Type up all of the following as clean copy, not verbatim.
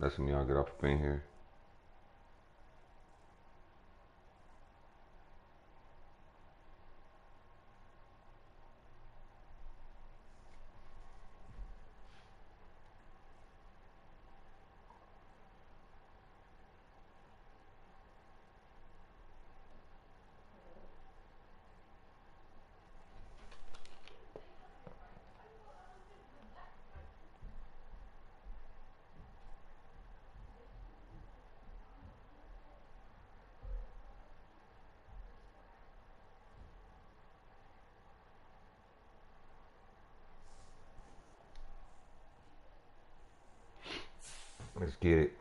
Let some of y'all get off up in here. Let's get it.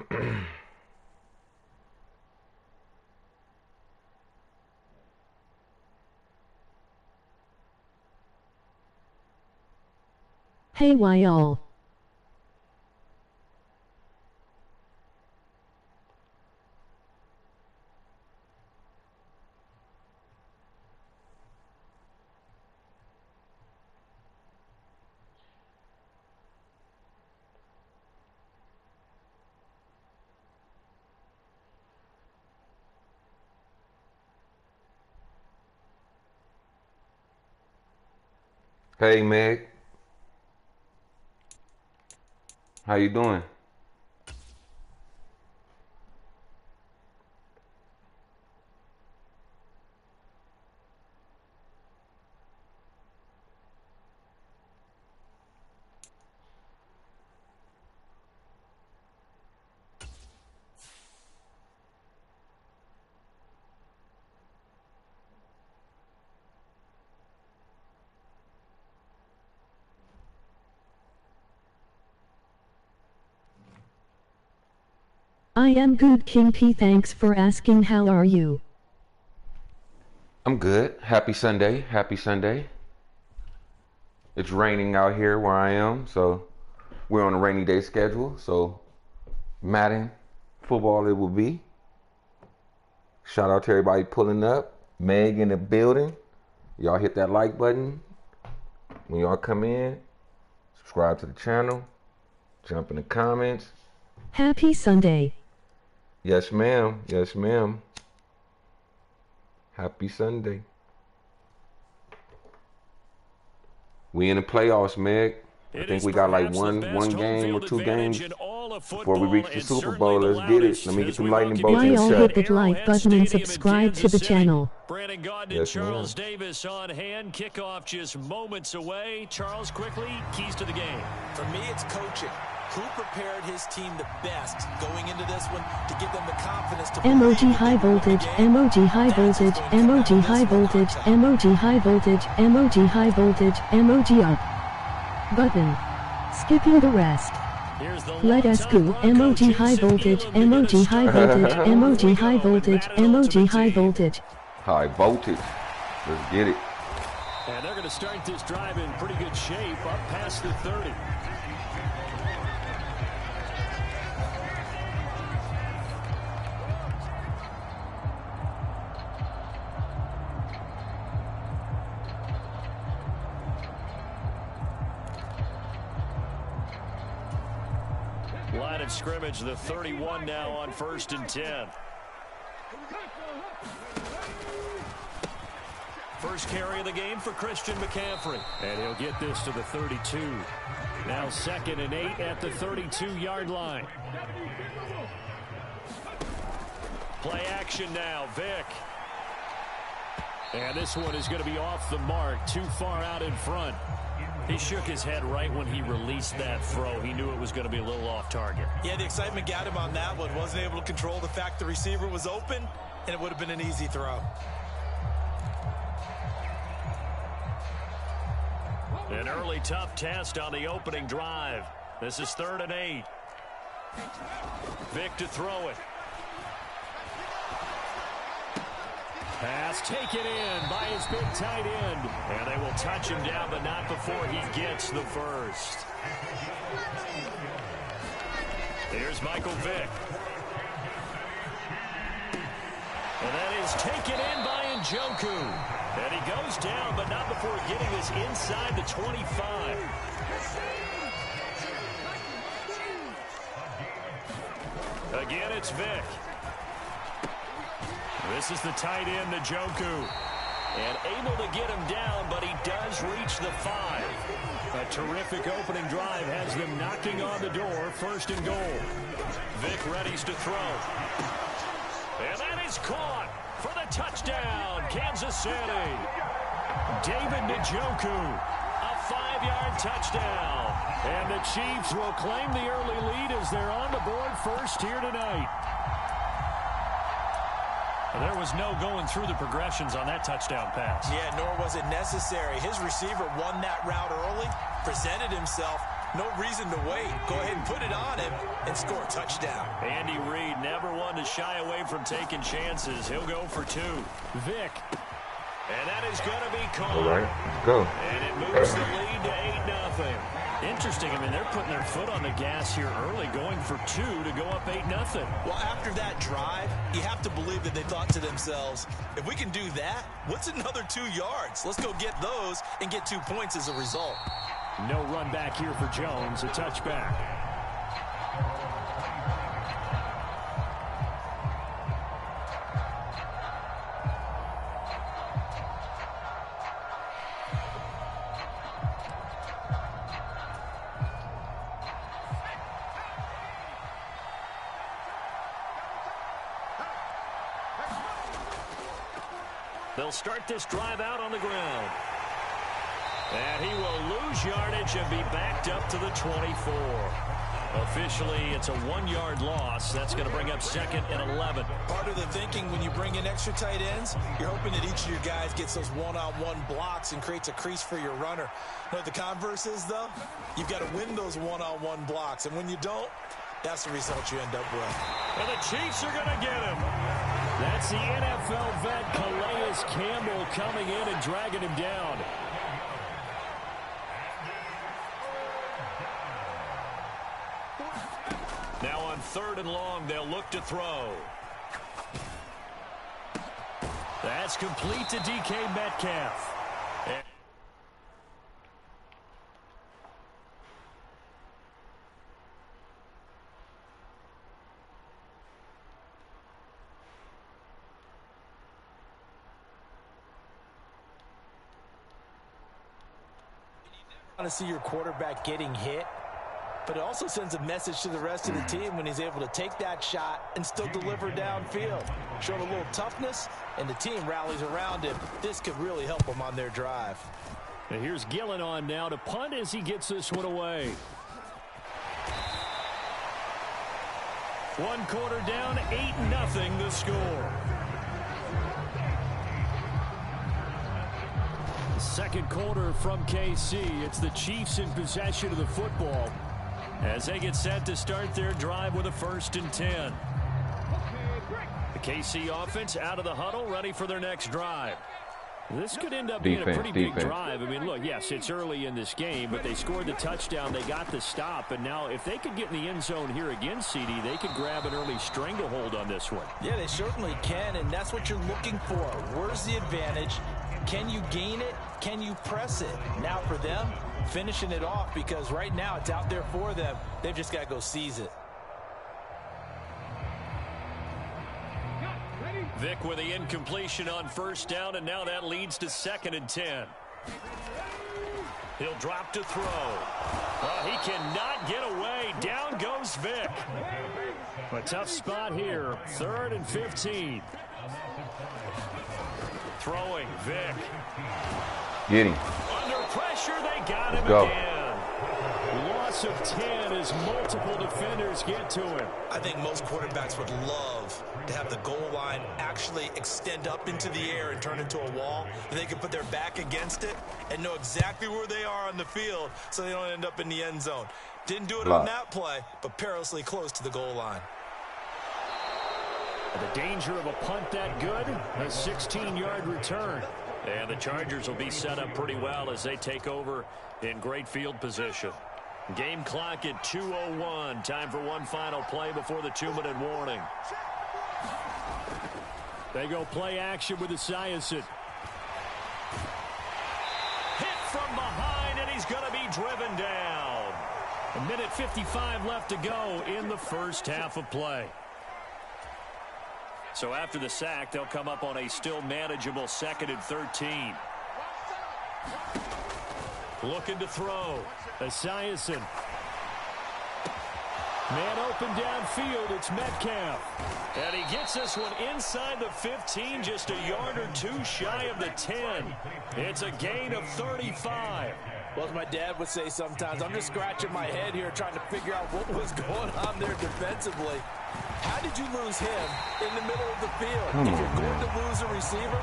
Hey, why y'all? Hey, Meg. How you doing? I am good, King P. Thanks for asking. How are you? I'm good. Happy Sunday. Happy Sunday. It's raining out here where I am, so we're on a rainy day schedule. So Madden football it will be. Shout out to everybody pulling up. Meg in the building. Y'all hit that like button when y'all come in. Subscribe to the channel. Jump in the comments. Happy Sunday. Yes, ma'am. Yes, ma'am. Happy Sunday. We in the playoffs, Meg. I think we got like one game or two games before we reach the Super Bowl. Let's get it. Let me get some lightning bolts in Why the all chat. hit that like button and subscribe to the channel. Brandon Gaudin and Yes, Charles Davis on hand. Kickoff just moments away. Charles, quickly, keys to the game. For me, it's coaching. Who prepared his team the best going into this one to give them the confidence to Emoji high voltage, emoji high voltage, emoji high voltage, emoji high voltage, emoji high voltage, emoji up. Button. Skipping the rest. Let us go. Emoji high voltage, emoji high voltage, emoji high voltage, emoji high voltage. High voltage. Let's get it. And they're going to start this drive in pretty good shape up past the 30. Line of scrimmage, the 31 now on 1st and 10. First carry of the game for Christian McCaffrey. And he'll get this to the 32. Now 2nd and 8 at the 32-yard line. Play action now, Vick. And this one is going to be off the mark, too far out in front. He shook his head right when he released that throw. He knew it was going to be a little off target. Yeah, the excitement got him on that one. Wasn't able to control the fact the receiver was open, and it would have been an easy throw. An early tough test on the opening drive. This is 3rd and 8. Vick to throw it. Pass taken in by his big tight end. And they will touch him down, but not before he gets the first. Here's Michael Vick. And that is taken in by Njoku. And he goes down, but not before getting this inside the 25. Again, it's Vic. This is the tight end, Njoku. And able to get him down, but he does reach the 5. A terrific opening drive has them knocking on the door, 1st and goal. Vic readies to throw. And that is caught for the touchdown, Kansas City. David Njoku, a 5-yard touchdown. And the Chiefs will claim the early lead as they're on the board first here tonight. There was no going through the progressions on that touchdown pass. Yeah, nor was it necessary. His receiver won that route early, presented himself. No reason to wait. Go ahead and put it on him and score a touchdown. Andy Reid never one to shy away from taking chances. He'll go for 2. Vic. And that is going to be caught. All right, let's go. And it moves the lead to 8-0. Interesting. I mean, they're putting their foot on the gas here early, going for 2 to go up 8-0. Well, after that drive, you have to believe that they thought to themselves, if we can do that, what's another 2 yards? Let's go get those and get 2 points as a result. No run back here for Jones. A touchback. They'll start this drive out on the ground. And he will lose yardage and be backed up to the 24. Officially, it's a 1-yard loss. That's going to bring up 2nd and 11. Part of the thinking when you bring in extra tight ends, you're hoping that each of your guys gets those one-on-one blocks and creates a crease for your runner. You know what the converse is, though? You've got to win those one-on-one blocks. And when you don't, that's the result you end up with. And the Chiefs are going to get him. That's the NFL vet Calais Campbell coming in and dragging him down. Now on 3rd and long, they'll look to throw. That's complete to DK Metcalf. Want to see your quarterback getting hit, but it also sends a message to the rest of the team when he's able to take that shot and still deliver downfield. Showing a little toughness, and the team rallies around him. This could really help them on their drive. And here's Gillen on now to punt as he gets this one away. 1 quarter down, 8-0 the score. Second quarter from KC. It's the Chiefs in possession of the football as they get set to start their drive with a 1st and 10. The KC offense out of the huddle, ready for their next drive. This could end up being a pretty big drive. I mean, look, yes, it's early in this game, but they scored the touchdown. They got the stop, and now if they could get in the end zone here again, CD, they could grab an early stranglehold on this one. Yeah, they certainly can, and that's what you're looking for. Where's the advantage? Can you gain it? Can you press it? Now for them, finishing it off, because right now it's out there for them. They've just got to go seize it. Vic with the incompletion on 1st down, and now that leads to 2nd and 10. He'll drop to throw. Well, he cannot get away. Down goes Vic. A tough spot here. 3rd and 15. Throwing, Vic. Get him. Under pressure, they got him Go. again. Loss of 10 as multiple defenders get to him. I think most quarterbacks would love to have the goal line actually extend up into the air and turn into a wall. And they can put their back against it and know exactly where they are on the field so they don't end up in the end zone. Didn't do it on that play, but perilously close to the goal line. The danger of a punt that good, a 16-yard return. And the Chargers will be set up pretty well as they take over in great field position. Game clock at 2:01. Time for one final play before the 2-minute warning. They go play action with Esiason. Hit from behind, and he's going to be driven down. 1:55 left to go in the first half of play. So after the sack, they'll come up on a still manageable 2nd and 13. Looking to throw. Esiason. Man open downfield, it's Metcalf. And he gets this one inside the 15, just a yard or two shy of the 10. It's a gain of 35. Well, as my dad would say sometimes, I'm just scratching my head here trying to figure out what was going on there defensively. How did you lose him in the middle of the field? If you're going to lose a receiver,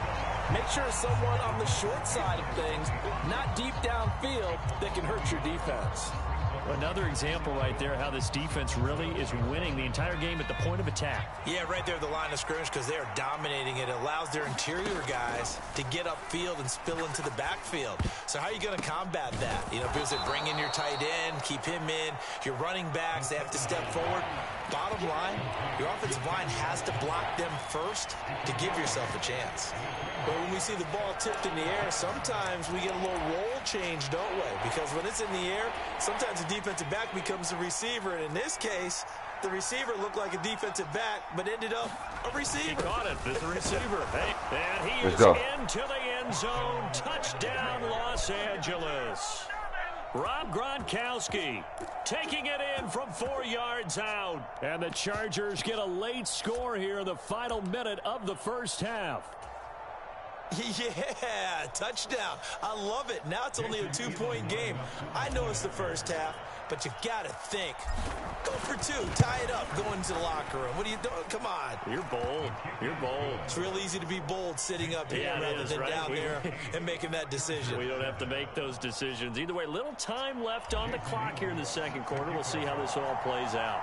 make sure it's someone on the short side of things, not deep downfield, that can hurt your defense. Another example right there how this defense really is winning the entire game at the point of attack. Yeah, right there at the line of scrimmage because they are dominating it. It allows their interior guys to get upfield and spill into the backfield. So how are you going to combat that? You know, because they bring in your tight end, keep him in. Your running backs, they have to step forward. Bottom line, your offensive line has to block them first to give yourself a chance. But when we see the ball tipped in the air, sometimes we get a little roll change, don't we? Because when it's in the air, sometimes the defensive back becomes a receiver. And in this case, the receiver looked like a defensive back, but ended up a receiver. He caught it as the receiver. Hey, and he is into the end zone. Touchdown, Los Angeles. Rob Gronkowski taking it in from 4 yards out. And the Chargers get a late score here in the final minute of the first half. Yeah, touchdown. I love it. Now it's only a 2-point game. I know it's the first half, but you got to think. Go for 2. Tie it up. Go into the locker room. What are you doing? Come on. You're bold. You're bold. It's real easy to be bold sitting up here rather than down there and making that decision. We don't have to make those decisions. Either way, little time left on the clock here in the second quarter. We'll see how this all plays out.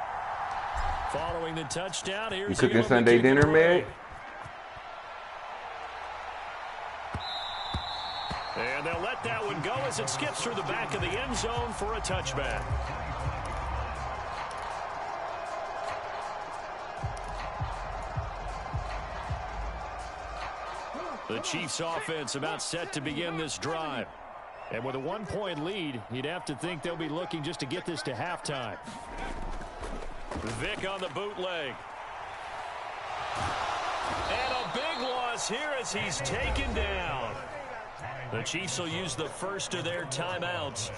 Following the touchdown, here's you cooking Sunday dinner, man? And they'll let that one go as it skips through the back of the end zone for a touchback. The Chiefs offense about set to begin this drive. And with a 1-point lead, you'd have to think they'll be looking just to get this to halftime. Vick on the bootleg. And a big loss here as he's taken down. The Chiefs will use the first of their timeouts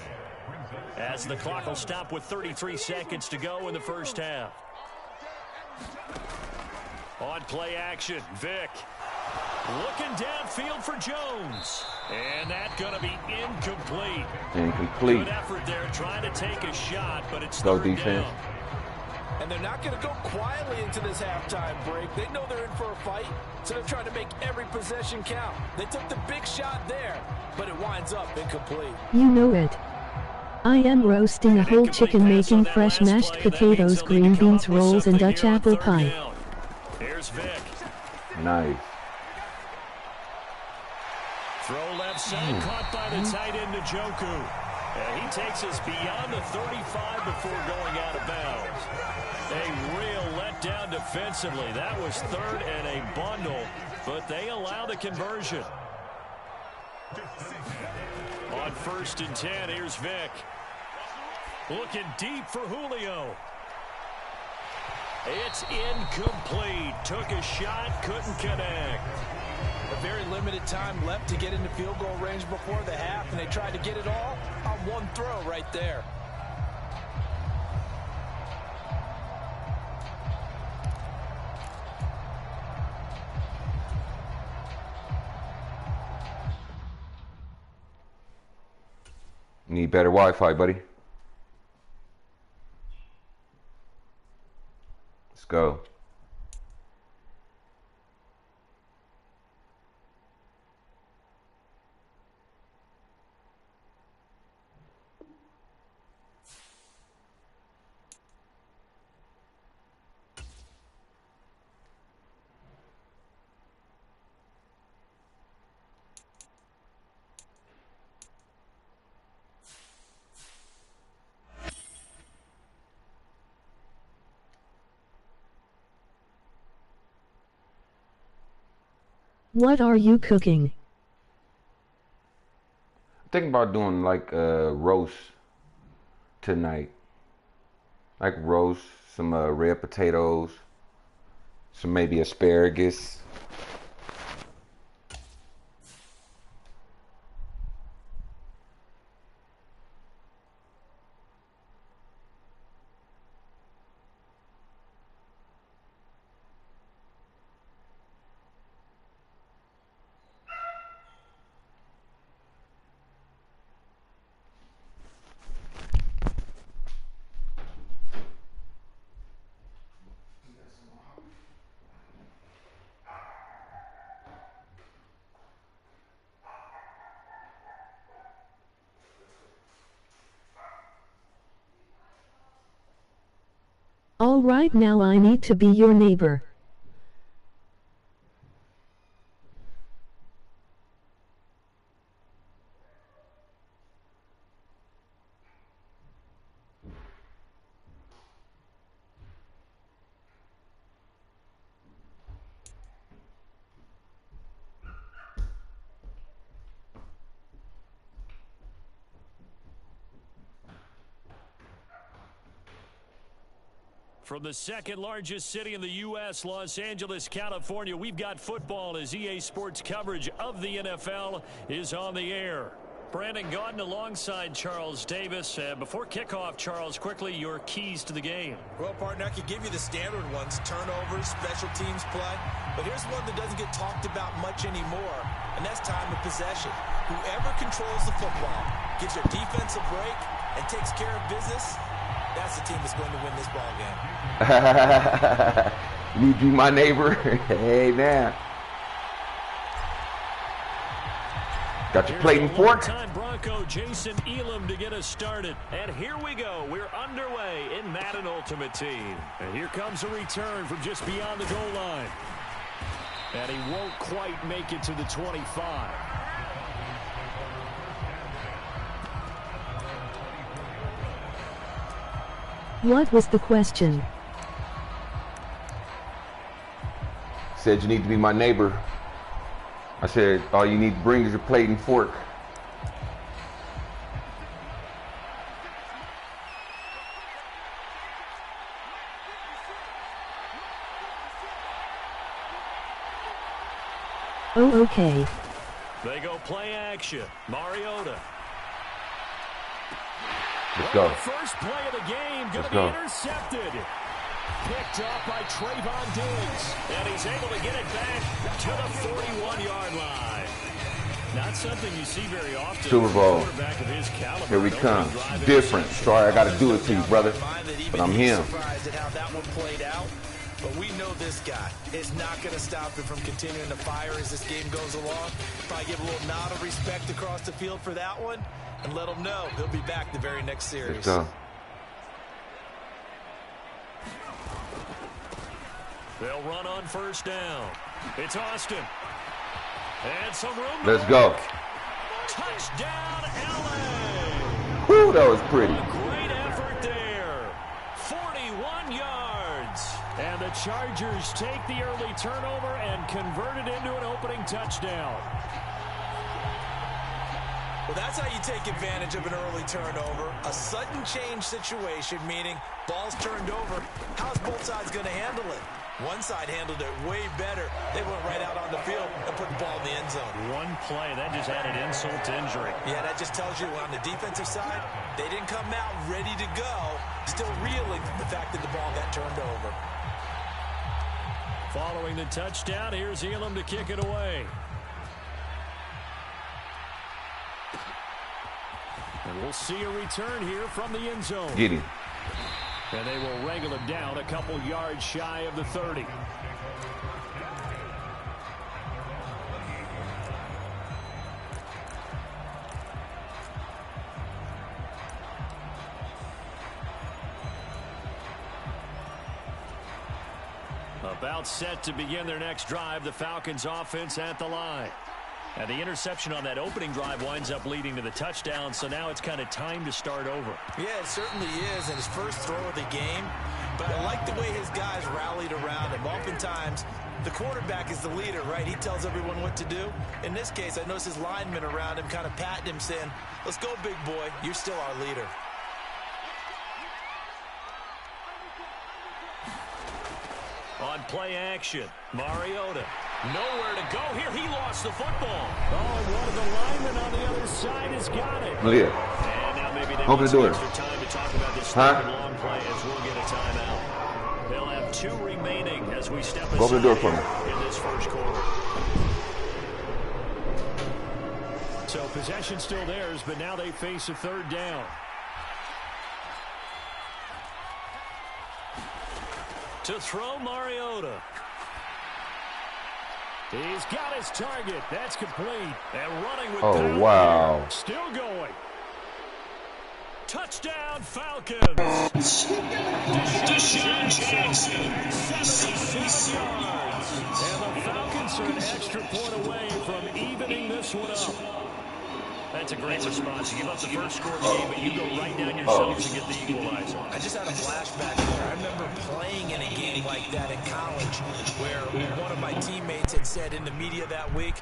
as the clock will stop with 33 seconds to go in the first half. On play action, Vick. Looking downfield for Jones. And that's going to be incomplete. Incomplete. Good effort there trying to take a shot, but it's Go third defense. down. And they're not going to go quietly into this halftime break. They know they're in for a fight, so they're trying to make every possession count. They took the big shot there, but it winds up incomplete. You know it. I am roasting a whole chicken, making fresh mashed potatoes, green beans, rolls, and Dutch apple pie. Here's Vick. Nice. Throw left side, caught by the tight end Njoku. And he takes us beyond the 35 before going out of bounds. A real letdown defensively. That was third and a bundle, but they allow the conversion. On 1st and 10, here's Vick. Looking deep for Julio. It's incomplete. Took a shot, couldn't connect. A very limited time left to get into field goal range before the half, and they tried to get it all on one throw right there. Need better Wi-Fi, buddy. Let's go. What are you cooking? Thinking about doing like a roast tonight. Like roast, some red potatoes, some maybe asparagus. All right, now I need to be your neighbor. From the second largest city in the U.S., Los Angeles, California, we've got football as EA Sports coverage of the NFL is on the air. Brandon Gaudin alongside Charles Davis. Before kickoff, Charles, quickly your keys to the game. Well, partner, I could give you the standard ones, turnovers, special teams play. But here's one that doesn't get talked about much anymore, and that's time of possession. Whoever controls the football, gives their defense a break, and takes care of business, that's the team that's going to win this ball game. You be my neighbor. Hey, man. Got your plate and fork. Time Bronco Jason Elam to get us started. And here we go. We're underway in Madden Ultimate Team. And here comes a return from just beyond the goal line. And he won't quite make it to the 25. What was the question? Said you need to be my neighbor. I said, all you need to bring is your plate and fork. Oh, okay. They go play action. Mariota. Let's go. The first play of the game going to be intercepted. Picked up by Trayvon Diggs. And he's able to get it back to the 41-yard line. Not something you see very often. Super Bowl. Here we come. Different. Sorry, I got to do it to you, brother. But I'm him. Surprised at how that one played out. But we know this guy is not going to stop him from continuing to fire as this game goes along. Probably give a little nod of respect across the field for that one. And let him know he'll be back the very next series. Let's go. They'll run on first down. It's Austin. And some room. Let's go. Touchdown, LA. Whew, that was pretty. A great effort there. 41 yards. And the Chargers take the early turnover and convert it into an opening touchdown. Well, that's how you take advantage of an early turnover. A sudden change situation, meaning ball's turned over. How's both sides going to handle it? One side handled it way better. They went right out on the field and put the ball in the end zone. One play, that just added insult to injury. Yeah, that just tells you on the defensive side, they didn't come out ready to go, still reeling from the fact that the ball got turned over. Following the touchdown, here's Elam to kick it away. And we'll see a return here from the end zone. Get him. And they will wrangle him down a couple yards shy of the 30. About set to begin their next drive, the Falcons offense at the line. And the interception on that opening drive winds up leading to the touchdown, so now it's kind of time to start over. Yeah, it certainly is, and his first throw of the game. But I like the way his guys rallied around him. Oftentimes, the quarterback is the leader, right? He tells everyone what to do. In this case, I noticed his linemen around him kind of patting him, saying, let's go, big boy. You're still our leader. On Play action. Mariota. Nowhere to go here. He lost the football. Oh, and one of the linemen on the other side has got it. Malia. And now maybe they Open want the door. some extra time to talk about this third and long play as we'll get a timeout. They'll have 2 remaining as we step aside Open the door for me. in this first quarter. So possession still theirs, but now they face a third down. To throw, Mariota. He's got his target. That's complete. And running with power. Wow. Here. Still going. Touchdown, Falcons. Deshaun Jackson. 76 yards. And the Falcons are an extra point away from evening this one up. That's a great response. You give up the first score of the game, but you go right down yourselves and get the equalizer. I just had a flashback there. I remember playing in a game like that in college where one of my teammates had said in the media that week,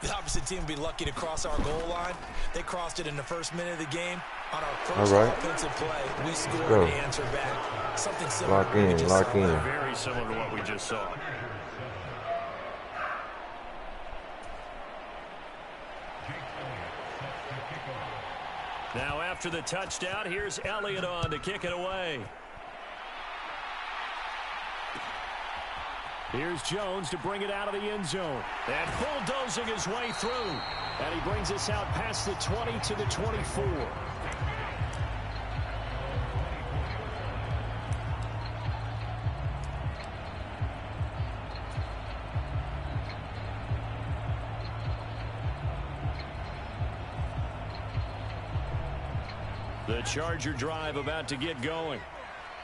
the opposite team would be lucky to cross our goal line. They crossed it in the first minute of the game. On our first offensive play, we scored and answered back. Something similar. Lock in. Very similar to what we just saw. Now after the touchdown, here's Elliott on to kick it away. Here's Jones to bring it out of the end zone. And bulldozing his way through. And he brings us out past the 20 to the 24. The Charger drive about to get going.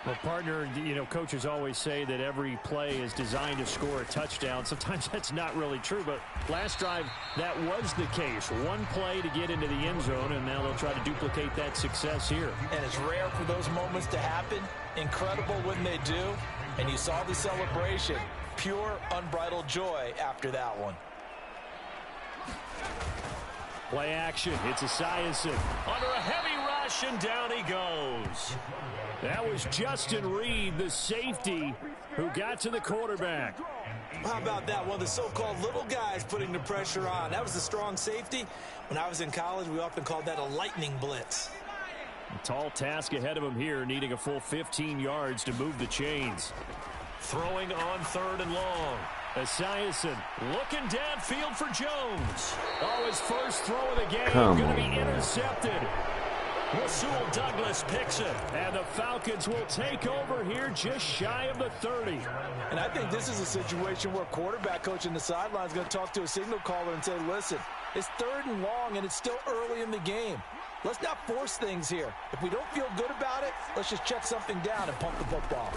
Well, partner, you know, coaches always say that every play is designed to score a touchdown. Sometimes that's not really true, but last drive, that was the case. One play to get into the end zone, and now they'll try to duplicate that success here. And it's rare for those moments to happen. Incredible when they do. And you saw the celebration. Pure, unbridled joy after that one. Play action. It's Esiason under a heavy rush, and down he goes. That was Justin Reed, the safety, who got to the quarterback. How about that? One of the so-called little guys putting the pressure on. That was the strong safety. When I was in college, we often called that a lightning blitz. A tall task ahead of him here, needing a full 15 yards to move the chains. Throwing on 3rd and long. Esiason looking downfield for Jones. Oh, his first throw of the game going to be intercepted. Rasul Douglas picks it, and the Falcons will take over here just shy of the 30. And I think this is a situation where quarterback coach in the sideline is going to talk to a signal caller and say, listen, it's 3rd and long, and it's still early in the game. Let's not force things here. If we don't feel good about it, let's just check something down and pump the football.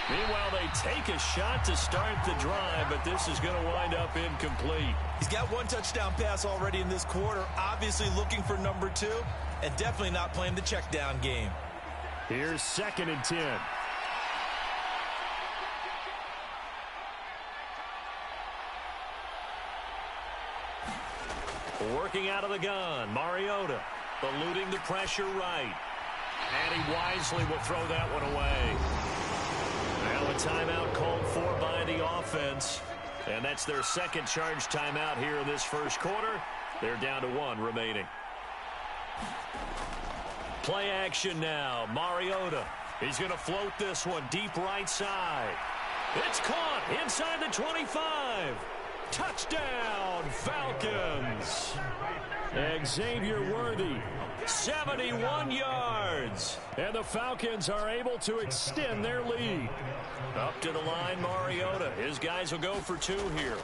Meanwhile, they take a shot to start the drive, but this is going to wind up incomplete. He's got 1 touchdown pass already in this quarter, obviously looking for number 2, and definitely not playing the check down game. Here's 2nd and 10. Working out of the gun, Mariota eluding the pressure right. And he wisely will throw that one away. Now a timeout called for by the offense. And that's their 2nd charge timeout here in this first quarter. They're down to 1 remaining. Play action now. Mariota. He's going to float this one deep right side. It's caught inside the 25. Touchdown, Falcons. Xavier Worthy, 71 yards. And the Falcons are able to extend their lead. Up to the line, Mariota. His guys will go for 2 here.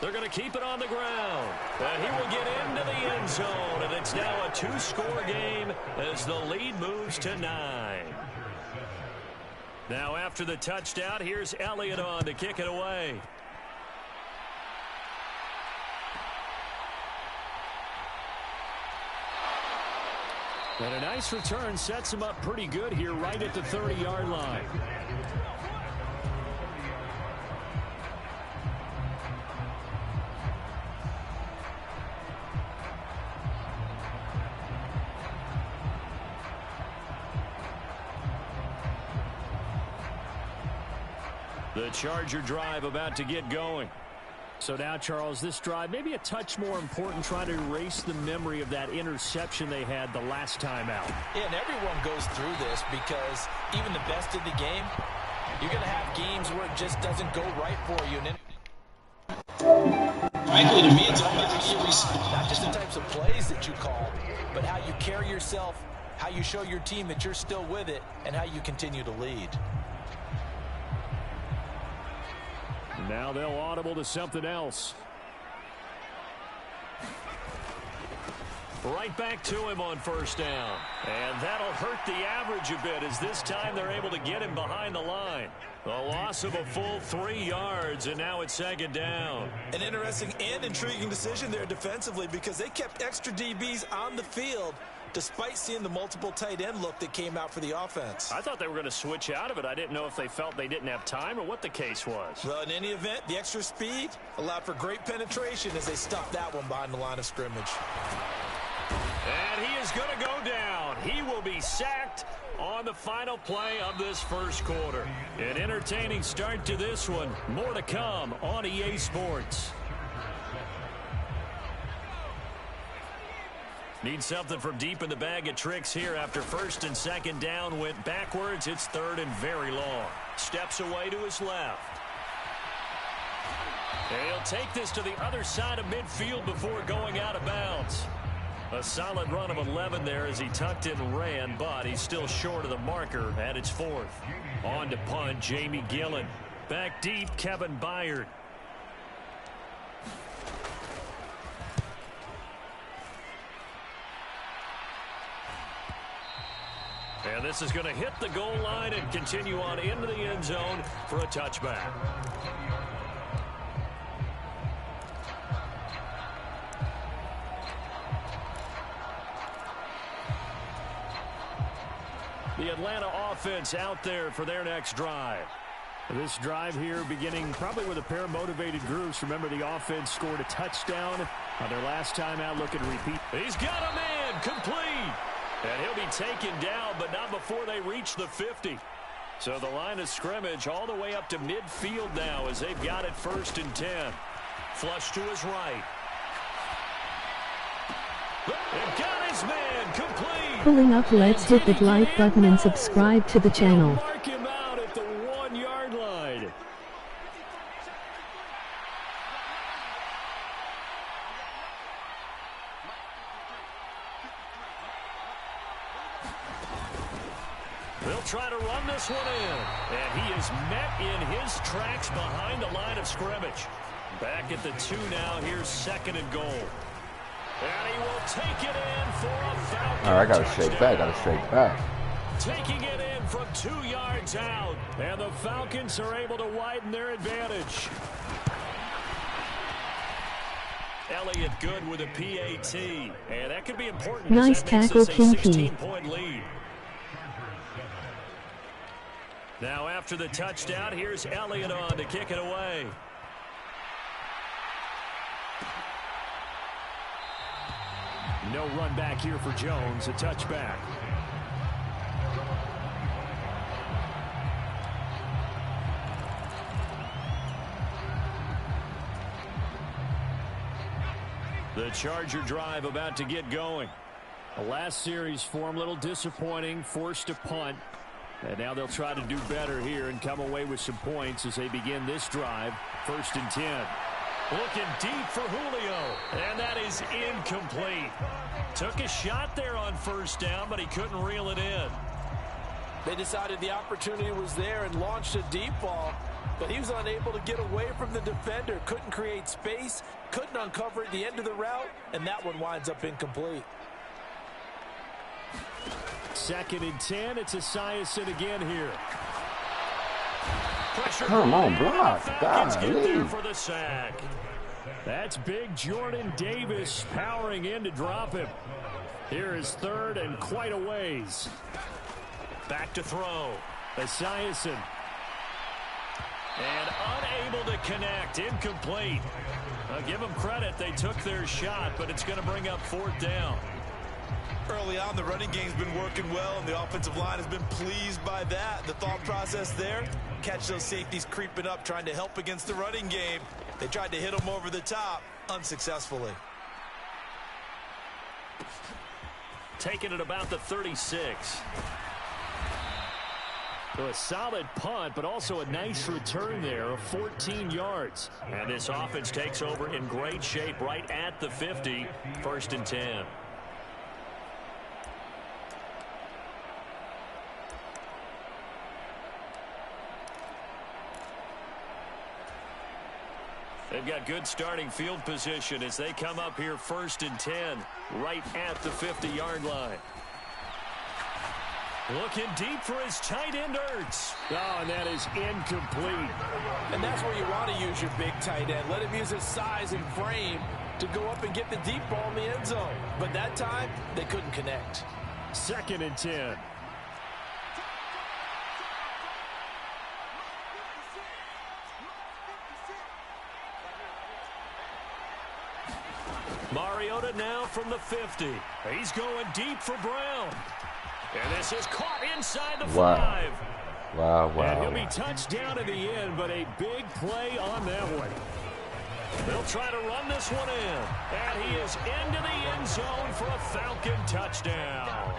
They're going to keep it on the ground. And he will get into the end zone. And it's now a 2-score game as the lead moves to 9. Now after the touchdown, here's Elliott on to kick it away. And a nice return sets him up pretty good here right at the 30-yard line. The Charger drive about to get going. So now, Charles, this drive maybe a touch more important, trying to erase the memory of that interception they had the last time out. Yeah, and everyone goes through this because even the best in the game, you're going to have games where it just doesn't go right for you. And frankly, to me, it's all about how you respond. Not just the types of plays that you call, but how you carry yourself, how you show your team that you're still with it, and how you continue to lead. Now they'll audible to something else. Right back to him on first down. And that'll hurt the average a bit as this time they're able to get him behind the line. The loss of a full 3 yards, and now it's second down. An interesting and intriguing decision there defensively because they kept extra DBs on the field despite seeing the multiple tight end look that came out for the offense. I thought they were going to switch out of it. I didn't know if they felt they didn't have time or what the case was. Well, in any event, the extra speed allowed for great penetration as they stuffed that one behind the line of scrimmage. And he is going to go down. He will be sacked on the final play of this first quarter. An entertaining start to this one. More to come on EA Sports. Need something from deep in the bag of tricks here after first and second down went backwards. It's third and very long. Steps away to his left. And he'll take this to the other side of midfield before going out of bounds. A solid run of 11 there as he tucked it and ran, but he's still short of the marker at its fourth. On to punt, Jamie Gillen. Back deep, Kevin Byard. And this is going to hit the goal line and continue on into the end zone for a touchback. The Atlanta offense out there for their next drive. This drive here beginning probably with a pair of motivated groups. Remember, the offense scored a touchdown on their last time out. Looking to repeat. He's got a man complete. And he'll be taken down, but not before they reach the 50. So the line of scrimmage all the way up to midfield now as they've got it first and 10. Flush to his right. They've got his man complete. Pulling up, let's hit that like button and subscribe to the channel. Mark him out at the 1 yard line. They'll try to run this one in. And he is met in his tracks behind the line of scrimmage. Back at the 2 now. Here's second and goal. And he will take it in for a Falcon. All right, I got to shake back. Taking it in from 2 yards out. And the Falcons are able to widen their advantage. Elliott good with a PAT. And that could be important. Nice tackle, Kinky. 16-point lead. Now after the touchdown, here's Elliott on to kick it away. No run back here for Jones. A touchback. The Charger drive about to get going. The last series for him, a little disappointing, forced to punt. And now they'll try to do better here and come away with some points as they begin this drive. First and 10. Looking deep for Julio. And that is incomplete. Took a shot there on first down, but he couldn't reel it in. They decided the opportunity was there and launched a deep ball, but he was unable to get away from the defender. Couldn't create space, couldn't uncover at the end of the route, and that one winds up incomplete. Second and 10. It's Esiason again here. Pressure. Come on, block. Falcons get there Golly. for the sack. That's big Jordan Davis powering in to drop him. Here is third and quite a ways. Back to throw. Esiason. And unable to connect. Incomplete. I'll give them credit. They took their shot, but it's going to bring up fourth down. Early on, the running game's been working well, and the offensive line has been pleased by that. The thought process there, catch those safeties creeping up, trying to help against the running game. They tried to hit them over the top, unsuccessfully. Taking it about the 36. So a solid punt, but also a nice return there of 14 yards. And this offense takes over in great shape right at the 50, 1st and 10. They've got good starting field position as they come up here 1st and 10, right at the 50-yard line. Looking deep for his tight end, Ertz. Oh, and that is incomplete. And that's where you want to use your big tight end. Let him use his size and frame to go up and get the deep ball in the end zone. But that time, they couldn't connect. 2nd and 10. Mariota now from the 50. He's going deep for Brown. And this is caught inside the 5. Wow. And he'll be touched down in the end, but a big play on that one. They'll try to run this one in. And he is into the end zone for a Falcon touchdown.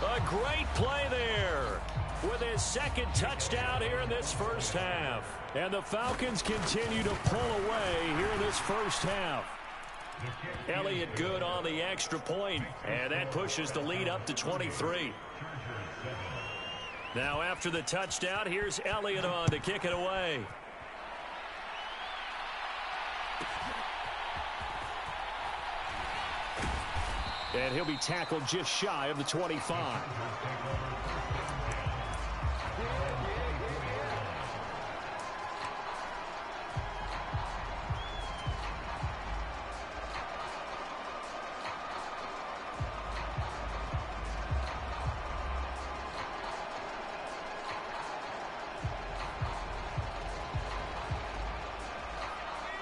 A great play there with his 2nd touchdown here in this first half. And the Falcons continue to pull away here in this first half. Elliott good on the extra point, and that pushes the lead up to 23. Now after the touchdown, here's Elliott on to kick it away. And he'll be tackled just shy of the 25.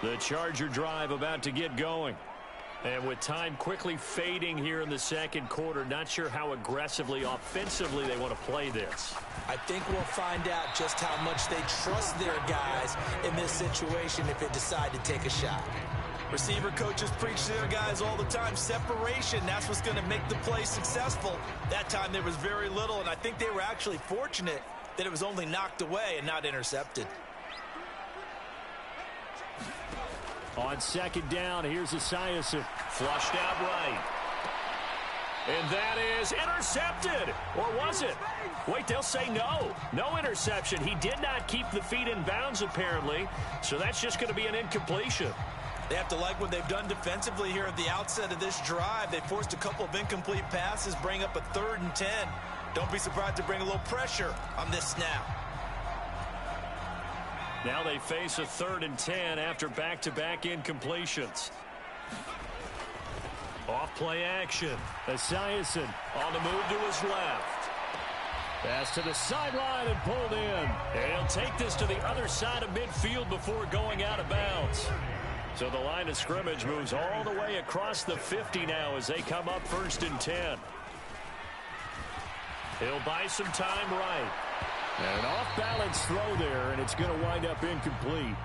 The Charger drive about to get going. And with time quickly fading here in the 2nd quarter, not sure how aggressively, offensively they want to play this. I think we'll find out just how much they trust their guys in this situation if they decide to take a shot. Receiver coaches preach to their guys all the time. Separation, that's what's going to make the play successful. That time there was very little, and I think they were actually fortunate that it was only knocked away and not intercepted. On 2nd down, here's Esiason. Flushed out right. And that is intercepted. Or was it? Wait, they'll say no. No interception. He did not keep the feet in bounds, apparently. So that's just going to be an incompletion. They have to like what they've done defensively here at the outset of this drive. They forced a couple of incomplete passes, bring up a 3rd and 10. Don't be surprised to bring a little pressure on this snap. Now they face a 3rd and 10 after back-to-back incompletions. Off-play action. Esiason on the move to his left. Pass to the sideline and pulled in. And he'll take this to the other side of midfield before going out of bounds. So the line of scrimmage moves all the way across the 50 now as they come up 1st and 10. He'll buy some time right. And an off-balance throw there, and it's going to wind up incomplete.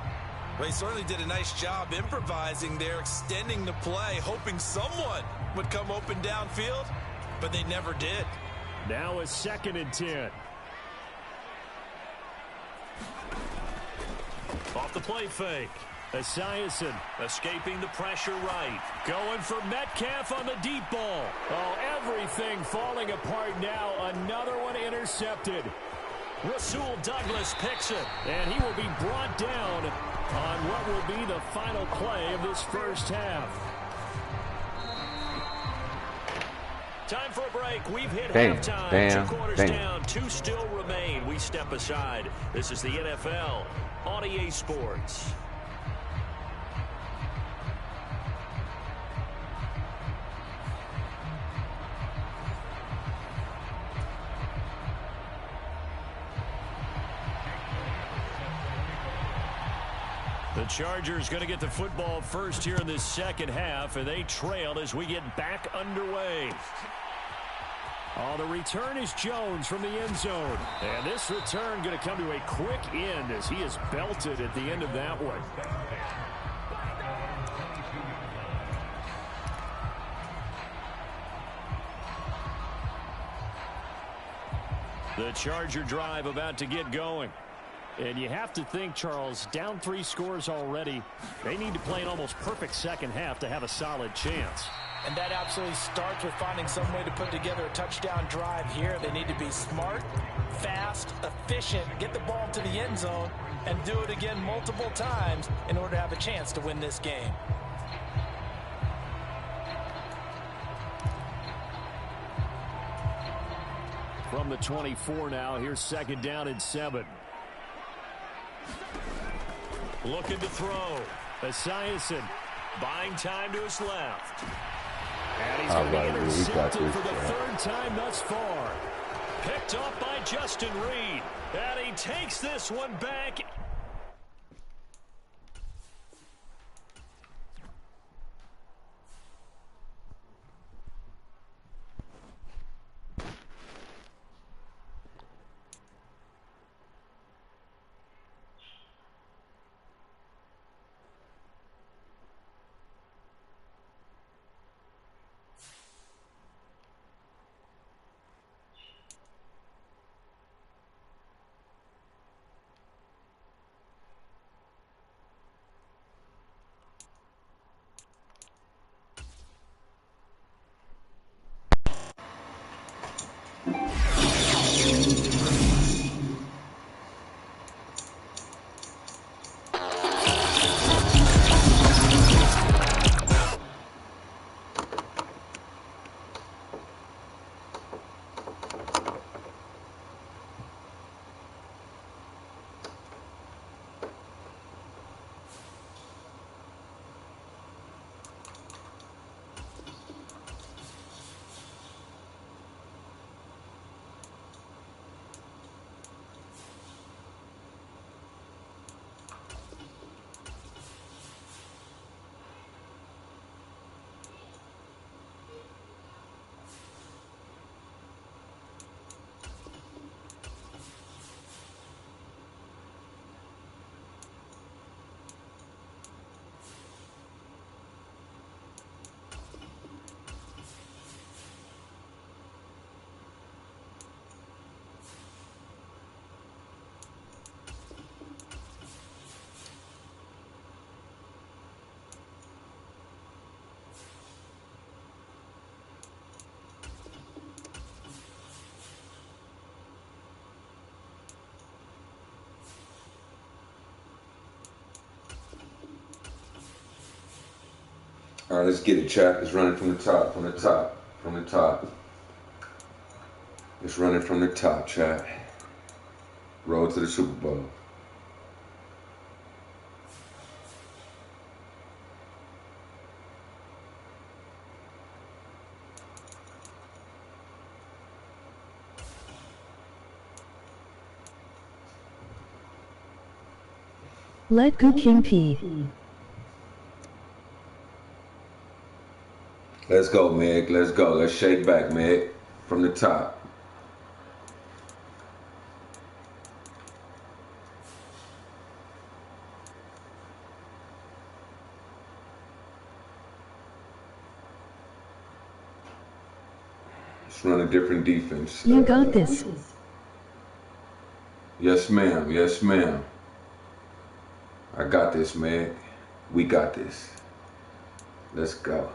Well, he certainly did a nice job improvising there, extending the play, hoping someone would come open downfield, but they never did. Now a 2nd and 10. Off the play fake. Esiason escaping the pressure right. Going for Metcalf on the deep ball. Oh, everything falling apart now. Another one intercepted. Rasul Douglas picks it, and he will be brought down on what will be the final play of this first half. Time for a break. We've hit halftime. 2 quarters down. 2 still remain. We step aside. This is the NFL on EA Sports. The Chargers going to get the football first here in this second half, and they trail as we get back underway. Oh, the return is Jones from the end zone. And this return going to come to a quick end as he is belted at the end of that one. The Charger drive about to get going. And you have to think, Charles, down 3 scores already. They need to play an almost perfect second half to have a solid chance. And that absolutely starts with finding some way to put together a touchdown drive here. They need to be smart, fast, efficient, get the ball to the end zone, and do it again multiple times in order to have a chance to win this game. From the 24 now, here's 2nd down and 7. Looking to throw. Esiason buying time to his left. And he's going to be intercepted for the 3rd time thus far. Picked up by Justin Reed. And he takes this one back. All right, let's get it, chat. Let's run it from the top, from the top, from the top. Let's run it from the top, chat. Road to the Super Bowl. Let go King P. Let's go, Meg. Let's go. Let's shake back, Meg. From the top. Let's run a different defense. You got this. Yes, ma'am. Yes, ma'am. I got this, Meg. We got this. Let's go.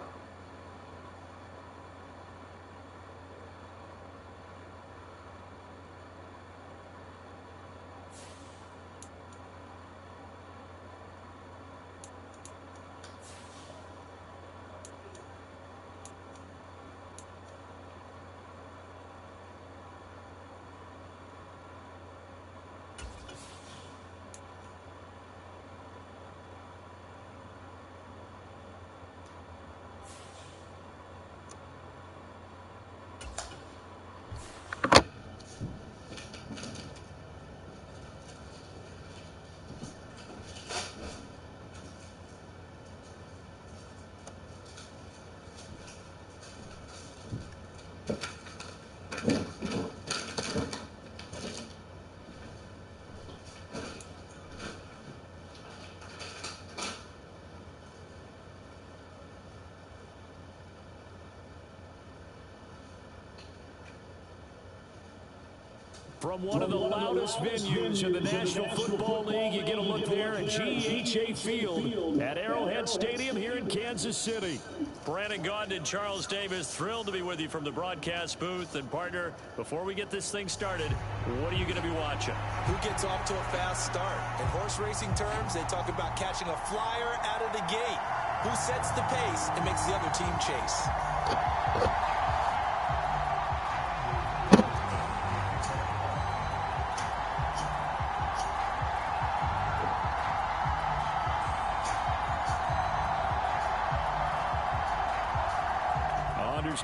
From one of the loudest venues in the National Football League, you get a look there at GHA Field at Arrowhead Stadium here in Kansas City. Brandon Gaudin and Charles Davis, thrilled to be with you from the broadcast booth. And partner, before we get this thing started, what are you going to be watching? Who gets off to a fast start? In horse racing terms, they talk about catching a flyer out of the gate. Who sets the pace and makes the other team chase?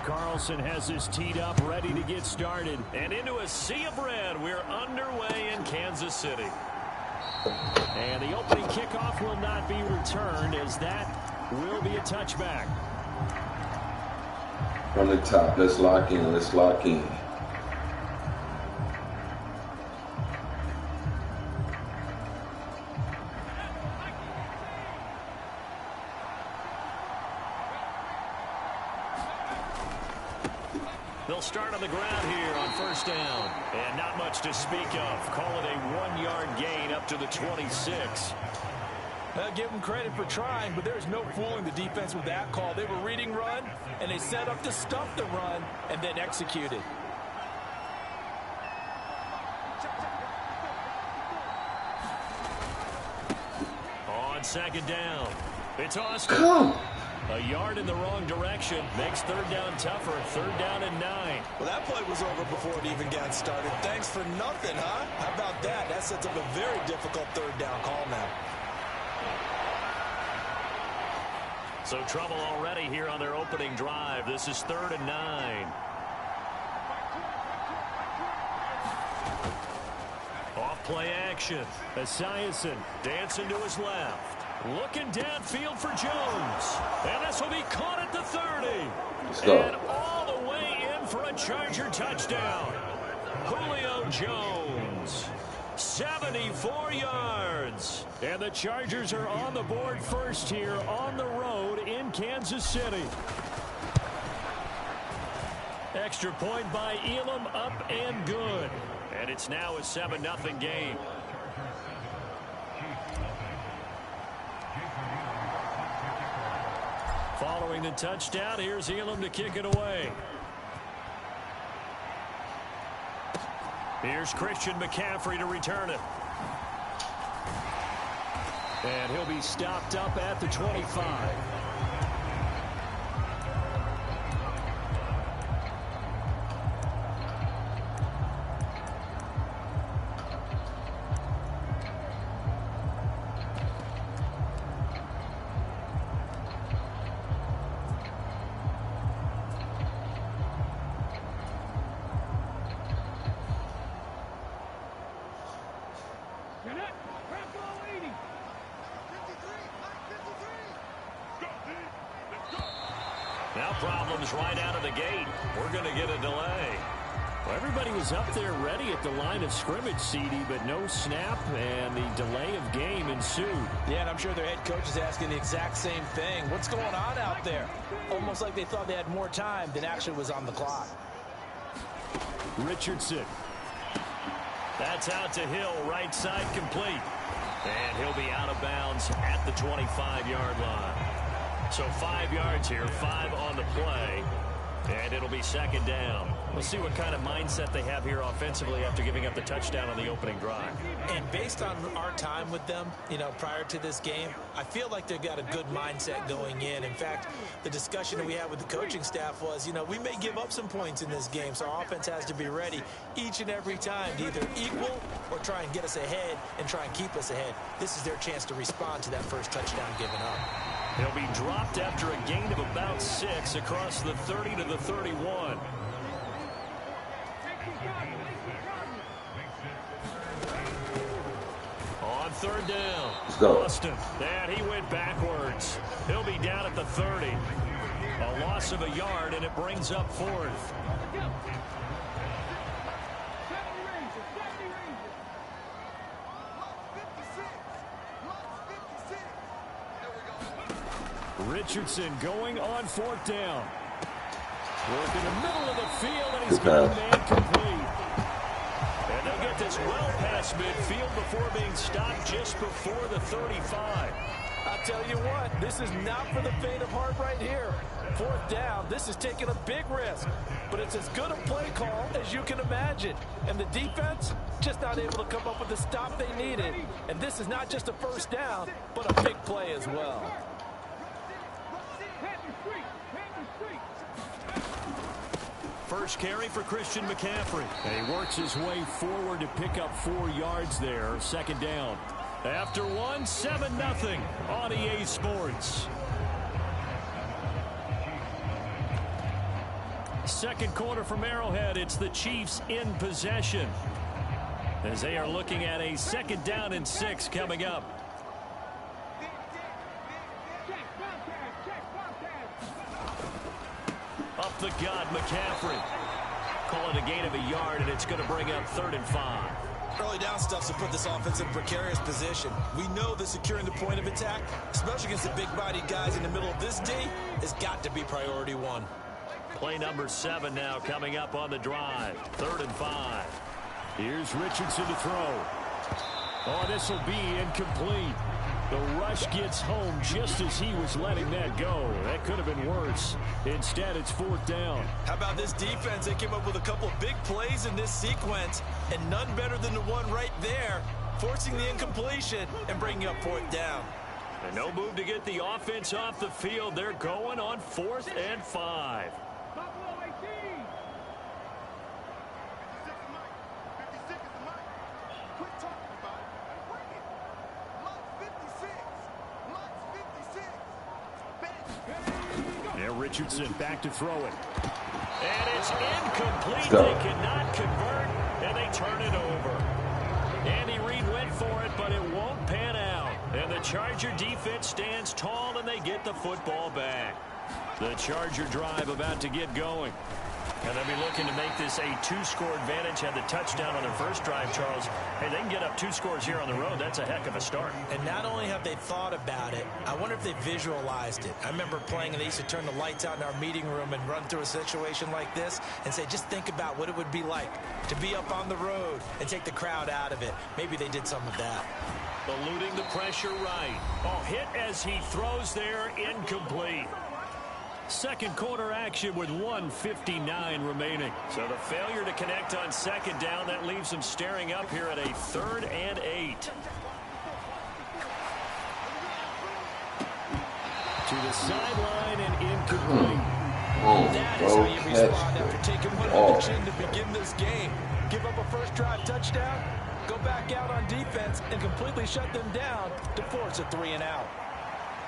Carlson has this teed up, ready to get started. And into a sea of red, we're underway in Kansas City. And the opening kickoff will not be returned, as that will be a touchback. From the top, let's lock in, let's lock in. They'll start on the ground here on first down. And not much to speak of. Call it a 1-yard gain up to the 26. Give them credit for trying, but there's no fooling the defense with that call. They were reading run, and they set up to stuff the run and then executed. On second down, it's Austin. A yard in the wrong direction makes third down tougher. Third down and 9. Well, that play was over before it even got started. Thanks for nothing, huh? How about that? That sets up a very difficult third down call now. So trouble already here on their opening drive. This is 3rd and 9. Off play action. Esiason dancing to his left. Looking downfield for Jones. And this will be caught at the 30. Let's go. And all the way in for a Charger touchdown. Julio Jones. 74 yards. And the Chargers are on the board first here on the road in Kansas City. Extra point by Elam, up and good. And it's now a 7-0 game. Following the touchdown, here's Elam to kick it away. Here's Christian McCaffrey to return it. And he'll be stopped up at the 25. Now problems right out of the gate. We're going to get a delay. Well, everybody was up there ready at the line of scrimmage, CD, but no snap, and the delay of game ensued. Yeah, and I'm sure their head coach is asking the exact same thing. What's going on out there? Almost like they thought they had more time than actually was on the clock. Richardson. That's out to Hill, right side complete. And he'll be out of bounds at the 25-yard line. So 5 yards here, 5 on the play, and it'll be second down. We'll see what kind of mindset they have here offensively after giving up the touchdown on the opening drive. And based on our time with them, prior to this game, I feel like they've got a good mindset going in. In fact, the discussion that we had with the coaching staff was, we may give up some points in this game, so our offense has to be ready each and every time to either equal or try and get us ahead and try and keep us ahead. This is their chance to respond to that first touchdown given up. He'll be dropped after a gain of about 6 across the 30 to the 31. On third down, let's go. Austin. And he went backwards. He'll be down at the 30. A loss of a yard, and it brings up 4th. Richardson going on 4th down. Work in the middle of the field, and he's got a man complete. And gets well past midfield before being stopped just before the 35. I'll tell you what, this is not for the faint of heart right here. 4th down, this is taking a big risk. But it's as good a play call as you can imagine. And the defense, just not able to come up with the stop they needed. And this is not just a 1st down, but a big play as well. First carry for Christian McCaffrey. And he works his way forward to pick up 4 yards there. 2nd down. After 1, 7-0 on EA Sports. 2nd quarter from Arrowhead. It's the Chiefs in possession, as they are looking at a 2nd down and 6 coming up. Up the gut, McCaffrey. Call it a gain of a yard, and it's going to bring up 3rd and 5. Early down stuff to put this offense in a precarious position. We know that securing the point of attack, especially against the big-bodied guys in the middle of this D, has got to be priority 1. Play number 7 now coming up on the drive. 3rd and 5. Here's Richardson to throw. Oh, this will be incomplete. The rush gets home just as he was letting that go. That could have been worse. Instead, it's 4th down. How about this defense? They came up with a couple of big plays in this sequence, and none better than the one right there, forcing the incompletion and bringing up 4th down. And no move to get the offense off the field. They're going on 4th and 5. Richardson back to throw it. And it's incomplete. They cannot convert, and they turn it over. Andy Reid went for it, but it won't pan out. And the Charger defense stands tall, and they get the football back. The Charger drive about to get going. And they'll be looking to make this a 2-score advantage. Had the touchdown on their first drive, Charles. Hey, they can get up 2 scores here on the road. That's a heck of a start. And not only have they thought about it, I wonder if they visualized it. I remember playing, and they used to turn the lights out in our meeting room and run through a situation like this and say, just think about what it would be like to be up on the road and take the crowd out of it. Maybe they did some of that. Eluding the pressure right. Oh, hit as he throws there, incomplete. 2nd quarter action with 1:59 remaining. So the failure to connect on 2nd down, that leaves them staring up here at a 3rd and 8. To the sideline and incomplete. That is how you respond after taking one on the chin to begin this game. Give up a first drive touchdown, go back out on defense, and completely shut them down to force a 3 and out.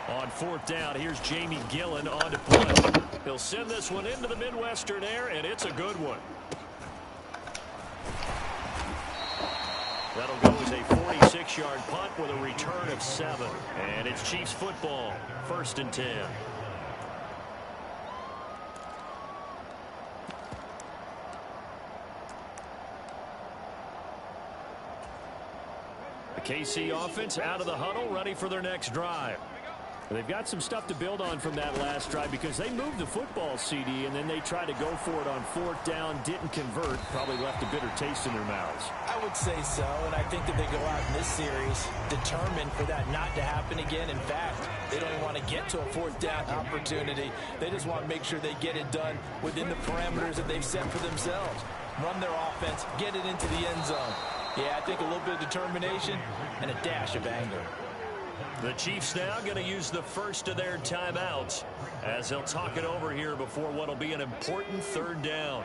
On 4th down, here's Jamie Gillen on to punt. He'll send this one into the Midwestern air, and it's a good one. That'll go as a 46-yard punt with a return of 7. And it's Chiefs football, 1st and 10. The KC offense out of the huddle, ready for their next drive. They've got some stuff to build on from that last drive because they moved the football, CD, and then they tried to go for it on 4th down, didn't convert, probably left a bitter taste in their mouths. I would say so, and I think that they go out in this series determined for that not to happen again. In fact, they don't even want to get to a 4th down opportunity. They just want to make sure they get it done within the parameters that they've set for themselves. Run their offense, get it into the end zone. Yeah, I think a little bit of determination and a dash of anger. The Chiefs now going to use the first of their timeouts as they'll talk it over here before what will be an important 3rd down.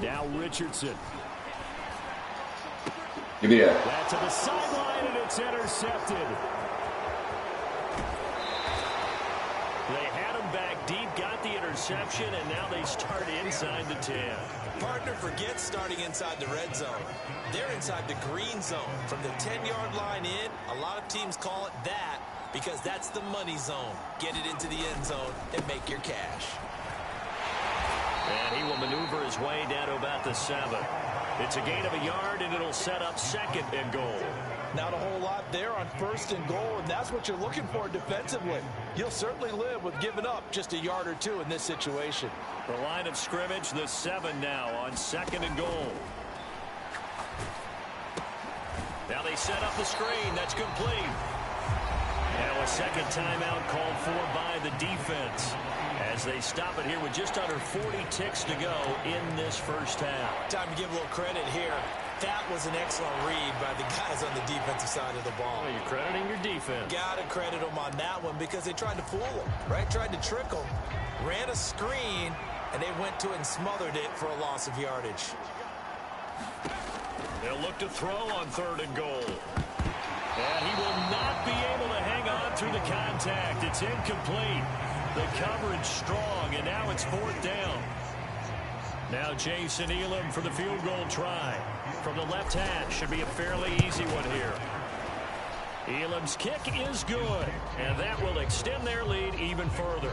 Now Richardson. Give me that. That to the sideline, and it's intercepted. They had him back deep, got the interception, and now they start inside the 10. Partner forgets starting inside the red zone. They're inside the green zone. From the 10-yard line in, a lot of teams call it that because that's the money zone. Get it into the end zone and make your cash. And he will maneuver his way down to about the 7. It's a gain of a yard, and it'll set up 2nd and goal. Not a whole lot there on 1st and goal, and that's what you're looking for defensively. You'll certainly live with giving up just a yard or two in this situation. The line of scrimmage, the 7 now on 2nd and goal. Now they set up the screen. That's complete. Now a second timeout called for by the defense as they stop it here with just under 40 ticks to go in this first half. Time to give a little credit here. That was an excellent read by the guys on the defensive side of the ball. Well, you're crediting your defense. Got to credit them on that one because they tried to fool them, right? Tried to trick them, ran a screen, and they went to it and smothered it for a loss of yardage. They'll look to throw on 3rd and goal. And he will not be able to hang on through the contact. It's incomplete. The coverage strong, and now it's 4th down. Now Jason Elam for the field goal try. From the left hash, should be a fairly easy one here. Elam's kick is good, and that will extend their lead even further.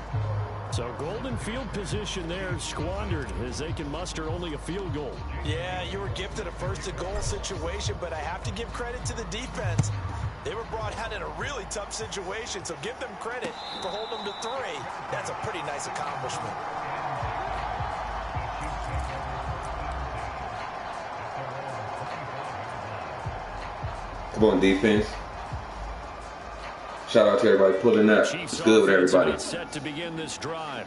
So golden field position there squandered as they can muster only a field goal. Yeah, you were gifted a 1st and goal situation, but I have to give credit to the defense. They were brought out in a really tough situation, so give them credit for holding them to 3. That's a pretty nice accomplishment. Come on, defense. Shout out to everybody pulling up. It's good with everybody. Set to begin this drive.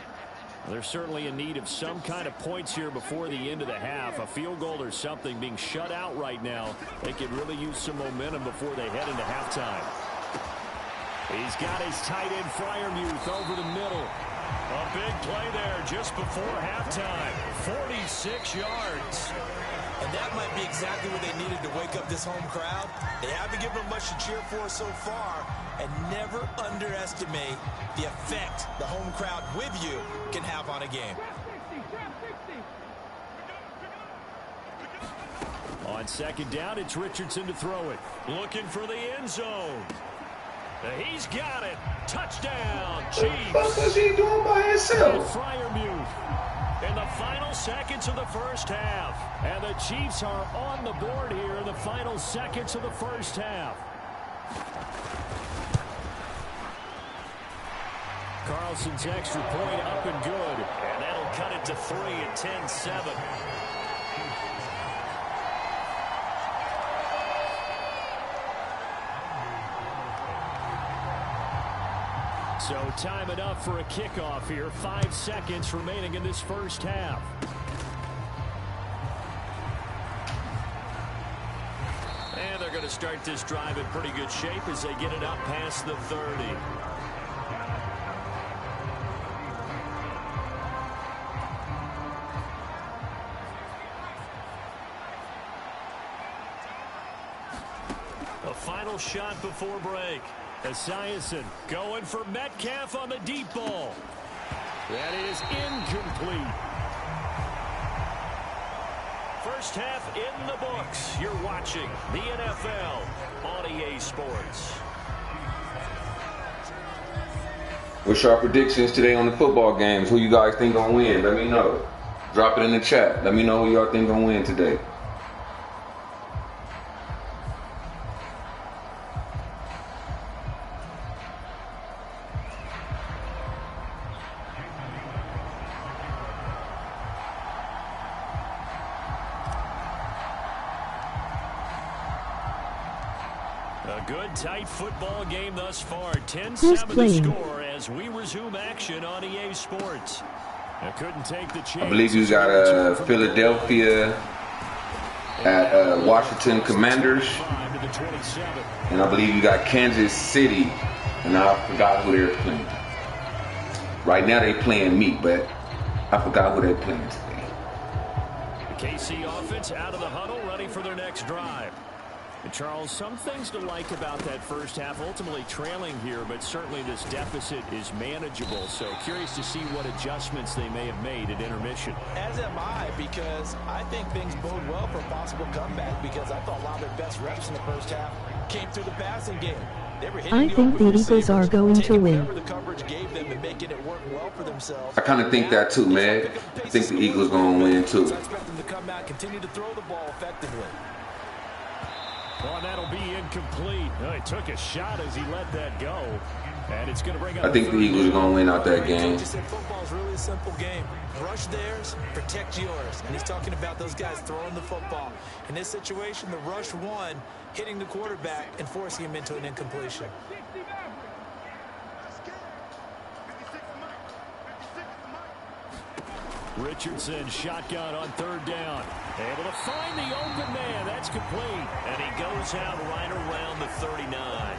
They're certainly in need of some kind of points here before the end of the half. A field goal or something. Being shut out right now, they could really use some momentum before they head into halftime. He's got his tight end Fryermuth over the middle. A big play there just before halftime. 46 yards. And that might be exactly what they needed to wake up this home crowd. They haven't given them much to cheer for so far. And never underestimate the effect the home crowd with you can have on a game. On 2nd down, it's Richardson to throw it. Looking for the end zone. He's got it. Touchdown, Chiefs. What was he doing by himself? Fryermuth in the final seconds of the first half. And the Chiefs are on the board here in the final seconds of the first half. Carlson's extra point up and good. And that'll cut it to 3 at 10-7. So time enough for a kickoff here. 5 seconds remaining in this first half. And they're going to start this drive in pretty good shape as they get it up past the 30. A final shot before break. Esiason going for Metcalf on the deep ball. That is incomplete. First half in the books. You're watching the NFL on EA Sports. What's your predictions today on the football games? Who you guys think gonna win? Let me know. Drop it in the chat. Let me know who y'all think gonna win today. A good tight football game thus far. 10-7 to score as we resume action on EA Sports. I couldn't take the chance. I believe you got Philadelphia at Washington Commanders. And I believe you got Kansas City. And I forgot who they're playing. Right now they playing me, but I forgot who they're playing today. The KC offense out of the huddle, ready for their next drive. And Charles, some things to like about that first half, ultimately trailing here, but certainly this deficit is manageable. So curious to see what adjustments they may have made at intermission. As am I, because I think things bode well for a possible comeback, because I thought a lot of their best reps in the first half came through the passing game. I think the Eagles are going to win. The coverage gave them and making it work well for themselves. I kind of think that too, man. I think the Eagles going to win too. I expect them to come out, continue to throw the ball effectively. Oh, that'll be incomplete. Oh, he took a shot as he let that go. And it's going to bring up I think the Eagles are going to win out that game. Coach said football is really a simple game. Rush theirs, protect yours. And he's talking about those guys throwing the football. In this situation, the rush one, hitting the quarterback and forcing him into an incompletion. Richardson shotgun on third down. Able to find the open man. That's complete. And he goes out right around the 39.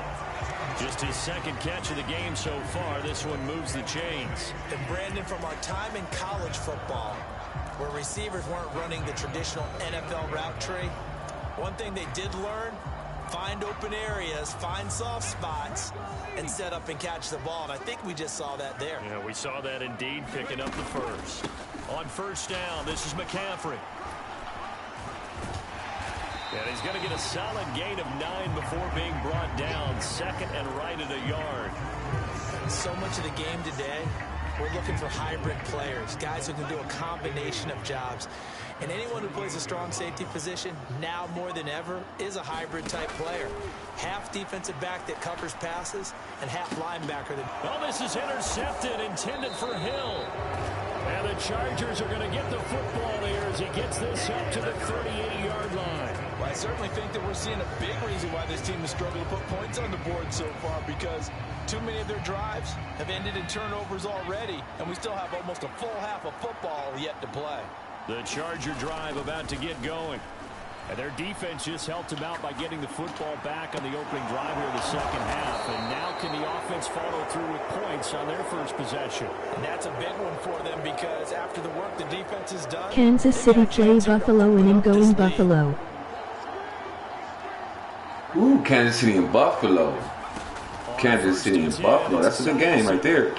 Just his second catch of the game so far. This one moves the chains. And Brandon, from our time in college football, where receivers weren't running the traditional NFL route tree, one thing they did learn, find open areas, find soft spots, and set up and catch the ball. And I think we just saw that there. Yeah, we saw that indeed, picking up the first. On first down, this is McCaffrey. And he's going to get a solid gain of 9 before being brought down. Second and right at a yard. So much of the game today, we're looking for hybrid players, guys who can do a combination of jobs. And anyone who plays a strong safety position, now more than ever, is a hybrid type player. Half defensive back that covers passes, and half linebacker that... Well, this is intercepted, intended for Hill. And the Chargers are going to get the football there as he gets this up to the 38-yard line. Well, I certainly think that we're seeing a big reason why this team has struggled to put points on the board so far, because too many of their drives have ended in turnovers already, and we still have almost a full half of football yet to play. The Charger drive about to get going. And their defense just helped them out by getting the football back on the opening drive here in the second half. And now can the offense follow through with points on their first possession? And that's a big one for them, because after the work the defense has done... Kansas City play Buffalo and going Buffalo. Ooh, Kansas City and Buffalo. Kansas City and Buffalo. That's a good game right there.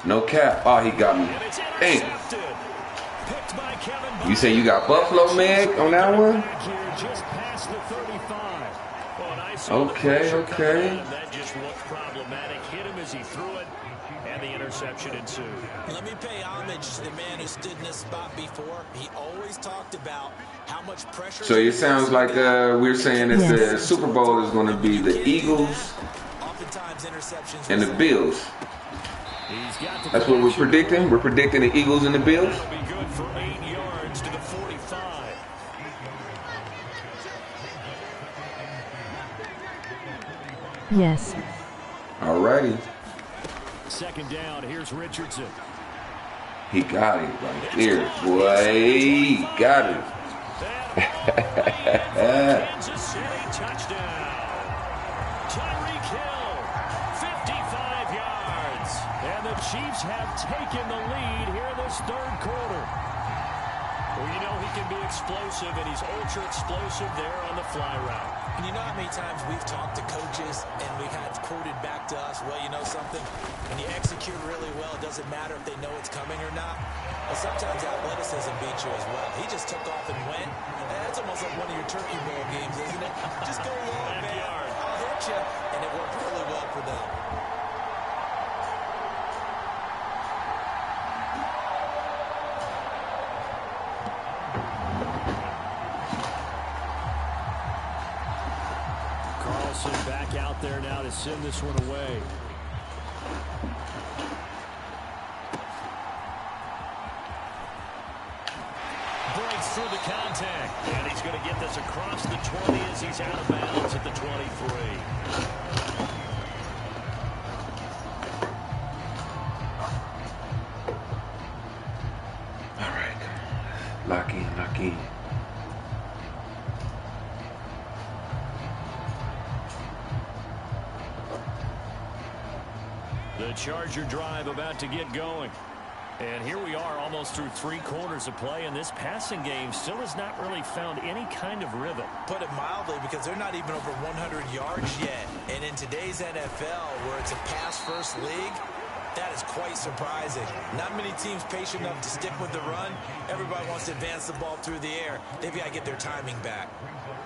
No cap. Oh, he got me. Dang. You say you got Buffalo, Meg, on that one? Okay. That just looked problematic. Hit him as he threw it, and the interception ensued. Let me pay homage to the man who stood in this spot before. He always talked about how much pressure... So it sounds like we're saying that the Super Bowl is going to be the Eagles and the Bills. That's what we're predicting. We're predicting the Eagles and the Bills. That'll be good for 8 yards to the 45. Yes. Alrighty. Second down. Here's Richardson. He got it right there, boy. He got it. Kansas City touchdown. Tyreek Hill, 55 yards. And the Chiefs have taken the lead here in this third quarter. Well, you know he can be explosive, and he's ultra explosive there on the fly route. And you know how many times we've talked to coaches and we had quoted back to us, well, you know something? When you execute really well, it doesn't matter if they know it's coming or not. But sometimes athleticism beats you as well. He just took off and went. And that's almost like one of your Turkey Bowl games, isn't it? Just go long, man. I'll hit you. And it worked really well for them. Back out there now to send this one away. Breaks through the contact. And he's going to get this across the 20 as he's out of bounds at the 23. All right, come on. Lock in. The Charger drive about to get going. And here we are almost through 3 quarters of play, and this passing game still has not really found any kind of rhythm. Put it mildly, because they're not even over 100 yards yet. And in today's NFL, where it's a pass-first league, That is quite surprising. Not many teams patient enough to stick with the run. Everybody wants to advance the ball through the air. They've got to get their timing back.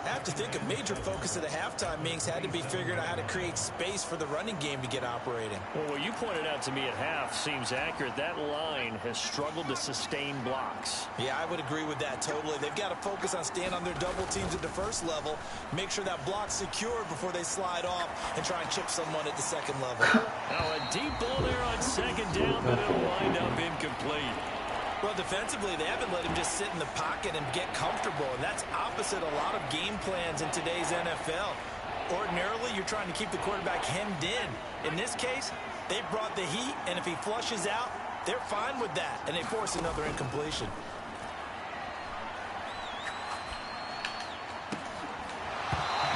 I have to think a major focus of the halftime meetings had to be figuring out how to create space for the running game to get operating. Well, what you pointed out to me at half seems accurate. That line has struggled to sustain blocks. Yeah, I would agree with that totally. They've got to focus on staying on their double teams at the first level, make sure that block's secured before they slide off and try and chip someone at the second level. Now a deep ball there on second down, but it'll wind up incomplete. Well, defensively, they haven't let him just sit in the pocket and get comfortable, and that's opposite a lot of game plans in today's NFL. Ordinarily, you're trying to keep the quarterback hemmed in. In this case, they brought the heat, and if he flushes out, they're fine with that, and they force another incompletion.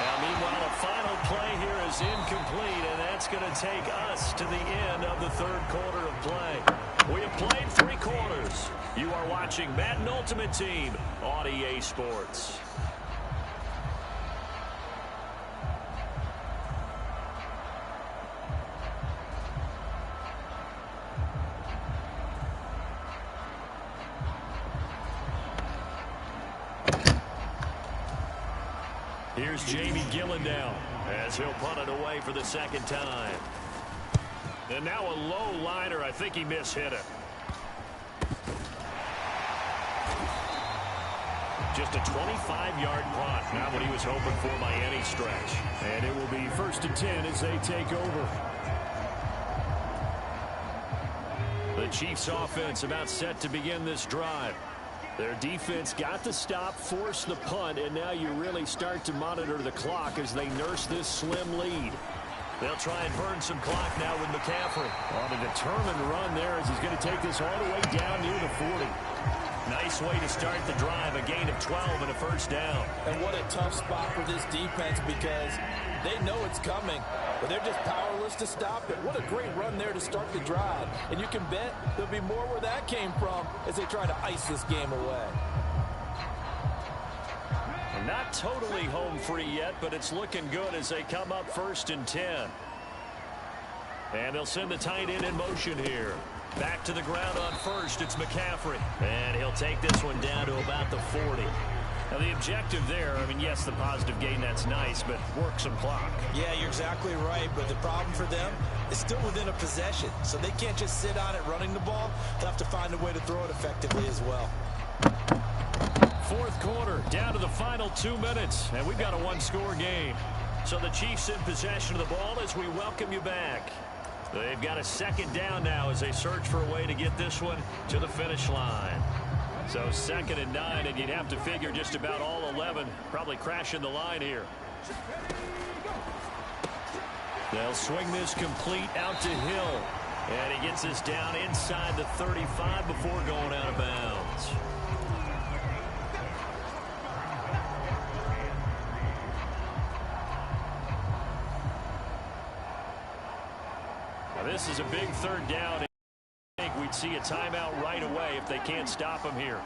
Now, meanwhile, the final play here is incomplete, and that's going to take us to the end of the third quarter of play. We have played 3 quarters. You are watching Madden Ultimate Team on EA Sports. Here's Jamie Gillen now as he'll punt it away for the second time. And now a low liner. I think he mishit it. Just a 25-yard punt. Not what he was hoping for by any stretch. And it will be 1st and 10 as they take over. The Chiefs offense about set to begin this drive. Their defense got the stop, forced the punt, and now you really start to monitor the clock as they nurse this slim lead. They'll try and burn some clock now with McCaffrey. On a determined run there as he's going to take this all the way down near the 40. Nice way to start the drive, a gain of 12 and a first down. And what a tough spot for this defense because they know it's coming, but they're just powerless to stop it. What a great run there to start the drive. And you can bet there'll be more where that came from as they try to ice this game away. Not totally home free yet, but it's looking good as they come up 1st and 10. And they'll send the tight end in motion here. Back to the ground on first, it's McCaffrey. And he'll take this one down to about the 40. Now the objective there, I mean, yes, the positive gain, that's nice, but work some clock. Yeah, you're exactly right, but the problem for them is still within a possession. So they can't just sit on it running the ball. They'll have to find a way to throw it effectively as well. 4th quarter, down to the final 2 minutes, and we've got a 1-score game. So the Chiefs in possession of the ball as we welcome you back. They've got a second down now as they search for a way to get this one to the finish line. So 2nd and 9, and you'd have to figure just about all 11 probably crashing the line here. They'll swing this complete out to Hill, and he gets this down inside the 35 before going out of bounds. This is a big 3rd down. I think we'd see a timeout right away if they can't stop him here.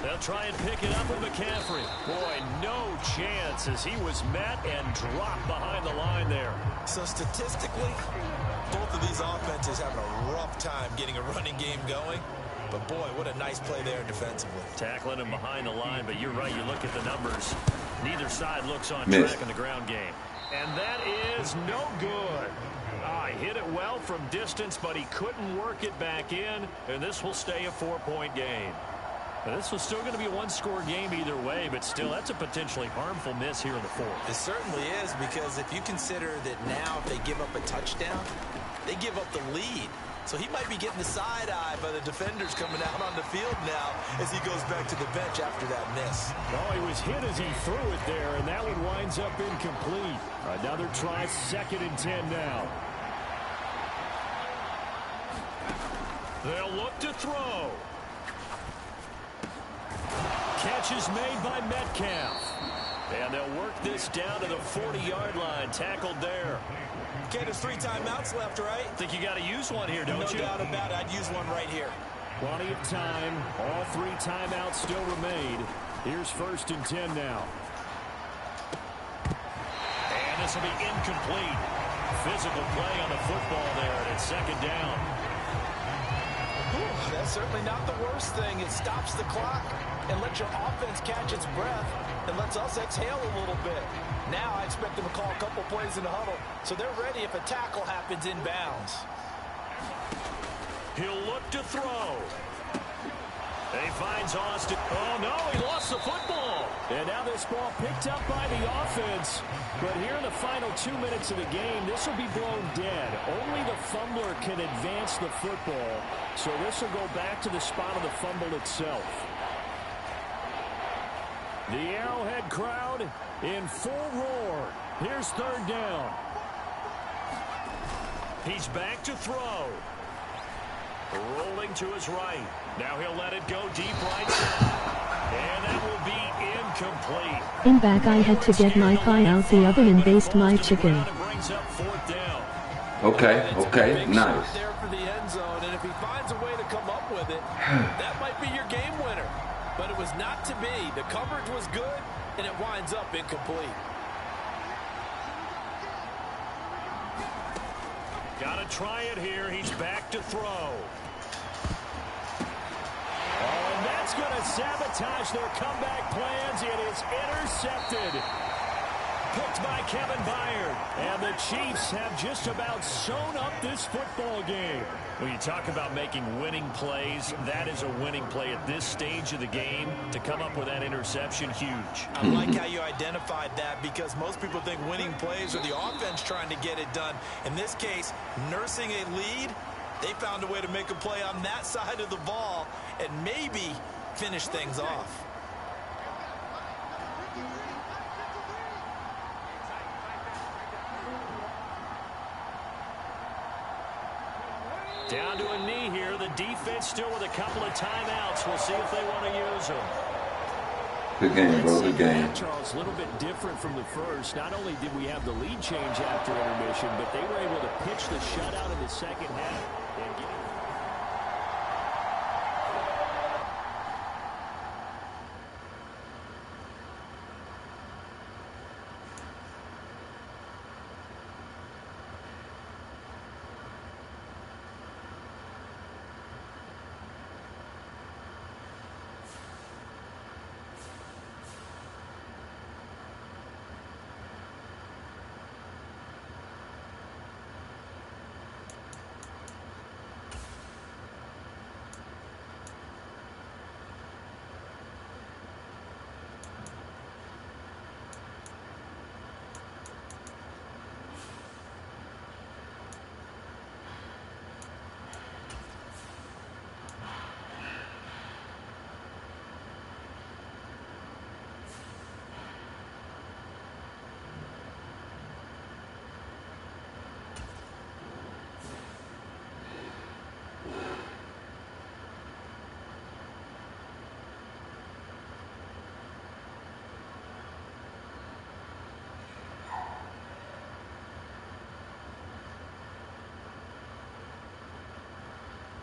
They'll try and pick it up with McCaffrey. Boy, no chance as he was met and dropped behind the line there. So statistically, both of these offenses having a rough time getting a running game going. But boy, what a nice play there defensively. Tackling him behind the line, but you're right, you look at the numbers. Neither side looks on track in the ground game. And that is no good. He hit it well from distance, but he couldn't work it back in, and this will stay a 4-point game. Now, this was still going to be a 1-score game either way, but still, that's a potentially harmful miss here in the 4th. It certainly is, because if you consider that now if they give up a touchdown, they give up the lead. So he might be getting the side-eye by the defenders coming out on the field now as he goes back to the bench after that miss. Oh, he was hit as he threw it there, and that one winds up incomplete. Another try, 2nd and 10 now. They'll look to throw. Catch is made by Metcalf. And they'll work this down to the 40-yard line. Tackled there. Okay, there's 3 timeouts left, right? Think you got to use one here, don't you? No doubt about it. I'd use one right here. Plenty of time. All 3 timeouts still remain. Here's 1st and 10 now. And this will be incomplete. Physical play on the football there, and it's second down. That's certainly not the worst thing. It stops the clock and lets your offense catch its breath and lets us exhale a little bit. Now I expect them to call a couple plays in the huddle so they're ready if a tackle happens inbounds. He'll look to throw. He finds Austin. Oh, no, he lost the football. And now this ball picked up by the offense. But here in the final 2 minutes of the game, this will be blown dead. Only the fumbler can advance the football. So this will go back to the spot of the fumble itself. The Arrowhead crowd in full roar. Here's third down. He's back to throw. Rolling to his right. Now he'll let it go deep right side. And that will be incomplete. In back I had to get my pie out the oven and baste my chicken. Okay, nice. There for the end zone, and if he finds a way to come up with it, that might be your game winner. But it was not to be. The coverage was good, and it winds up incomplete. Gotta try it here. He's back to throw. Oh, and that's going to sabotage their comeback plans. It is intercepted. Picked by Kevin Byard. And the Chiefs have just about sewn up this football game. When you talk about making winning plays, that is a winning play at this stage of the game. To come up with that interception, huge. I like how you identified that because most people think winning plays are the offense trying to get it done. In this case, nursing a lead, they found a way to make a play on that side of the ball and maybe finish things off. Down to a knee here. The defense still with a couple of timeouts. We'll see if they want to use them. Good game, bro. Good game. Charles, a little bit different from the first. Not only did we have the lead change after intermission, but they were able to pitch the shutout in the second half. And get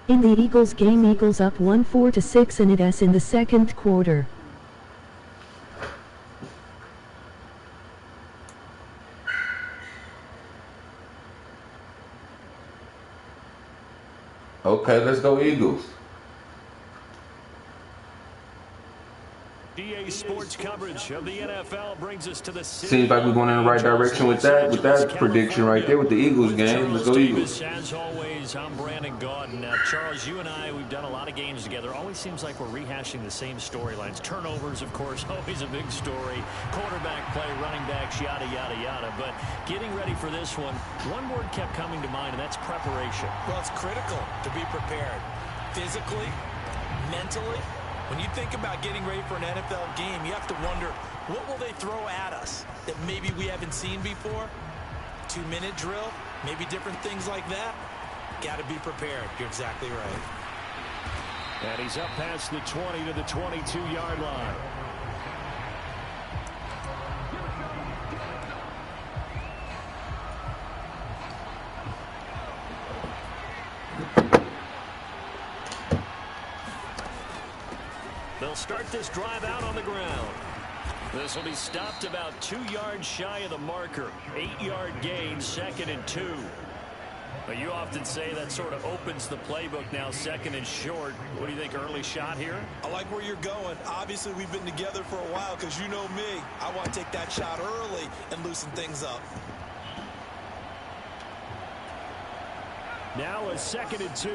In the Eagles game, Eagles up 14-6 in it in the second quarter. Okay, let's go Eagles. EA Sports coverage of the NFL brings us to the Seems like we're going in the right direction with that prediction right there with the Eagles game. Let's go Eagles. As always, I'm Brandon Gaudin. Charles, you and I, we've done a lot of games together. Always seems like we're rehashing the same storylines. Turnovers, of course, always a big story. Quarterback play, running backs, yada, yada, yada. But getting ready for this one word kept coming to mind, and that's preparation. Well, it's critical to be prepared physically, mentally. When you think about getting ready for an NFL game, you have to wonder, what will they throw at us that maybe we haven't seen before? 2-minute drill, maybe different things like that. Got to be prepared. You're exactly right. And he's up past the 20 to the 22-yard line. They'll start this drive out on the ground. This will be stopped about 2 yards shy of the marker. 8-yard gain, 2nd and 2. But you often say that sort of opens the playbook now, 2nd and short. What do you think, early shot here? I like where you're going. Obviously, we've been together for a while because you know me. I want to take that shot early and loosen things up. Now a 2nd and 2.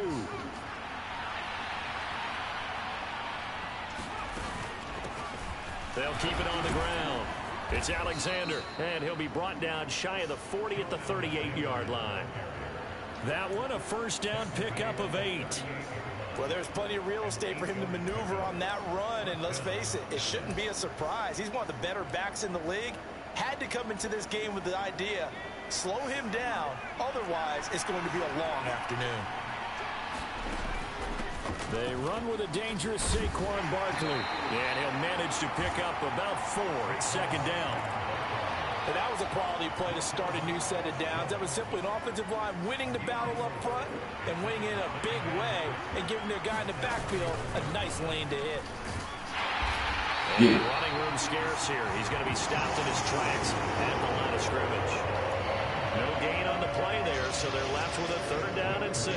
They'll keep it on the ground. It's Alexander, and he'll be brought down shy of the 40 at the 38-yard line. That one, a first down pickup of 8. Well, there's plenty of real estate for him to maneuver on that run, and let's face it, it shouldn't be a surprise. He's one of the better backs in the league. Had to come into this game with the idea, slow him down, otherwise it's going to be a long afternoon. They run with a dangerous Saquon Barkley, and he'll manage to pick up about 4 at 2nd down. And that was a quality play to start a new set of downs. That was simply an offensive line winning the battle up front and winning in a big way and giving their guy in the backfield a nice lane to hit. And running room scarce here. He's going to be stopped in his tracks at the line of scrimmage. No gain on the play there, so they're left with a 3rd down and 6.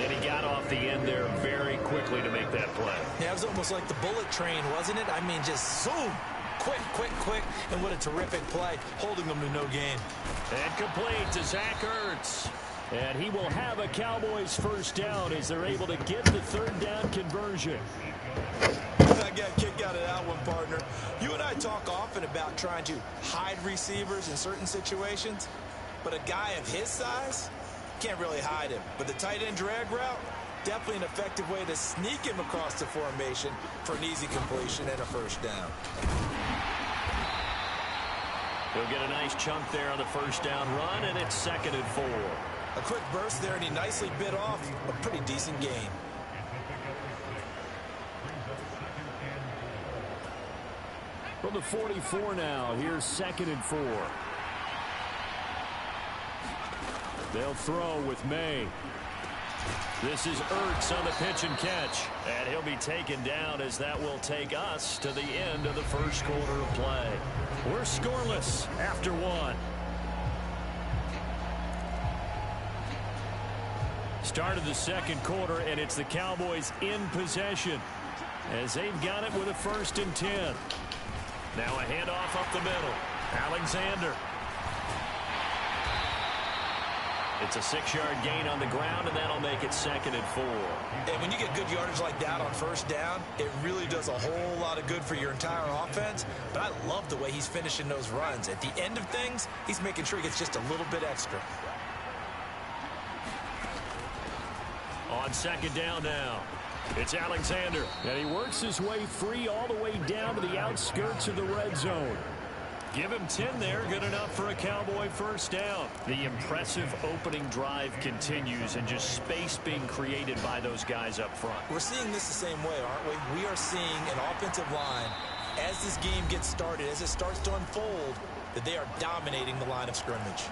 And he got off the end there very quickly to make that play. Yeah, it was almost like the bullet train, wasn't it? I mean, just zoom. Quick, quick, quick. And what a terrific play, holding them to no gain. And complete to Zach Ertz. And he will have a Cowboys first down as they're able to get the 3rd down conversion. I got a kick out of that one, partner. You and I talk often about trying to hide receivers in certain situations, but a guy of his size can't really hide him. But the tight end drag route, definitely an effective way to sneak him across the formation for an easy completion and a first down. He'll get a nice chunk there on the first down run, and it's 2nd and 4. A quick burst there, and he nicely bit off a pretty decent gain. From the 44 now, here's 2nd and 4. They'll throw with May. This is Ertz on the pitch and catch. And he'll be taken down as that will take us to the end of the first quarter of play. We're scoreless after 1. Start of the 2nd quarter, and it's the Cowboys in possession as they've got it with a 1st and 10. Now a handoff up the middle. Alexander. It's a 6-yard gain on the ground, and that'll make it 2nd and 4. And when you get good yardage like that on first down, it really does a whole lot of good for your entire offense. But I love the way he's finishing those runs. At the end of things, he's making sure he gets just a little bit extra. On 2nd down now, it's Alexander. And he works his way free all the way down to the outskirts of the red zone. Give him 10 there, good enough for a Cowboy first down. The impressive opening drive continues, and just space being created by those guys up front. We're seeing this the same way, aren't we? We are seeing an offensive line, as this game gets started, as it starts to unfold, that they are dominating the line of scrimmage.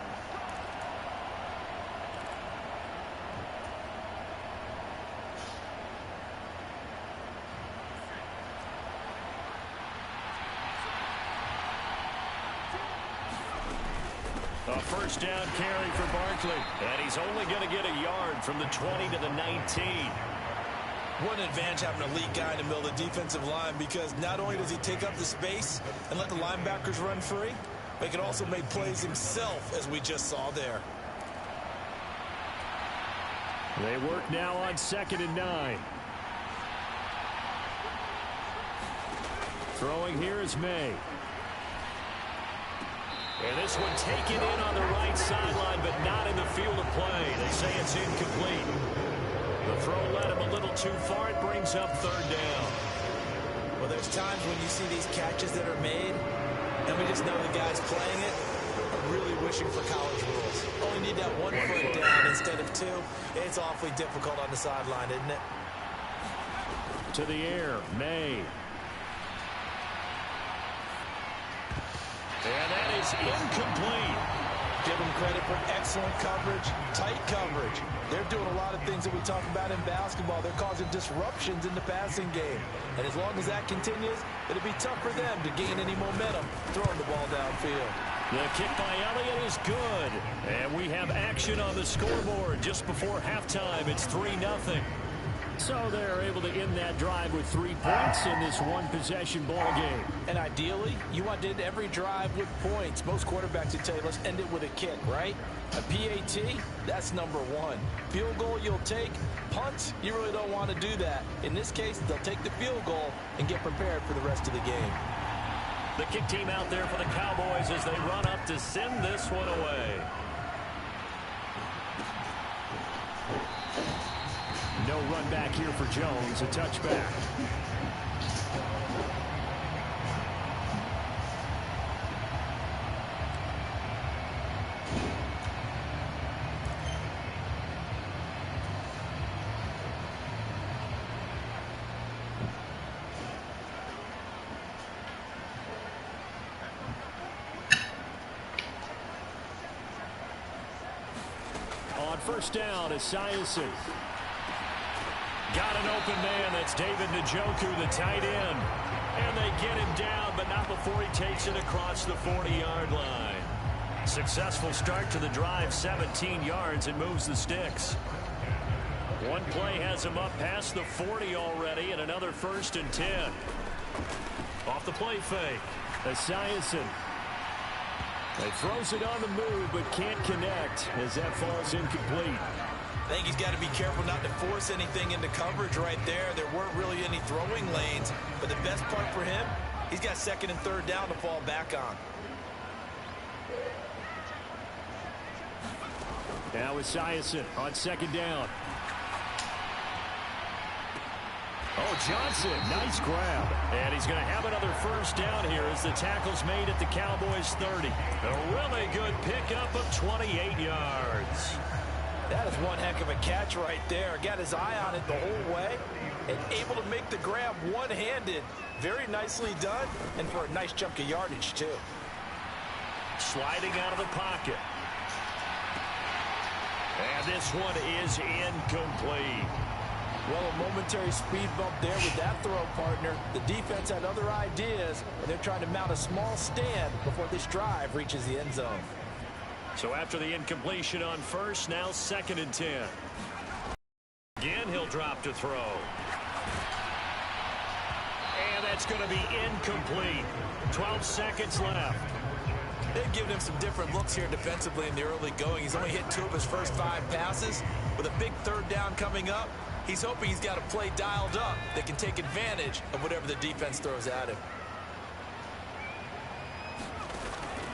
A first down carry for Barkley. And he's only going to get a yard from the 20 to the 19. What an advantage having an elite guy in the middle of the defensive line, because not only does he take up the space and let the linebackers run free, but he can also make plays himself, as we just saw there. They work now on 2nd and 9. Throwing here is May. And this one taken in on the right sideline, but not in the field of play. They say it's incomplete. The throw led him a little too far. It brings up 3rd down. Well, there's times when you see these catches that are made, and we just know the guys playing it are really wishing for college rules. Only need that 1 foot down instead of 2. It's awfully difficult on the sideline, isn't it? To the air, May. And that is incomplete. Give them credit for excellent coverage, tight coverage. They're doing a lot of things that we talk about in basketball. They're causing disruptions in the passing game. And as long as that continues, it'll be tough for them to gain any momentum throwing the ball downfield. The kick by Elliott is good. And we have action on the scoreboard just before halftime. It's 3-0. So they're able to end that drive with 3 points in this one-possession ball game. And ideally, you want to end every drive with points. Most quarterbacks would tell you, let's end it with a kick, right? A PAT, that's number 1. Field goal you'll take. Punts, you really don't want to do that. In this case, they'll take the field goal and get prepared for the rest of the game. The kick team out there for the Cowboys as they run up to send this one away. No run back here for Jones, a touchback. On first down, Esiason. Got an open man. That's David Njoku, the tight end. And they get him down, but not before he takes it across the 40-yard line. Successful start to the drive, 17 yards, and moves the sticks. One play has him up past the 40 already, and another 1st and 10. Off the play fake. Esiason. He throws it on the move, but can't connect as that falls incomplete. I think he's got to be careful not to force anything into coverage right there. There weren't really any throwing lanes, but the best part for him, he's got 2nd and 3rd down to fall back on. Now Esiason on 2nd down. Oh, Johnson, nice grab. And he's going to have another 1st down here as the tackle's made at the Cowboys' 30. A really good pickup of 28 yards. That is one heck of a catch right there. Got his eye on it the whole way and able to make the grab one-handed. Very nicely done, and for a nice chunk of yardage, too. Sliding out of the pocket. And this one is incomplete. Well, a momentary speed bump there with that throw, partner. The defense had other ideas, and they're trying to mount a small stand before this drive reaches the end zone. So after the incompletion on 1st, now 2nd and 10. Again, he'll drop to throw. And that's going to be incomplete. 12 seconds left. They've given him some different looks here defensively in the early going. He's only hit 2 of his first 5 passes. With a big 3rd down coming up, he's hoping he's got a play dialed up that can take advantage of whatever the defense throws at him.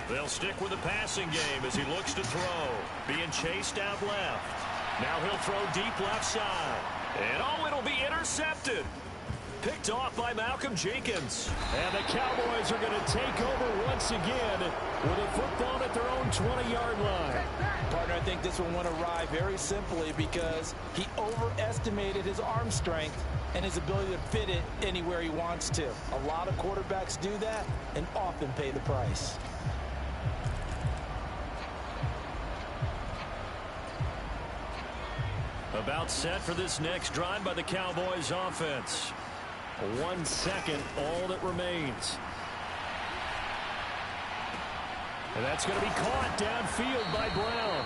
They'll stick with the passing game as he looks to throw. Being chased out left. Now he'll throw deep left side. And oh, it'll be intercepted. Picked off by Malcolm Jenkins. And the Cowboys are going to take over once again with a football at their own 20-yard line. Partner, I think this one went awry very simply because he overestimated his arm strength and his ability to fit it anywhere he wants to. A lot of quarterbacks do that and often pay the price. About set for this next drive by the Cowboys offense. 1 second, all that remains. And that's going to be caught downfield by Brown.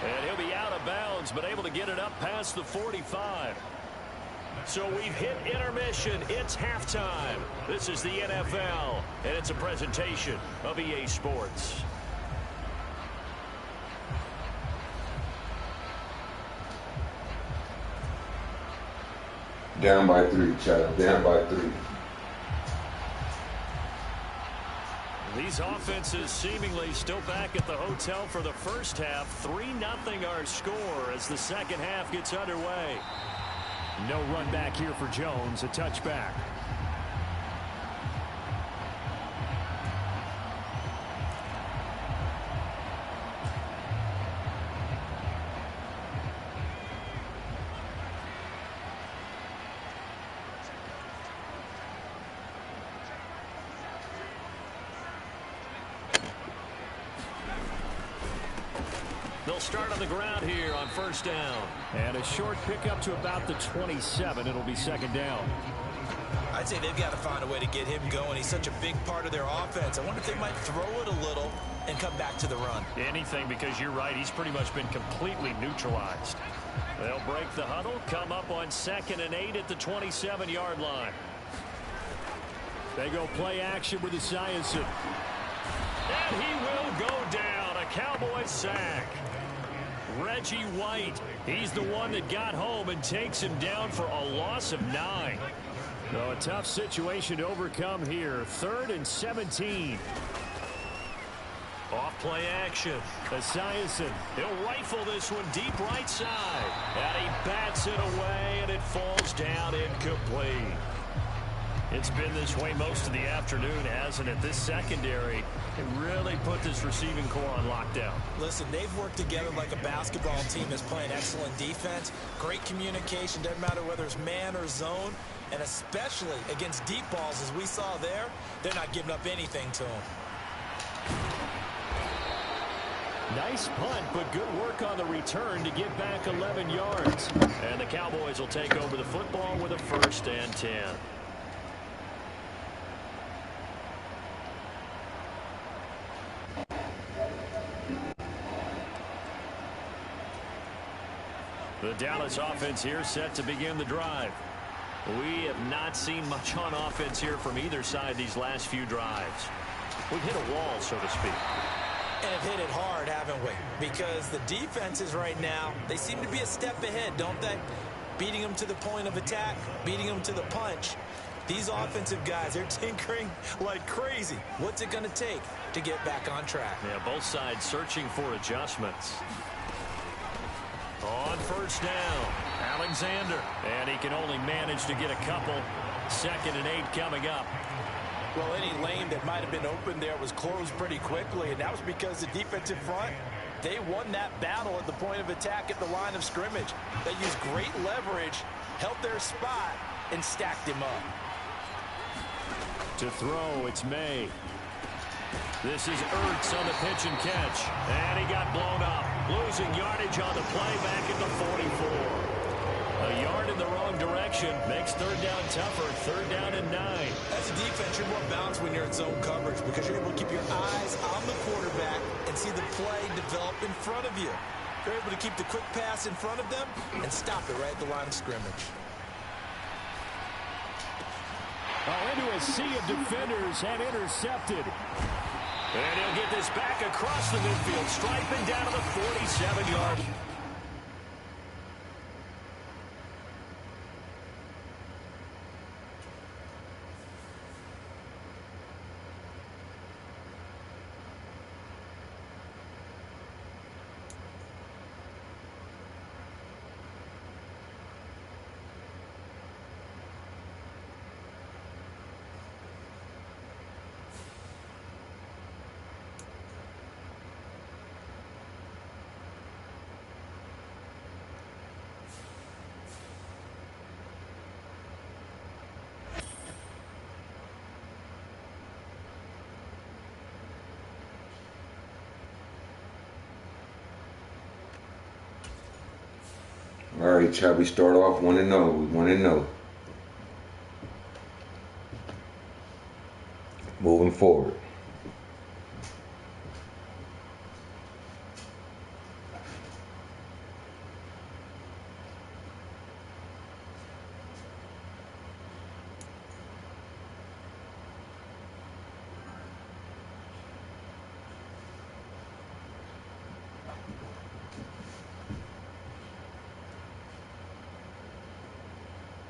And he'll be out of bounds, but able to get it up past the 45. So we've hit intermission. It's halftime. This is the NFL, and it's a presentation of EA Sports. Down by 3, child. Down by 3. These offenses seemingly still back at the hotel for the first half. 3-0 our score as the second half gets underway. No run back here for Jones. A touchback. They'll start on the ground here on first down. And a short pickup to about the 27. It'll be second down. I'd say they've got to find a way to get him going. He's such a big part of their offense. I wonder if they might throw it a little and come back to the run. Anything, because you're right. He's pretty much been completely neutralized. They'll break the huddle, come up on 2nd and 8 at the 27-yard line. They go play action with Esiason. And he will go down. A Cowboys sack. Reggie White, he's the one that got home and takes him down for a loss of 9. So a tough situation to overcome here. 3rd and 17. Off play action. Esiason, he'll rifle this one deep right side. And he bats it away, and it falls down incomplete. It's been this way most of the afternoon, hasn't it? This secondary can really put this receiving core on lockdown. Listen, they've worked together like a basketball team that's playing excellent defense. Great communication, doesn't matter whether it's man or zone. And especially against deep balls, as we saw there, they're not giving up anything to them. Nice punt, but good work on the return to get back 11 yards. And the Cowboys will take over the football with a 1st and 10. The Dallas offense here set to begin the drive. We have not seen much on offense here from either side these last few drives. We've hit a wall, so to speak. And have hit it hard, haven't we? Because the defenses right now, they seem to be a step ahead, don't they? Beating them to the point of attack, beating them to the punch. These offensive guys, they're tinkering like crazy. What's it going to take to get back on track? Yeah, both sides searching for adjustments. On first down, Alexander. And he can only manage to get a couple. 2nd and 8 coming up. Well, any lane that might have been open there was closed pretty quickly, and that was because the defensive front, they won that battle at the point of attack at the line of scrimmage. They used great leverage, held their spot, and stacked him up. To throw, it's May. This is Ertz on the pitch and catch. And he got blown up. Losing yardage on the play back at the 44. A yard in the wrong direction makes 3rd down tougher. 3rd down and 9. As a defense, you're more balanced when you're in zone coverage because you're able to keep your eyes on the quarterback and see the play develop in front of you. You're able to keep the quick pass in front of them and stop it right at the line of scrimmage. Oh, into a sea of defenders and intercepted. And he'll get this back across the midfield, striping down to the 47-yard. All right, Chad, we start off 1-0. We 1-0. Moving forward.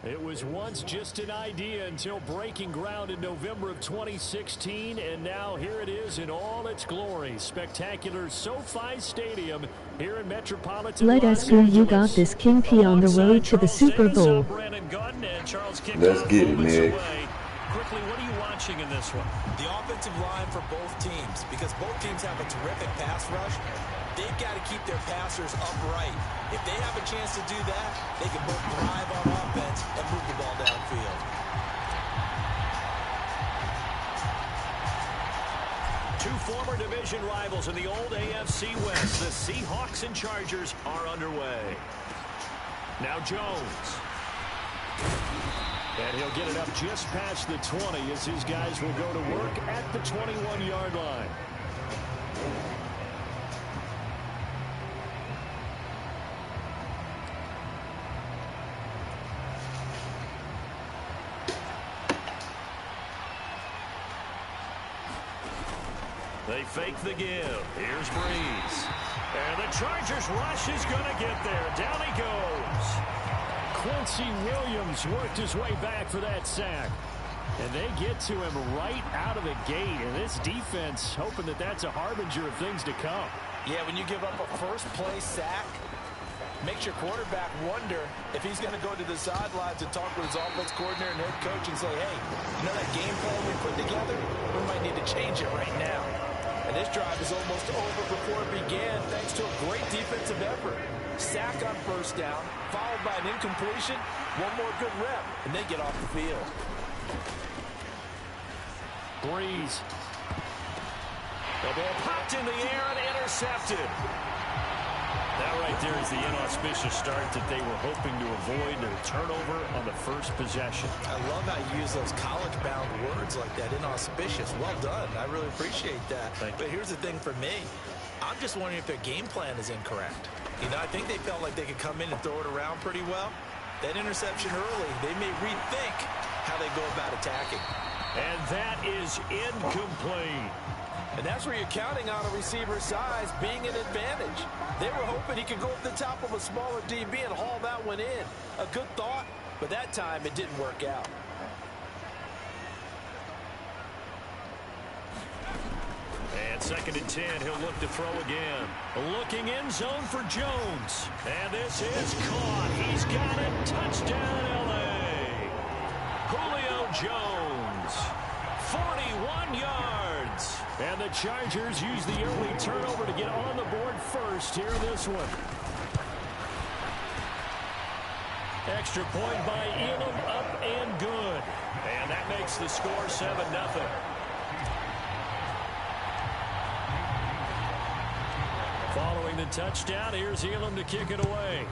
It was once just an idea until breaking ground in November of 2016, and now here it is in all its glory. Spectacular SoFi Stadium here in Metropolitan Let us go. You got this, King P on the road to the Super Bowl. Let's get it, man. Quickly, what are you watching in this one? The offensive line for both teams, because both teams have a terrific pass rush. They've got to keep their passers upright. If they have a chance to do that, they can both drive on offense and move the ball downfield. Two former division rivals in the old AFC West. The Seahawks and Chargers are underway. Now Jones. And he'll get it up just past the 20 as his guys will go to work at the 21-yard line. They fake the give. Here's Breeze. And the Chargers rush is going to get there. Down he goes. Quincy Williams worked his way back for that sack. And they get to him right out of the gate. And this defense hoping that that's a harbinger of things to come. Yeah, when you give up a first-play sack, makes your quarterback wonder if he's going to go to the sidelines and talk with his offense coordinator and head coach and say, hey, you know that game plan we put together? We might need to change it right now. And this drive is almost over before it began thanks to a great defensive effort. Sack on first down, followed by an incompletion, one more good rep, and they get off the field. Breeze. The ball popped in the air and intercepted. That right there is the inauspicious start that they were hoping to avoid, a turnover on the first possession. I love how you use those college-bound words like that, inauspicious. Well done. I really appreciate that. But here's the thing for me. I'm just wondering if their game plan is incorrect. You know, I think they felt like they could come in and throw it around pretty well. That interception early, they may rethink how they go about attacking. And that is incomplete. And that's where you're counting on a receiver's size being an advantage. They were hoping he could go up the top of a smaller DB and haul that one in. A good thought, but that time it didn't work out. And 2nd and 10, he'll look to throw again. Looking end zone for Jones. And this is caught. He's got it. Touchdown, L.A. Julio Jones. 41 yards. And the Chargers use the early turnover to get on the board first here in this one. Extra point by Elam, up and good. And that makes the score 7-0. Following the touchdown, here's Elam to kick it away.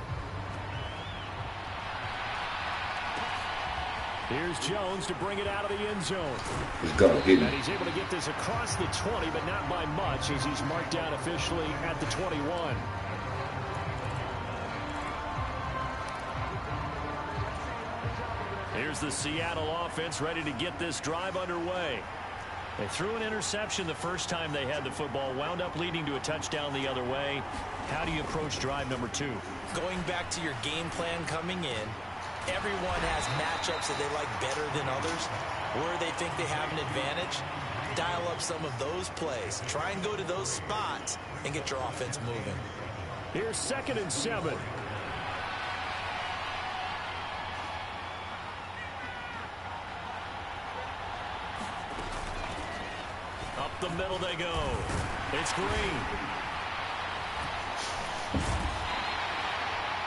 Here's Jones to bring it out of the end zone. And he's able to get this across the 20, but not by much as he's marked down officially at the 21. Here's the Seattle offense ready to get this drive underway. They threw an interception the first time they had the football, wound up leading to a touchdown the other way. How do you approach drive number 2? Going back to your game plan coming in, everyone has matchups that they like better than others. Where they think they have an advantage, dial up some of those plays. Try and go to those spots and get your offense moving. Here's 2nd and 7. Up the middle they go. It's Green.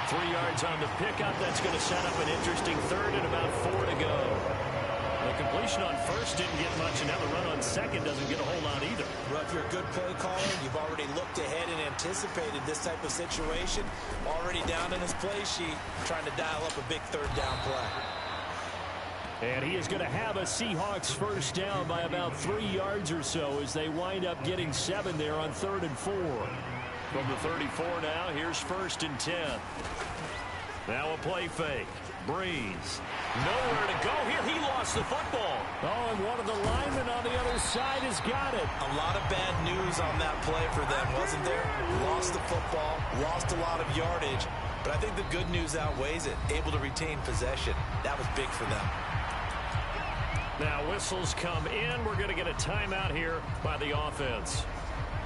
3 yards on the pickup. That's going to set up an interesting 3rd and about 4 to go. The completion on first didn't get much, and now the run on second doesn't get a whole lot either. Well, if you're a good play caller, you've already looked ahead and anticipated this type of situation. Already down in his play sheet, trying to dial up a big 3rd down play. And he is going to have a Seahawks first down by about 3 yards or so as they wind up getting 7 there on 3rd and 4. From the 34 now, here's 1st and 10. Now a play fake. Breeze. Nowhere to go here. He lost the football. Oh, and one of the linemen on the other side has got it. A lot of bad news on that play for them, wasn't there? Lost the football, lost a lot of yardage, but I think the good news outweighs it. Able to retain possession. That was big for them. Now whistles come in. We're going to get a timeout here by the offense.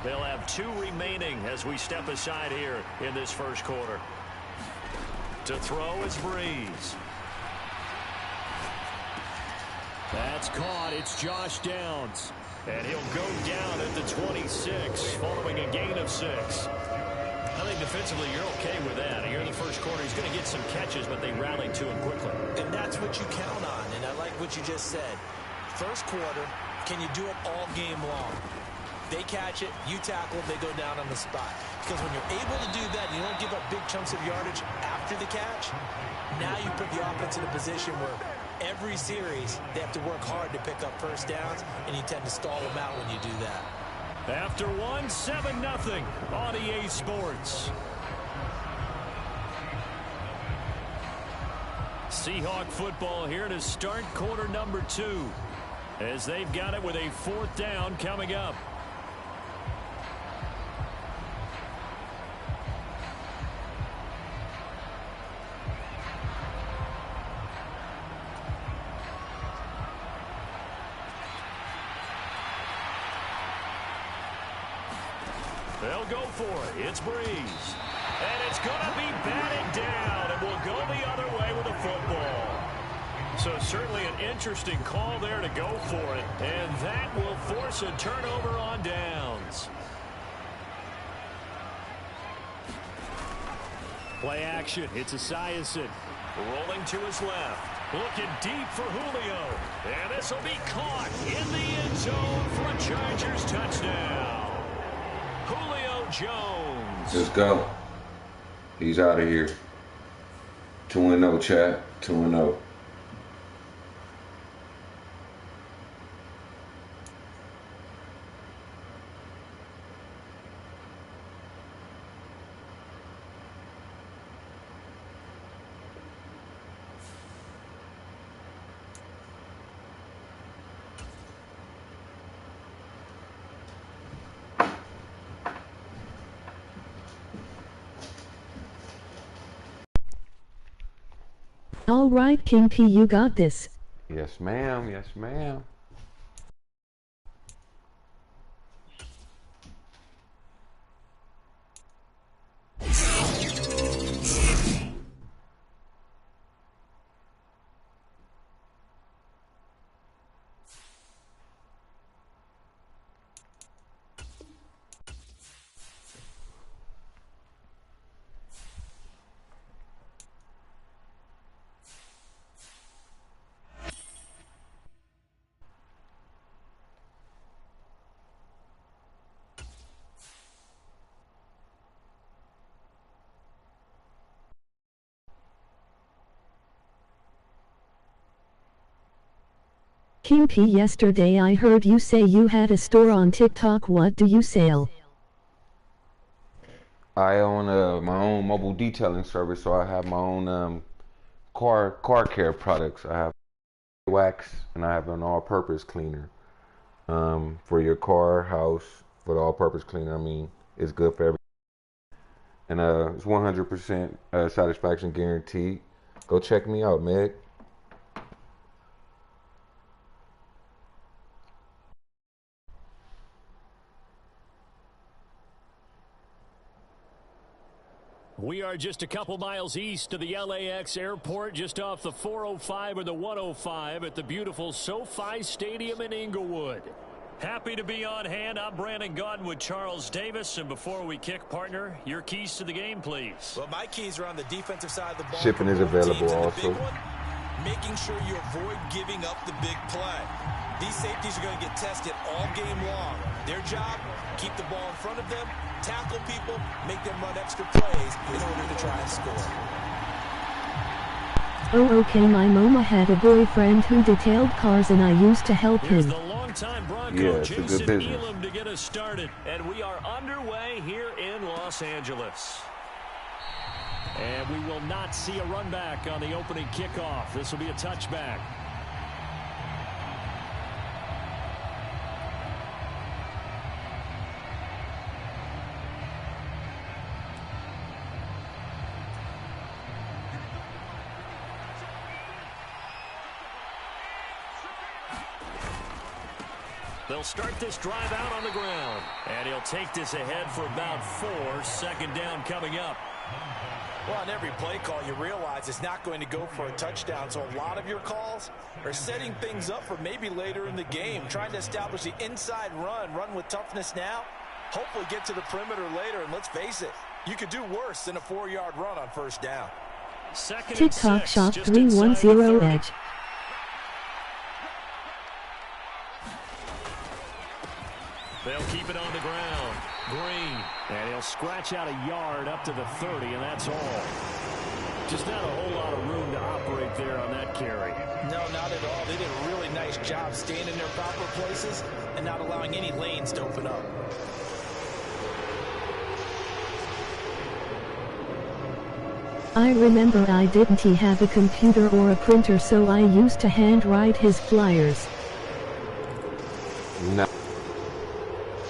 They'll have 2 remaining as we step aside here in this first quarter. To throw is Breeze. That's caught. It's Josh Downs. And he'll go down at the 26 following a gain of 6. I think defensively you're okay with that. Here in the first quarter, he's going to get some catches, but they rallied to him quickly. And that's what you count on, and I like what you just said. First quarter, can you do it all game long? They catch it, you tackle, they go down on the spot. Because when you're able to do that, you don't give up big chunks of yardage after the catch. Now you put the offense in a position where every series they have to work hard to pick up first downs, and you tend to stall them out when you do that. After 7-0 on EA Sports. Seahawk football here to start quarter number 2, as they've got it with a 4th down coming up. They'll go for it. It's Breeze. And it's going to be batted down, and will go the other way with the football. So certainly an interesting call there to go for it, and that will force a turnover on downs. Play action. It's Esiason. Rolling to his left. Looking deep for Julio. And this will be caught in the end zone for a Chargers touchdown. Julio Jones. Let's go. He's out of here. 2-0, chat. 2-0. All right, King P, you got this. Yes, ma'am. Yes, ma'am. King P, yesterday I heard you say you had a store on TikTok. What do you sell? I own my own mobile detailing service, so I have my own car care products. I have wax and I have an all-purpose cleaner for your car, house. For the all-purpose cleaner, I mean, it's good for everything, and it's 100% satisfaction guaranteed. Go check me out, Meg. We are just a couple miles east of the LAX airport, just off the 405 or the 105 at the beautiful SoFi Stadium in Inglewood. Happy to be on hand. I'm Brandon Gaudin with Charles Davis. And before we kick, partner, your keys to the game, please. Well, my keys are on the defensive side of the ball. Shipping is available also. Making sure you avoid giving up the big play. These safeties are going to get tested all game long. Their job, keep the ball in front of them, tackle people, make them run extra plays in order to try and score. Oh, okay, my mama had a boyfriend who detailed cars and I used to help Here's him. the longtime Bronco, it's a good Jason business. Elam, to get us started. And we are underway here in Los Angeles. And we will not see a run back on the opening kickoff. This will be a touchback. They'll start this drive out on the ground. And he'll take this ahead for about 4. 2nd down coming up. Well, on every play call, you realize it's not going to go for a touchdown. So a lot of your calls are setting things up for maybe later in the game, trying to establish the inside run with toughness now, hopefully get to the perimeter later. And let's face it, you could do worse than a 4-yard run on 1st down. TikTok shop 310 edge. They'll keep it on the ground. Green. And he'll scratch out a yard up to the 30, and that's all. Just not a whole lot of room to operate there on that carry. No, not at all. They did a really nice job staying in their proper places and not allowing any lanes to open up. I remember I didn't have a computer or a printer, so I used to handwrite his flyers. No.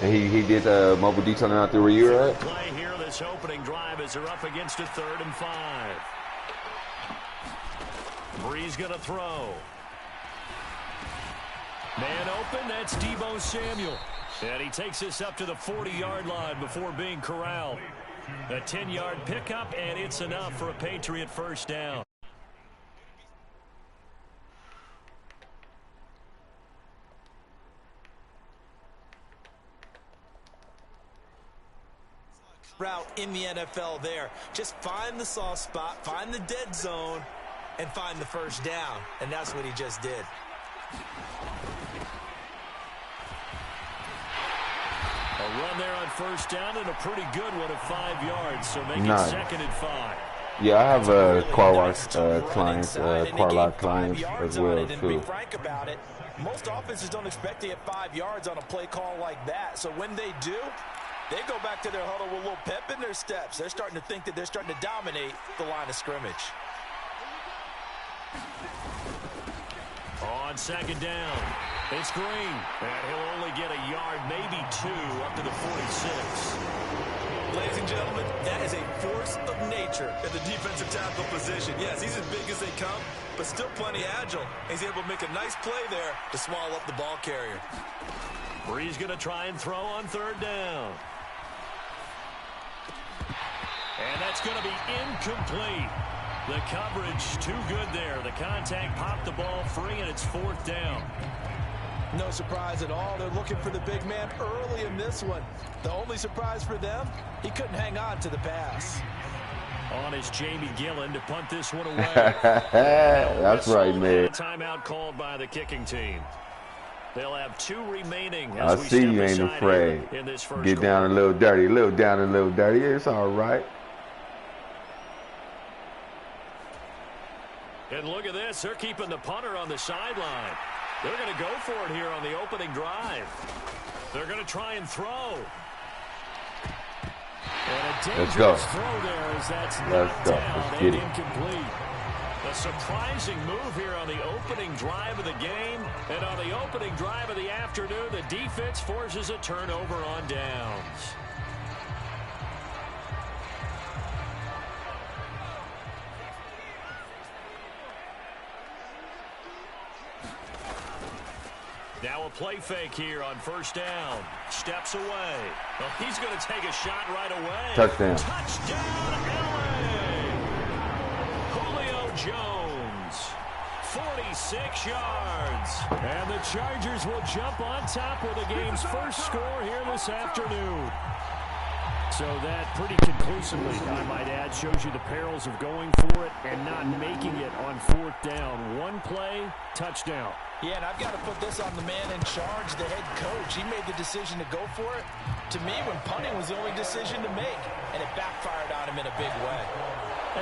And he did mobile detailing out there where you were at? Play here this opening drive as they're up against a 3rd and 5. Bree's going to throw. Man open, that's Deebo Samuel. And he takes this up to the 40-yard line before being corralled. A 10-yard pickup, and it's enough for a Patriot first down. Route in the NFL there. Just find the soft spot, find the dead zone, and find the first down. And that's what he just did. A run there on first down and a pretty good one at 5 yards, so make it 2nd and 5. Yeah, I have car wash clients, car lot clients as well, too. too. Be frank about it, most offenses don't expect to get 5 yards on a play call like that. So when they do, they go back to their huddle with a little pep in their steps. They're starting to think that they're starting to dominate the line of scrimmage. On 2nd down, it's Green. And he'll only get a yard, maybe 2, up to the 46. Ladies and gentlemen, that is a force of nature at the defensive tackle position. Yes, he's as big as they come, but still plenty agile. He's able to make a nice play there to swallow up the ball carrier. Bree's going to try and throw on 3rd down. And that's going to be incomplete. The coverage too good there. The contact popped the ball free, and it's 4th down. No surprise at all. They're looking for the big man early in this one. The only surprise for them, he couldn't hang on to the pass. On is Jamie Gillen to punt this one away. That's right, man. Timeout called by the kicking team. They'll have 2 remaining. I see you ain't afraid. In this first Get down a little dirty, down a little dirty. It's all right. And look at this. They're keeping the punter on the sideline. They're going to go for it here on the opening drive. They're going to try and throw. And a dangerous throw there as that's knocked down and incomplete. A surprising move here on the opening drive of the game. And on the opening drive of the afternoon, the defense forces a turnover on downs. Now a play fake here on first down. Steps away. Well, he's going to take a shot right away. Touchdown. Touchdown, LA. Julio Jones. 46 yards. And the Chargers will jump on top with the game's first score here this afternoon. So that pretty conclusively, I might add, shows you the perils of going for it and not making it on 4th down. One play, touchdown. Yeah, and I've got to put this on the man in charge, the head coach. He made the decision to go for it. To me, when punting was the only decision to make, and it backfired on him in a big way.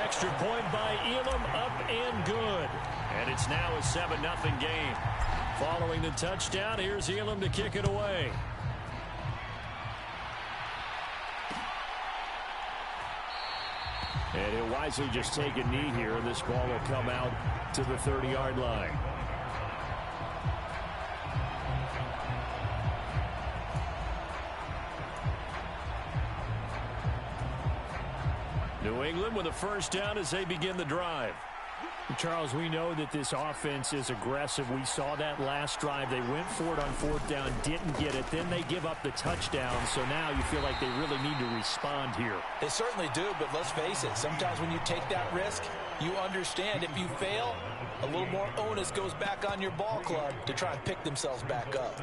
Extra point by Elam, up and good. And it's now a 7-0 game. Following the touchdown, here's Elam to kick it away. And he'll wisely just take a knee here, and this ball will come out to the 30-yard line. New England with a first down as they begin the drive. Charles, we know that this offense is aggressive. We saw that last drive. They went for it on 4th down, didn't get it. Then they give up the touchdown. So now you feel like they really need to respond here. They certainly do, but let's face it. Sometimes when you take that risk, you understand if you fail, a little more onus goes back on your ball club to try and pick themselves back up.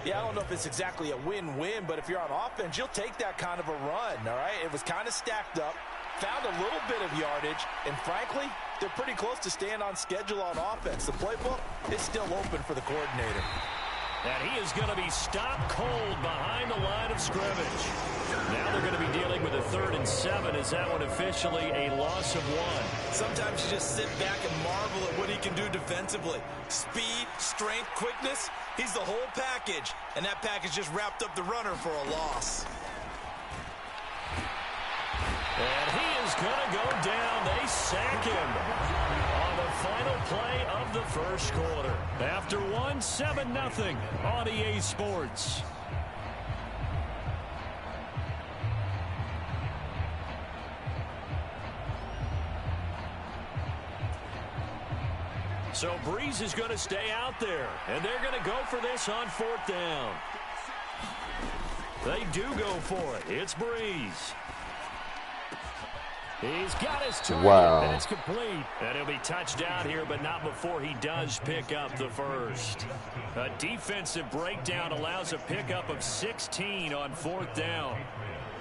Yeah, I don't know if it's exactly a win-win, but if you're on offense, you'll take that kind of a run, all right? It was kind of stacked up. Found a little bit of yardage, and frankly, they're pretty close to staying on schedule on offense. The playbook is still open for the coordinator. And he is going to be stopped cold behind the line of scrimmage. Now they're going to be dealing with a 3rd and 7. Is that one officially a loss of 1? Sometimes you just sit back and marvel at what he can do defensively. Speed, strength, quickness. He's the whole package. And that package just wrapped up the runner for a loss. And he is going to go down. They sack him on the final play of the first quarter. After 7-0 on EA Sports. So Breeze is going to stay out there, and they're going to go for this on 4th down. They do go for it. It's Breeze. He's got his target, and it's complete. And he'll be touched down here, but not before he does pick up the first. A defensive breakdown allows a pickup of 16 on 4th down.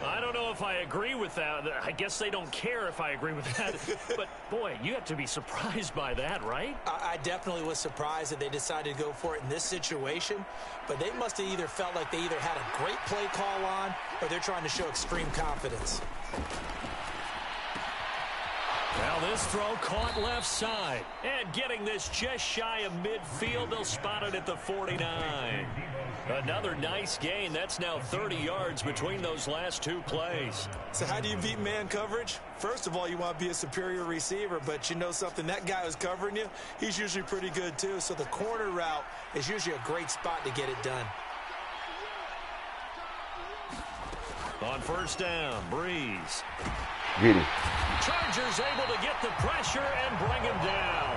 I don't know if I agree with that. I guess they don't care if I agree with that. But, boy, you have to be surprised by that, right? I definitely was surprised that they decided to go for it in this situation. But they must have either felt like they either had a great play call on or they're trying to show extreme confidence. Well, this throw caught left side. And getting this just shy of midfield, they'll spot it at the 49. Another nice gain. That's now 30 yards between those last 2 plays. So how do you beat man coverage? First of all, you want to be a superior receiver, but you know something, that guy who's covering you, he's usually pretty good too. So the corner route is usually a great spot to get it done. On 1st down, Breeze. Get him. Chargers able to get the pressure and bring him down.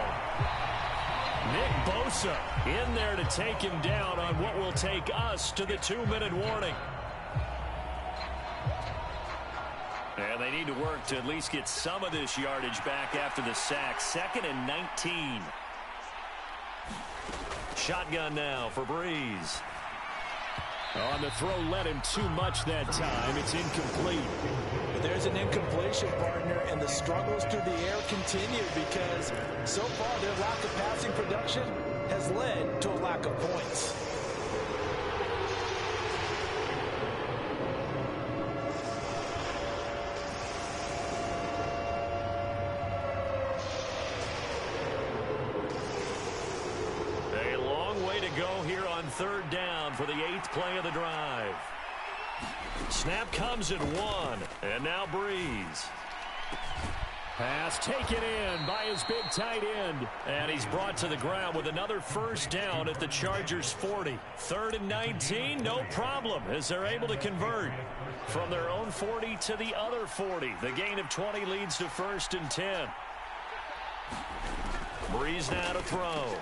Nick Bosa in there to take him down on what will take us to the 2-minute warning. And they need to work to at least get some of this yardage back after the sack. 2nd and 19. Shotgun now for Breeze. On the throw, led him too much that time. It's incomplete. There's an incompletion, partner, and the struggles through the air continue because so far their lack of passing production has led to a lack of points. A long way to go here on 3rd down for the 8th play of the drive. Snap comes at 1, and now Breeze. Pass taken in by his big tight end, and he's brought to the ground with another 1st down at the Chargers' 40. 3rd and 19, no problem, as they're able to convert from their own 40 to the other 40. The gain of 20 leads to 1st and 10. Breeze now to throw.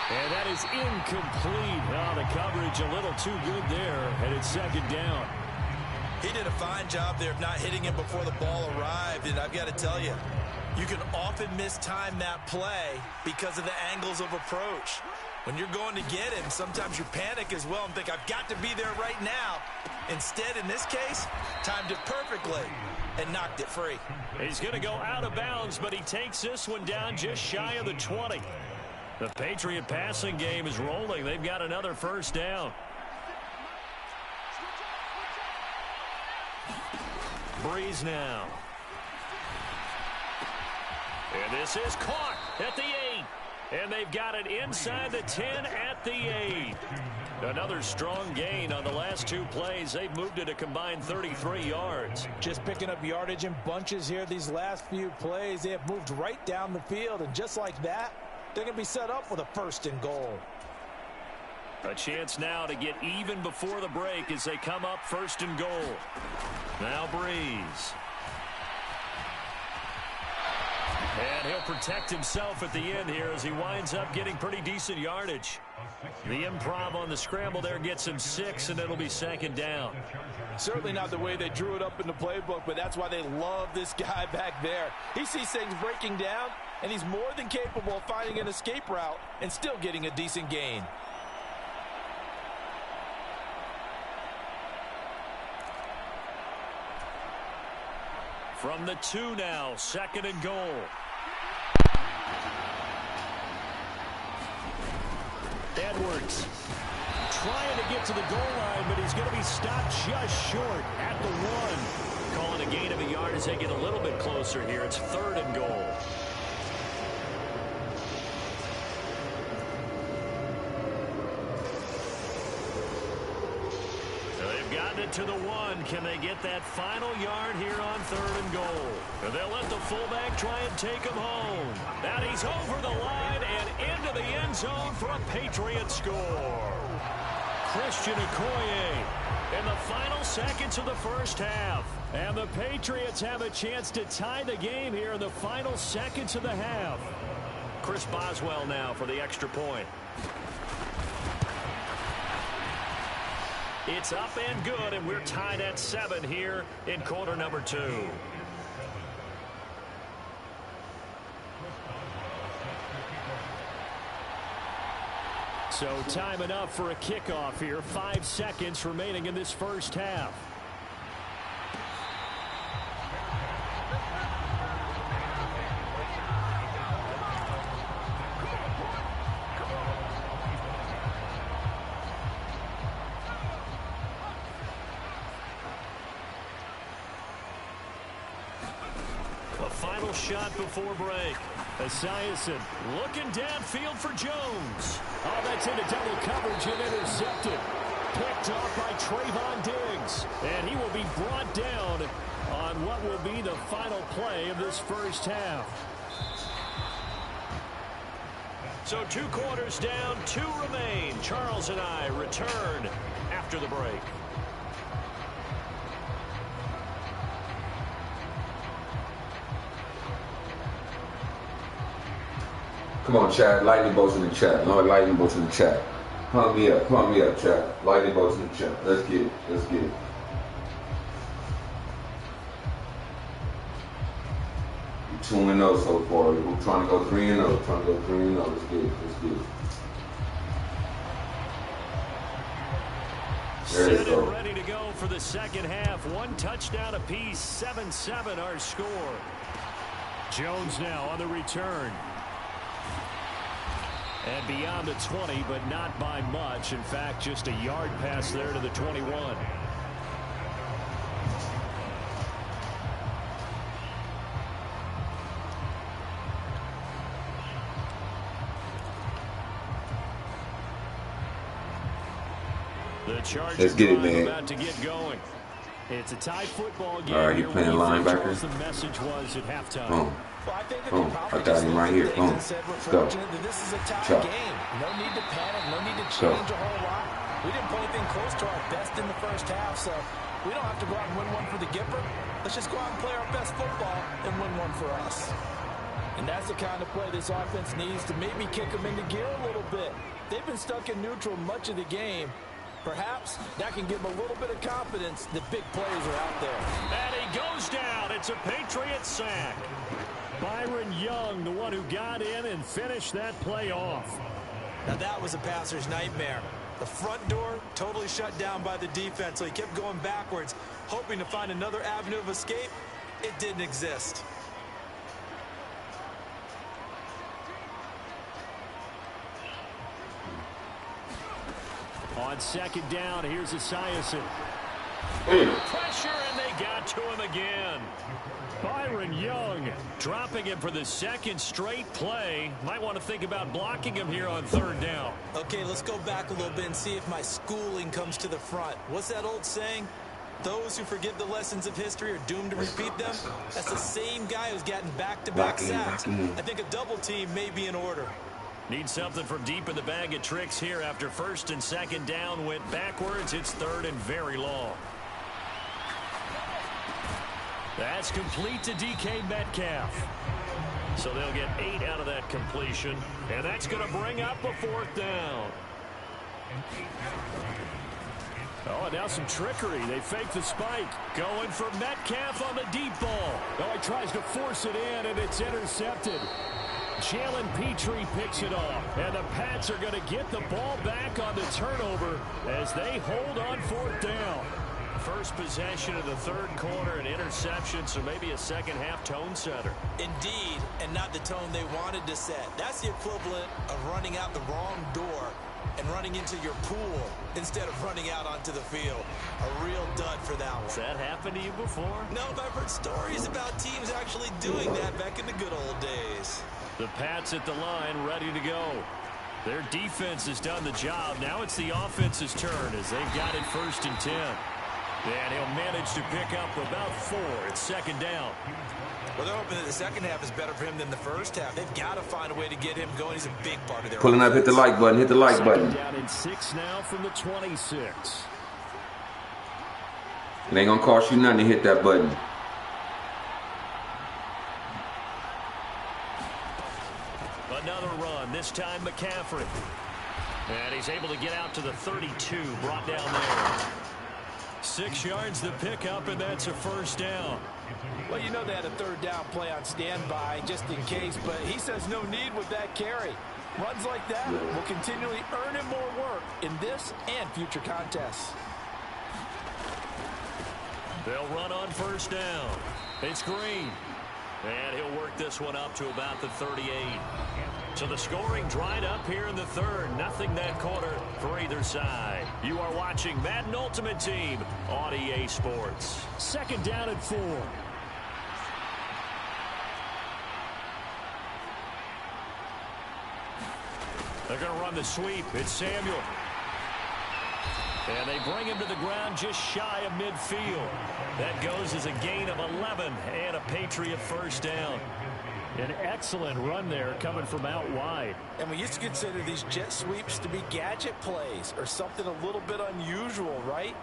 And that is incomplete. Oh, the coverage a little too good there, and it's 2nd down. He did a fine job there of not hitting him before the ball arrived, and I've got to tell you, you can often mistime that play because of the angles of approach. When you're going to get him, sometimes you panic as well and think, I've got to be there right now. Instead, in this case, timed it perfectly and knocked it free. He's going to go out of bounds, but he takes this one down just shy of the 20. The Patriot passing game is rolling. They've got another 1st down. Breeze now. And this is caught at the 8. And they've got it inside the 10 at the 8. Another strong gain on the last 2 plays. They've moved it a combined 33 yards. Just picking up yardage in bunches here these last few plays. They have moved right down the field, and just like that, they're going to be set up with a 1st and goal. A chance now to get even before the break as they come up 1st and goal. Now Breeze. And he'll protect himself at the end here as he winds up getting pretty decent yardage. The improv on the scramble there gets him 6, and it'll be 2nd down. Certainly not the way they drew it up in the playbook, but that's why they love this guy back there. He sees things breaking down, and he's more than capable of finding an escape route and still getting a decent gain. From the 2 now, 2nd and goal. And Edwards. Trying to get to the goal line, but he's going to be stopped just short at the 1. Calling a gain of a yard as they get a little bit closer here. It's 3rd and goal. To the 1. Can they get that final yard here on 3rd and goal? And they'll let the fullback try and take him home. And he's over the line and into the end zone for a Patriot score. Christian Okoye in the final seconds of the first half. And the Patriots have a chance to tie the game here in the final seconds of the half. Chris Boswell now for the extra point. It's up and good, and we're tied at 7 here in quarter number 2. So time enough for a kickoff here. 5 seconds remaining in this first half. Shot before break. Esiason looking downfield for Jones. Oh, that's into double coverage and intercepted. Picked off by Trayvon Diggs. And he will be brought down on what will be the final play of this first half. So 2 quarters down, 2 remain. Charles and I return after the break. Come on, chat. Lightning bolts in the chat. No lightning bolts in the chat. Pump me up, chat. Lightning bolts in the chat. Let's get it. Let's get it. We're 2-0 so far. We're trying to go 3-0. Trying to go 3-0. Let's get it. Let's get it. There Set it go. and ready to go for the second half. 1 touchdown apiece. 7-7 our score. Jones now on the return. And beyond the 20, but not by much. In fact, just a yard pass there to the 21. The Chargers about to get going. It's a tie football game. All right, you playing linebacker? The message was at halftime. Well, I think that boom. I got him right here. Boom. Let's go. This is a tie game. No need to panic. No need to change a whole lot. We didn't play anything close to our best in the first half, so we don't have to go out and win one for the Gipper. Let's just go out and play our best football and win one for us. And that's the kind of play this offense needs to maybe kick them into gear a little bit. They've been stuck in neutral much of the game. Perhaps that can give them a little bit of confidence that big plays are out there. And he goes down. It's a Patriot sack. Byron Young, the one who got in and finished that play off. Now that was a passer's nightmare. The front door totally shut down by the defense, so he kept going backwards, hoping to find another avenue of escape. It didn't exist. On second down, here's Esiason. Pressure, and they got to him again. Byron Young dropping him for the second straight play. Might want to think about blocking him here on third down. Okay, let's go back a little bit and see if my schooling comes to the front. What's that old saying? Those who forget the lessons of history are doomed to repeat them. That's the same guy who's gotten back-to-back sacks. I think a double team may be in order. Need something from deep in the bag of tricks here after first and second down went backwards. It's third and very long. That's complete to DK Metcalf. So they'll get 8 out of that completion. And that's going to bring up a fourth down. Oh, and now some trickery. They fake the spike. Going for Metcalf on the deep ball. Oh, he tries to force it in, and it's intercepted. Jalen Petrie picks it off. And the Pats are going to get the ball back on the turnover as they hold on fourth down. First possession of the third quarter, an interception, so maybe a second half tone setter. Indeed, and not the tone they wanted to set. That's the equivalent of running out the wrong door and running into your pool instead of running out onto the field. A real dud for that one. Has that happened to you before? No, but I've heard stories about teams actually doing that back in the good old days. The Pats at the line, ready to go. Their defense has done the job. Now it's the offense's turn as they've got it 1st and 10. And he'll manage to pick up about 4. It's 2nd down. Well, they're hoping that the second half is better for him than the first half. They've got to find a way to get him going. He's a big part of their Pulling up, hit the like button, hit the like button. Down in 6 now from the 26. It ain't gonna cost you nothing to hit that button. Another run, this time McCaffrey. And he's able to get out to the 32, brought down there. 6 yards the pickup, and that's a 1st down. Well, you know they had a 3rd down play on standby just in case, but he says no need with that carry. Runs like that will continually earn him more work in this and future contests. They'll run on 1st down. It's Green. And he'll work this one up to about the 38. So the scoring dried up here in the 3rd. Nothing that quarter for either side. You are watching Madden Ultimate Team on EA Sports. 2nd down and 4. They're going to run the sweep. It's Samuel. And they bring him to the ground just shy of midfield. That goes as a gain of 11 and a Patriot 1st down. An excellent run there coming from out wide. And we used to consider these jet sweeps to be gadget plays or something a little bit unusual, right?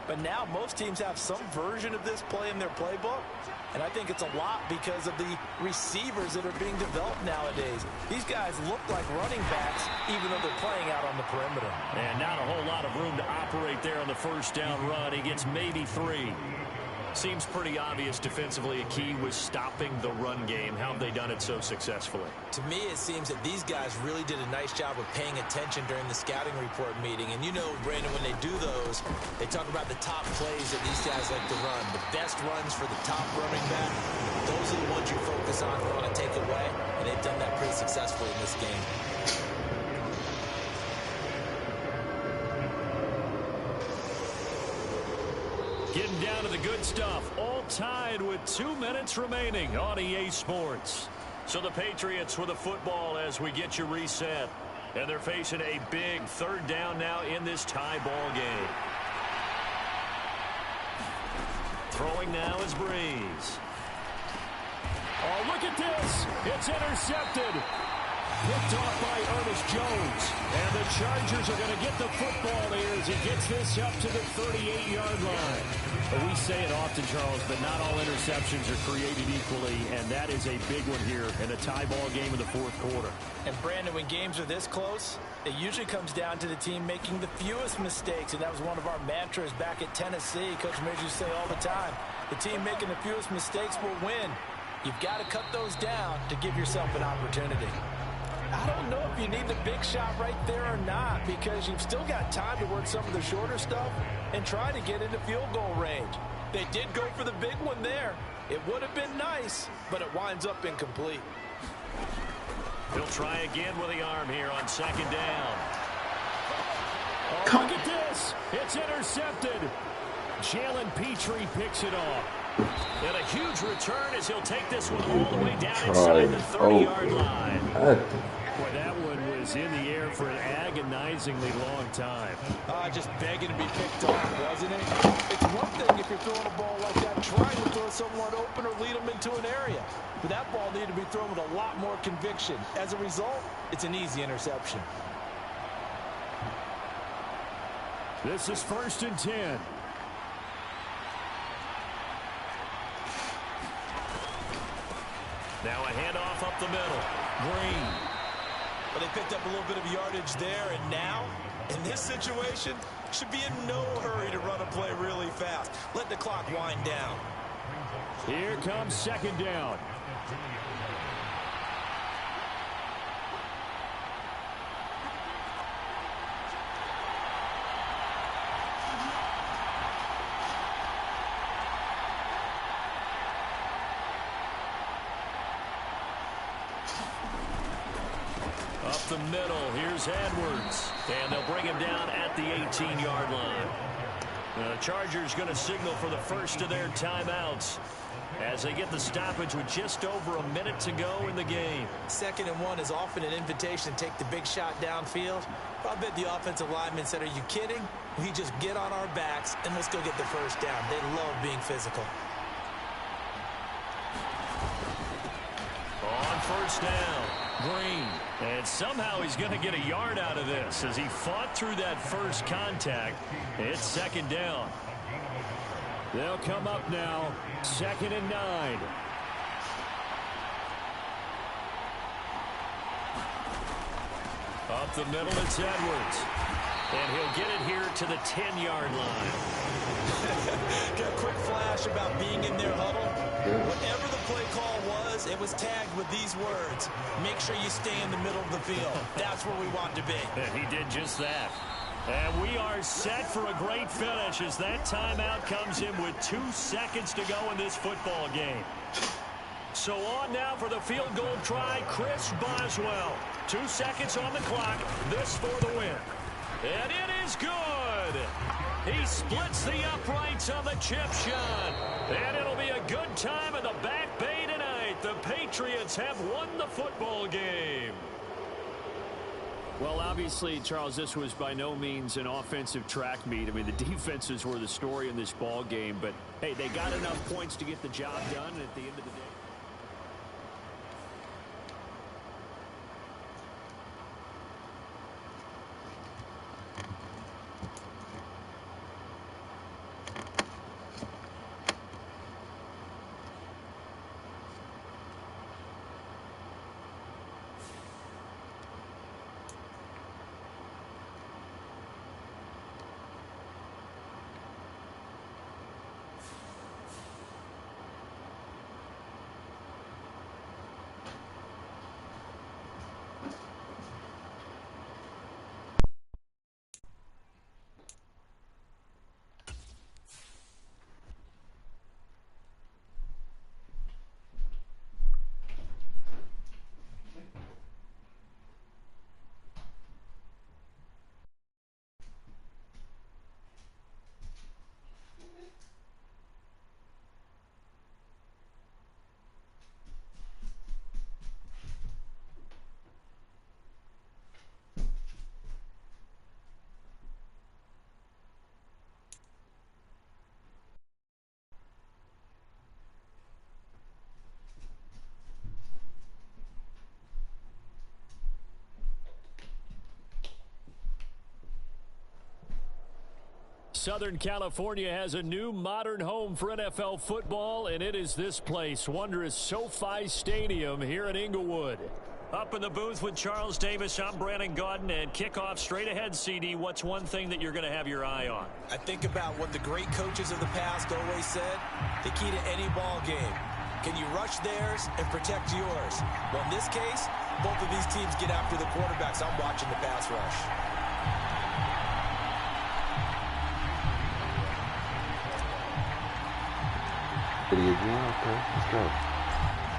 But now most teams have some version of this play in their playbook. And I think it's a lot because of the receivers that are being developed nowadays. These guys look like running backs even though they're playing out on the perimeter. And not a whole lot of room to operate there on the 1st down run. He gets maybe 3. Seems pretty obvious defensively a key was stopping the run game. How have they done it so successfully? To me, it seems that these guys really did a nice job of paying attention during the scouting report meeting. And you know, Brandon, when they do those, they talk about the top plays that these guys like to run. The best runs for the top running back, those are the ones you focus on and want to take away. And they've done that pretty successfully in this game. Getting down to the good stuff. All tied with 2 minutes remaining on EA Sports. So the Patriots with the football as we get you reset. And they're facing a big 3rd down now in this tie ball game. Throwing now is Breeze. Oh, look at this. It's intercepted. Picked off by Ernest Jones. And the Chargers are going to get the football here as he gets this up to the 38-yard line. But we say it often, Charles, but not all interceptions are created equally, and that is a big one here in a tie ball game in the 4th quarter. And Brandon, when games are this close, it usually comes down to the team making the fewest mistakes, and that was one of our mantras back at Tennessee. Coach Mears used to say all the time, the team making the fewest mistakes will win. You've got to cut those down to give yourself an opportunity. I don't know if you need the big shot right there or not, because you've still got time to work some of the shorter stuff and try to get into field goal range. They did go for the big one there. It would have been nice, but it winds up incomplete. He'll try again with the arm here on 2nd down. Oh, look at this. It's intercepted. Jalen Petrie picks it off. And a huge return as he'll take this one all the way down inside the 30-yard line. Boy, that one was in the air for an agonizingly long time. Just begging to be picked off, wasn't it? It's one thing if you're throwing a ball like that, trying to throw someone open or lead them into an area. But that ball needed to be thrown with a lot more conviction. As a result, it's an easy interception. This is 1st and 10. Now a handoff up the middle. Green. But they picked up a little bit of yardage there, and now, in this situation, should be in no hurry to run a play really fast. Let the clock wind down. Here comes 2nd down. the middle. Here's Edwards. And they'll bring him down at the 18-yard line. The Chargers going to signal for the first of their timeouts as they get the stoppage with just over a minute to go in the game. 2nd and 1 is often an invitation to take the big shot downfield. I bet the offensive lineman said, are you kidding? We just get on our backs and let's go get the first down. They love being physical. On first down, Green. And somehow he's going to get a yard out of this as he fought through that first contact. It's 2nd down. They'll come up now, 2nd and 9. Up the middle, it's Edwards. And he'll get it here to the 10-yard line. Got a quick flash about being in their huddle. Whatever the play call was, it was tagged with these words. Make sure you stay in the middle of the field. That's where we want to be. And he did just that. And we are set for a great finish as that timeout comes in with 2 seconds to go in this football game. So on now for the field goal try, Chris Boswell. 2 seconds on the clock. This for the win. And it is good. He splits the uprights on the chip shot. And it'll be a good time in the Back Bay tonight. The Patriots have won the football game. Well, obviously, Charles, this was by no means an offensive track meet. I mean, the defenses were the story in this ball game. But, hey, they got enough points to get the job done at the end of the day. Southern California has a new modern home for NFL football, and it is this place, wondrous SoFi Stadium here in Inglewood. Up in the booth with Charles Davis, I'm Brandon Gaudin, and kickoff straight ahead, CD. What's one thing that you're going to have your eye on? I think about what the great coaches of the past always said. The key to any ball game. Can you rush theirs and protect yours? Well, in this case, both of these teams get after the quarterbacks. I'm watching the pass rush. Okay, let's go.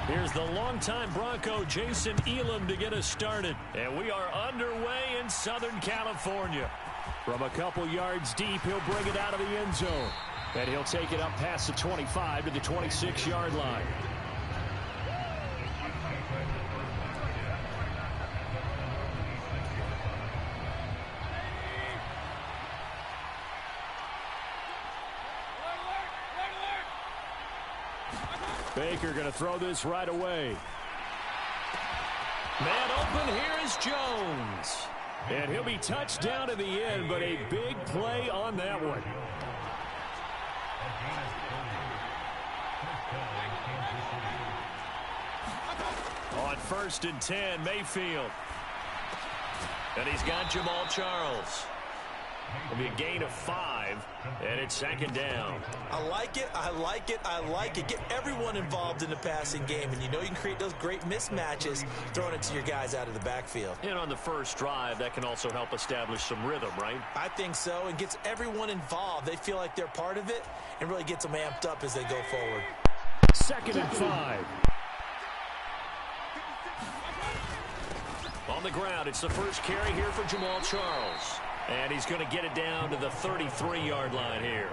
Here's the longtime Bronco Jason Elam to get us started. And we are underway in Southern California. From a couple yards deep, he'll bring it out of the end zone. And he'll take it up past the 25 to the 26-yard line. Baker going to throw this right away. Man open, here is Jones. And he'll be touched down to the end, but a big play on that one. On 1st and 10, Mayfield. And he's got Jamal Charles. It'll be a gain of 5, and it's 2nd down. I like it, I like it, I like it. Get everyone involved in the passing game, and you know you can create those great mismatches throwing it to your guys out of the backfield. And on the first drive, that can also help establish some rhythm, right? I think so, and gets everyone involved. They feel like they're part of it, and really gets them amped up as they go forward. 2nd and 5. On the ground, it's the first carry here for Jamal Charles. And he's going to get it down to the 33-yard line here.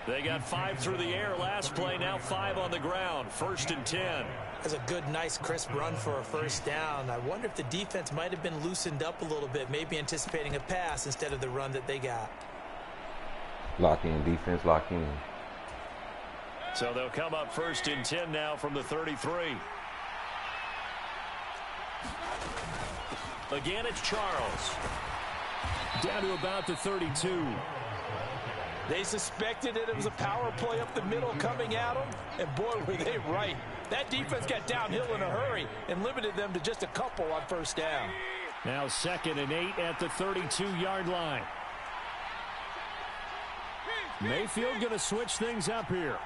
They got 5 through the air last play, now 5 on the ground. 1st and 10. That's a good, nice, crisp run for a first down. I wonder if the defense might have been loosened up a little bit, maybe anticipating a pass instead of the run that they got. Lock in, defense, lock in. So they'll come up 1st and 10 now from the 33. Again, it's Charles. Down to about the 32. They suspected it was a power play up the middle coming at them, and boy, were they right. That defense got downhill in a hurry and limited them to just a couple on first down. Now 2nd and 8 at the 32-yard line. Mayfield going to switch things up here.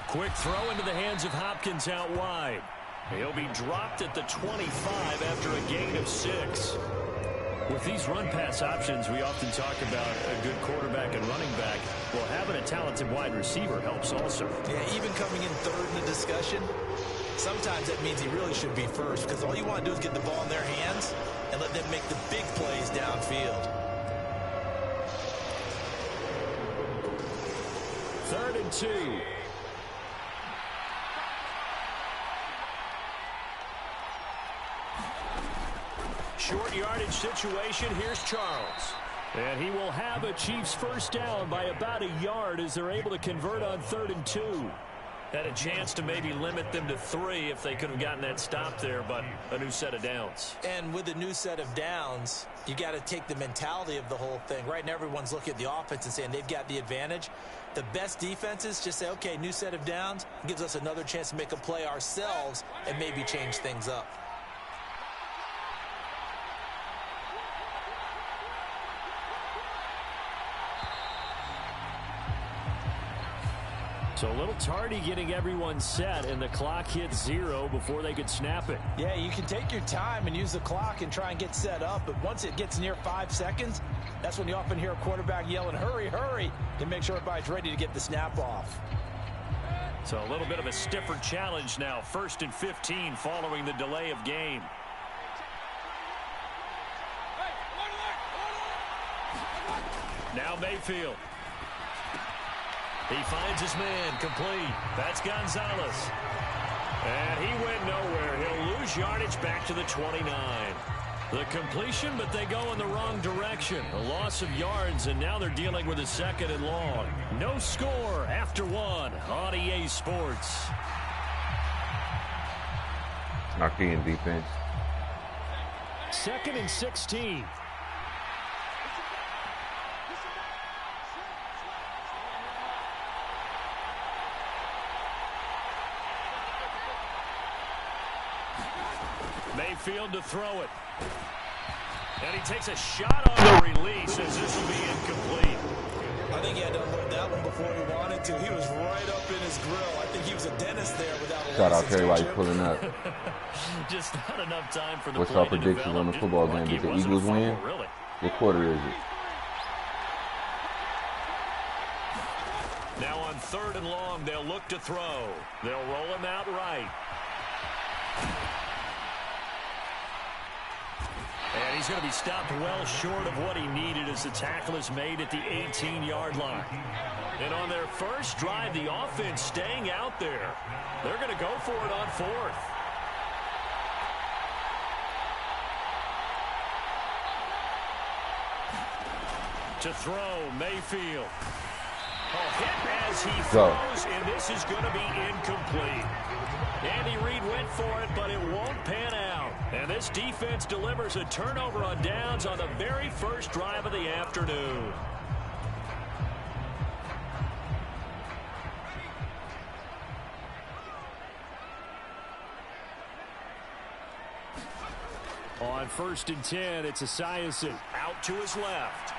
Quick throw into the hands of Hopkins out wide. He'll be dropped at the 25 after a gain of 6. With these run-pass options, we often talk about a good quarterback and running back. Well, having a talented wide receiver helps also. Yeah, even coming in third in the discussion, sometimes that means he really should be first, because all you want to do is get the ball in their hands and let them make the big plays downfield. 3rd and 2. Short yardage situation. Here's Charles. And he will have a Chiefs first down by about a yard as they're able to convert on 3rd and 2. Had a chance to maybe limit them to 3 if they could have gotten that stop there, but a new set of downs. And with a new set of downs, you got to take the mentality of the whole thing. Right now, everyone's looking at the offense and saying they've got the advantage. The best defenses just say, okay, new set of downs gives us another chance to make a play ourselves and maybe change things up. So a little tardy getting everyone set, and the clock hits 0 before they could snap it. Yeah, you can take your time and use the clock and try and get set up, but once it gets near 5 seconds, that's when you often hear a quarterback yelling, hurry, hurry, to make sure everybody's ready to get the snap off. So a little bit of a stiffer challenge now. 1st and 15 following the delay of game. Now Mayfield. He finds his man, complete. That's Gonzalez. And he went nowhere. He'll lose yardage back to the 29. The completion, but they go in the wrong direction. A loss of yards, and now they're dealing with a 2nd and long. No score after 1 on EA Sports. Lock in, defense. 2nd and 16. Mayfield to throw it. And he takes a shot on the release as this will be incomplete. I think he had to unload that one before he wanted to. He was right up in his grill. I think he was a dentist there without a Shout out license, Terry while don't he's you? pulling up. Just not enough time for the What's play our to predictions develop. on the Just football lucky game? Did it the wasn't a Eagles win? fumble, really. What quarter is it? Now on 3rd and long, they'll look to throw. They'll roll him out right. And he's going to be stopped well short of what he needed as the tackle is made at the 18-yard line. And on their first drive, the offense staying out there. They're going to go for it on 4th. To throw, Mayfield. Hit as he throws, and this is going to be incomplete. Andy Reid went for it, but it won't pan out. And this defense delivers a turnover on downs on the very first drive of the afternoon. On 1st and 10, it's Esiason out to his left.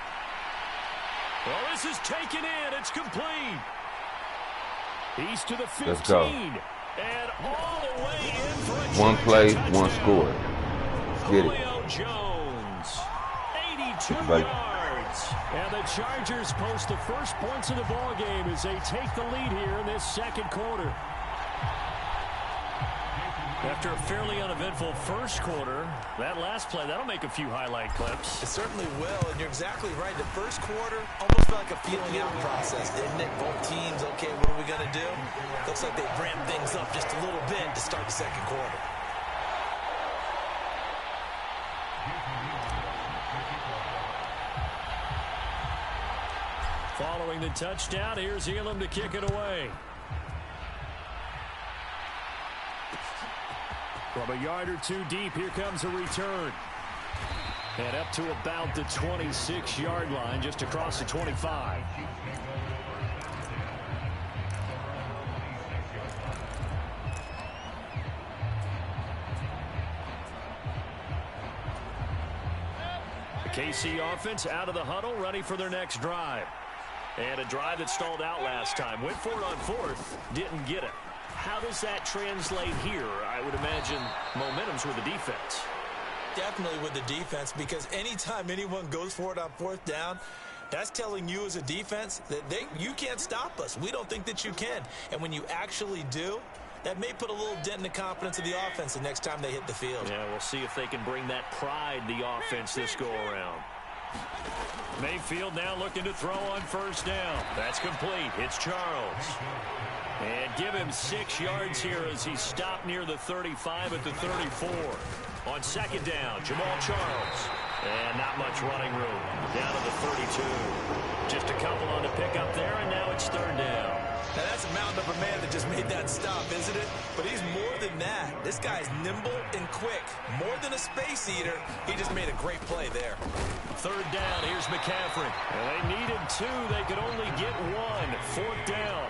Well, this is taken in. It's complete. He's to the 15. Let's go. And all the way in for a One play, touchdown. one score. Get it. Julio Jones, 82 Buddy. yards. And the Chargers post the first points of the ball game as they take the lead here in this second quarter. After a fairly uneventful first quarter, that last play, that'll make a few highlight clips. It certainly will, and you're exactly right. The first quarter almost felt like a feeling out process, didn't it? Both teams, okay, what are we going to do? Looks like they ramped things up just a little bit to start the second quarter. Following the touchdown, here's Elam to kick it away. From a yard or two deep, here comes a return. And up to about the 26-yard line, just across the 25. The KC offense out of the huddle, ready for their next drive. And a drive that stalled out last time. Went for it on fourth, didn't get it. How does that translate here? I would imagine momentum's with the defense. Definitely with the defense, because anytime anyone goes for it on fourth down, that's telling you as a defense that you can't stop us. We don't think that you can. And when you actually do, that may put a little dent in the confidence of the offense the next time they hit the field. Yeah, we'll see if they can bring that pride, the offense, this go-around. Mayfield now looking to throw on first down. That's complete. It's Charles. And give him 6 yards here as he stopped near the 35 at the 34. On second down, Jamal Charles. And not much running room. Down to the 32. Just a couple on the pickup there, and now it's third down. Now that's a mountain of a man that just made that stop, isn't it? But he's more than that. This guy's nimble and quick. More than a space eater. He just made a great play there. Third down, here's McCaffrey. And they needed 2. They could only get 1. Fourth down.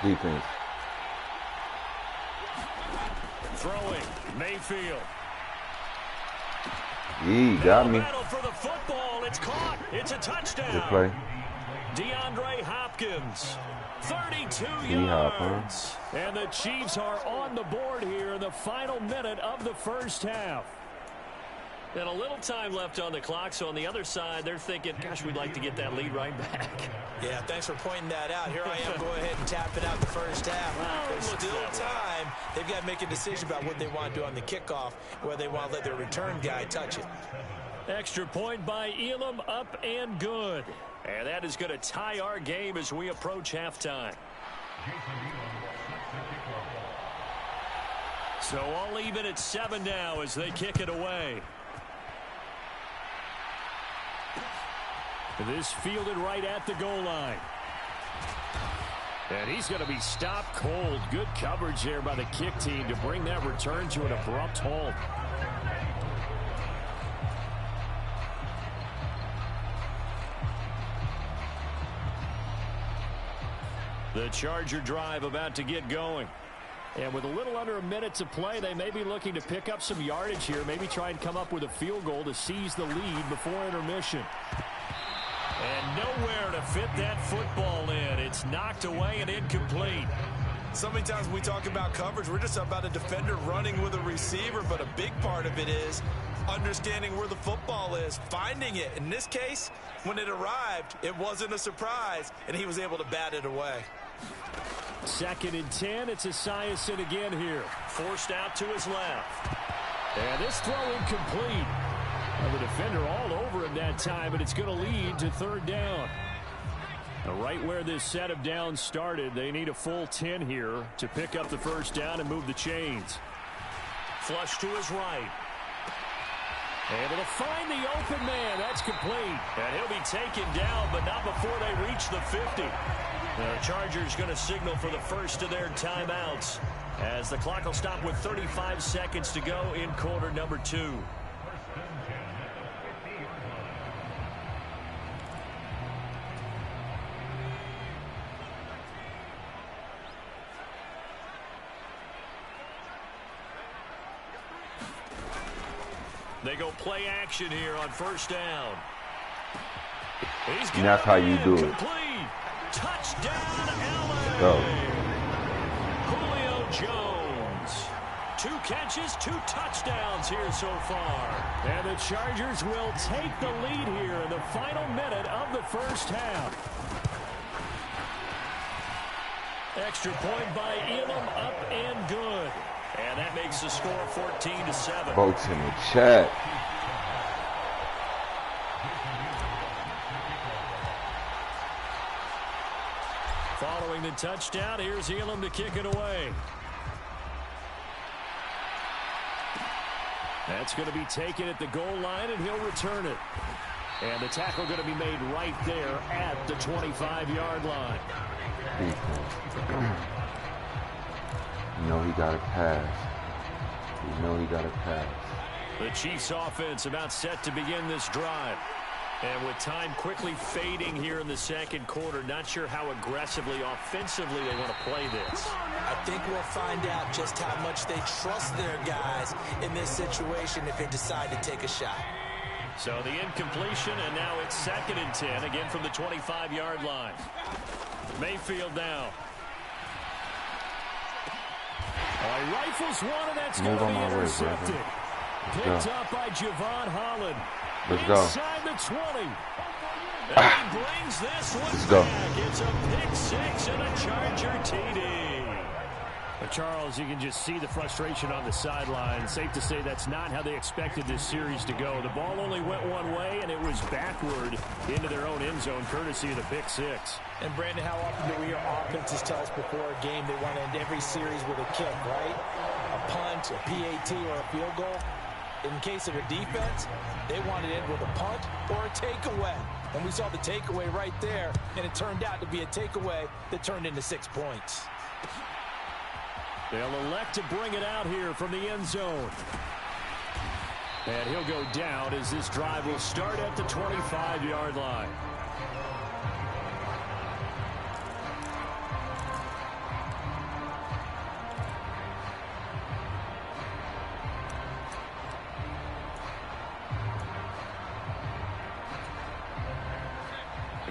Defense. Throwing, Mayfield. He got me. Battle for the football. It's caught. It's a touchdown. Good play. DeAndre Hopkins, 32 D-Hop, yards. huh? And the Chiefs are on the board here in the final minute of the first half. And a little time left on the clock, so on the other side, they're thinking, gosh, we'd like to get that lead right back. Yeah, thanks for pointing that out. Here I am, go ahead and tap it out the first half. Well, There's still time. They've got to make a decision about what they want to do on the kickoff, whether they want to let their return guy touch it. Extra point by Elam, up and good. And that is going to tie our game as we approach halftime. So I'll leave it at 7 now as they kick it away. This fielded right at the goal line. And he's going to be stopped cold. Good coverage there by the kick team to bring that return to an abrupt halt. The Charger drive about to get going. And with a little under a minute to play, they may be looking to pick up some yardage here, maybe try and come up with a field goal to seize the lead before intermission. And nowhere to fit that football in. It's knocked away and incomplete. So many times we talk about coverage, we're just about a defender running with a receiver, but a big part of it is understanding where the football is, finding it. In this case, when it arrived, it wasn't a surprise, and he was able to bat it away. 2nd and 10. It's Esiason again here. Forced out to his left. And this throw incomplete. Well, the defender all over him that time, but it's going to lead to third down. Now, right where this set of downs started, they need a full 10 here to pick up the first down and move the chains. Flush to his right. Able to find the open man. That's complete. And he'll be taken down, but not before they reach the 50. The Chargers going to signal for the first of their timeouts as the clock will stop with 35 seconds to go in quarter number 2. They go play action here on first down. And that's how you do it. Complete. Touchdown, LA. Go. Julio Jones 2 catches, 2 touchdowns here so far. And the Chargers will take the lead here in the final minute of the first half. Extra point by Elam, up and good. And that makes the score 14-7. Votes in the chat. Following the touchdown, here's Elam to kick it away. That's going to be taken at the goal line, and he'll return it. And the tackle going to be made right there at the 25-yard line. You know he got a pass. You know he got a pass. The Chiefs offense about set to begin this drive. And with time quickly fading here in the second quarter, not sure how aggressively, offensively they want to play this. I think we'll find out just how much they trust their guys in this situation if they decide to take a shot. So the incompletion, and now it's 2nd and 10, again from the 25-yard line. Mayfield now. He rifles one, and that's going to be intercepted. Picked up by Javon Holland. Let's go. Inside the 20. And he brings this one back. It's a pick-6 and a Charger TD. But Charles, you can just see the frustration on the sideline. Safe to say that's not how they expected this series to go. The ball only went one way, and it was backward into their own end zone, courtesy of the pick-6. And, Brandon, how often do we hear offenses tell us before a game they want to end every series with a kick, right? A punt, a PAT, or a field goal. In case of a defense, they want to end with a punt or a takeaway. And we saw the takeaway right there, and it turned out to be a takeaway that turned into 6 points. They'll elect to bring it out here from the end zone. And he'll go down as this drive will start at the 25-yard line.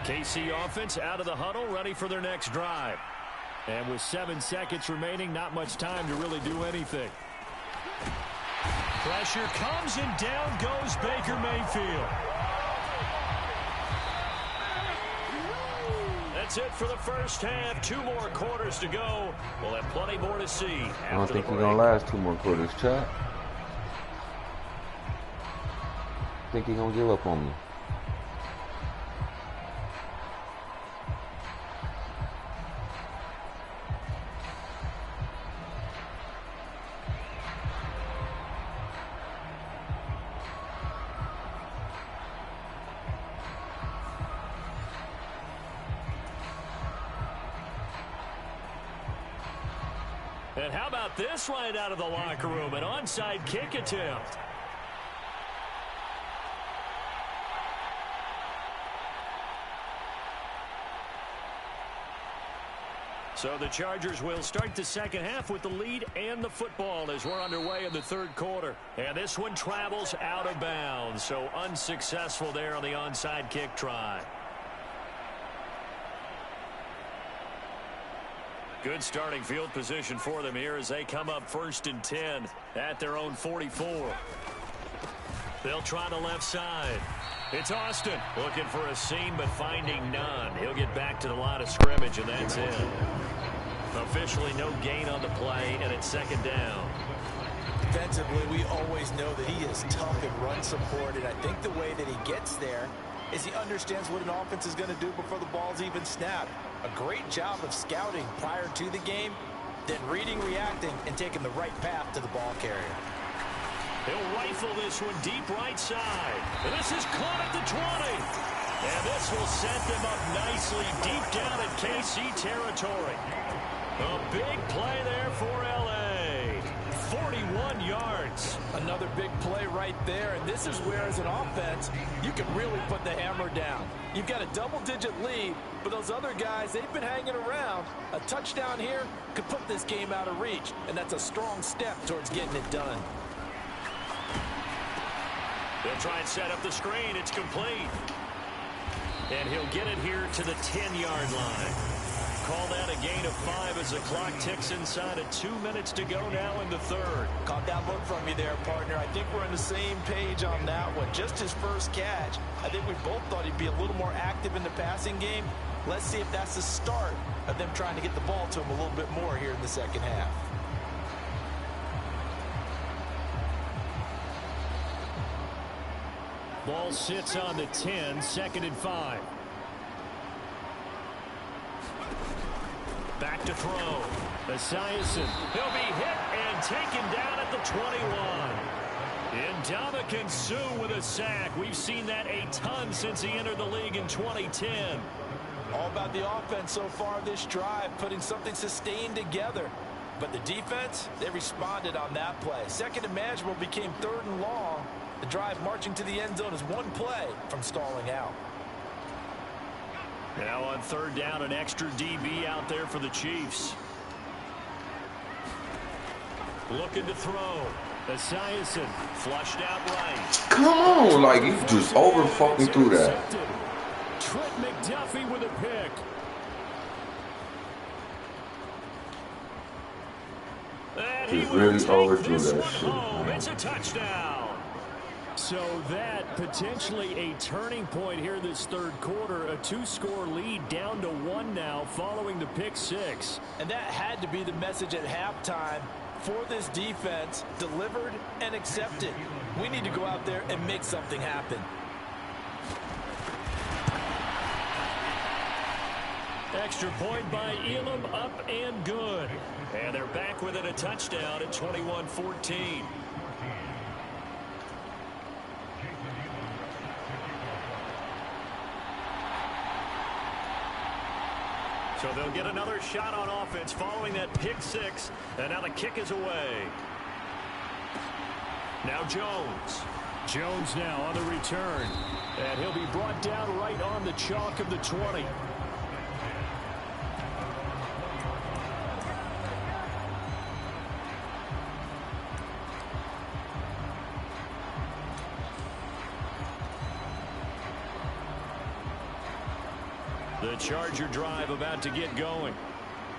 KC offense out of the huddle, ready for their next drive. And with 7 seconds remaining, not much time to really do anything. Pressure comes, and down goes Baker Mayfield. That's it for the first half. 2 more quarters to go. We'll have plenty more to see. I don't think he's going to last 2 more quarters, chat. I think he's going to give up on me. And how about this right out of the locker room? An onside kick attempt. So the Chargers will start the second half with the lead and the football as we're underway in the third quarter. And this one travels out of bounds. So unsuccessful there on the onside kick try. Good starting field position for them here as they come up 1st and 10 at their own 44. They'll try the left side. It's Austin looking for a seam but finding none. He'll get back to the line of scrimmage, and that's it. Officially no gain on the play, and it's 2nd down. Defensively, we always know that he is tough in run support, and I think the way that he gets there is he understands what an offense is going to do before the ball's even snapped. A great job of scouting prior to the game, then reading, reacting, and taking the right path to the ball carrier. He'll rifle this one deep right side. And this is caught at the 20. And this will set them up nicely deep down in KC territory. A big play there for L.A. 41 yards. Another big play right there, and this is where, as an offense, you can really put the hammer down. You've got a double-digit lead, but those other guys, they've been hanging around. A touchdown here could put this game out of reach, and that's a strong step towards getting it done. They'll try and set up the screen. It's complete. And he'll get it here to the 10-yard line. call that a gain of 5 as the clock ticks inside of 2 minutes to go now in the third. Caught that look from you there, partner. I think we're on the same page on that one. Just his first catch. I think we both thought he'd be a little more active in the passing game. Let's see if that's the start of them trying to get the ball to him a little bit more here in the second half. Ball sits on the 10, 2nd and 5. Back to throw. Esiason. He'll be hit and taken down at the 21. Ndamukong Suh with a sack. We've seen that a ton since he entered the league in 2010. All about the offense so far this drive, putting something sustained together. But the defense, they responded on that play. Second and manageable became 3rd and long. The drive marching to the end zone is one play from stalling out. Now on 3rd down, an extra DB out there for the Chiefs. Looking to throw. Esiason flushed out right. Come on, like you just over fucking through that. Trent McDuffie with a pick. And he really overthrew that shit. Home. It's a touchdown. So that potentially a turning point here this third quarter. A 2-score lead down to 1 now following the pick 6. And that had to be the message at halftime for this defense. Delivered and accepted. We need to go out there and make something happen. Extra point by Elam, up and good. And they're back within a touchdown at 21-14. So they'll get another shot on offense following that pick 6. And now the kick is away. Now Jones. Jones now on the return. And he'll be brought down right on the chalk of the 20. The Charger drive about to get going.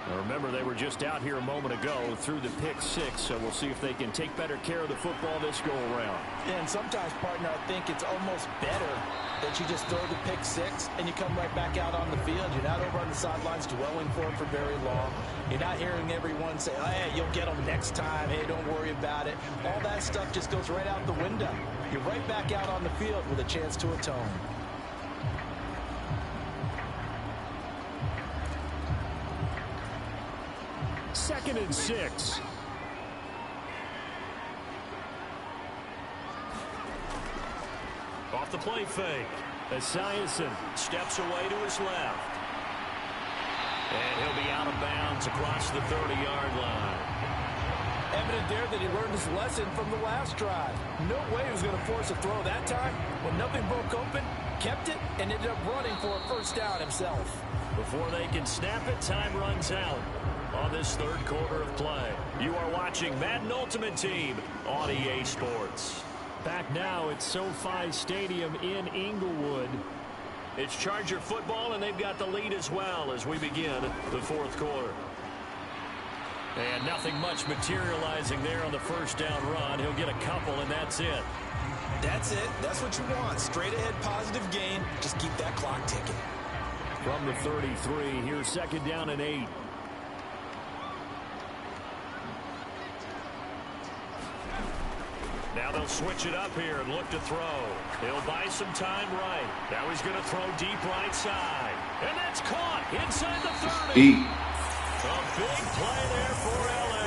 Now remember, they were just out here a moment ago through the pick 6, so we'll see if they can take better care of the football this go-around. Yeah, and sometimes, partner, I think it's almost better that you just throw the pick 6 and you come right back out on the field. You're not over on the sidelines dwelling for it for very long. You're not hearing everyone say, oh, hey, you'll get them next time. Hey, don't worry about it. All that stuff just goes right out the window. You're right back out on the field with a chance to atone. Second and 6. Off the play fake. Esiason steps away to his left. And he'll be out of bounds across the 30-yard line. Evident there that he learned his lesson from the last drive. No way he was going to force a throw that time. When nothing broke open, kept it, and ended up running for a first down himself. Before they can snap it, time runs out on this third quarter of play. You are watching Madden Ultimate Team on EA Sports. Back now at SoFi Stadium in Inglewood. It's Charger football, and they've got the lead as well as we begin the fourth quarter. And nothing much materializing there on the first down run. He'll get a couple, and that's it. That's it. That's what you want. Straight ahead positive gain. Just keep that clock ticking. From the 33, here's second down and 8. Now they'll switch it up here and look to throw. He'll buy some time right. Now he's going to throw deep right side. And that's caught inside the 30. A big play there for L.A.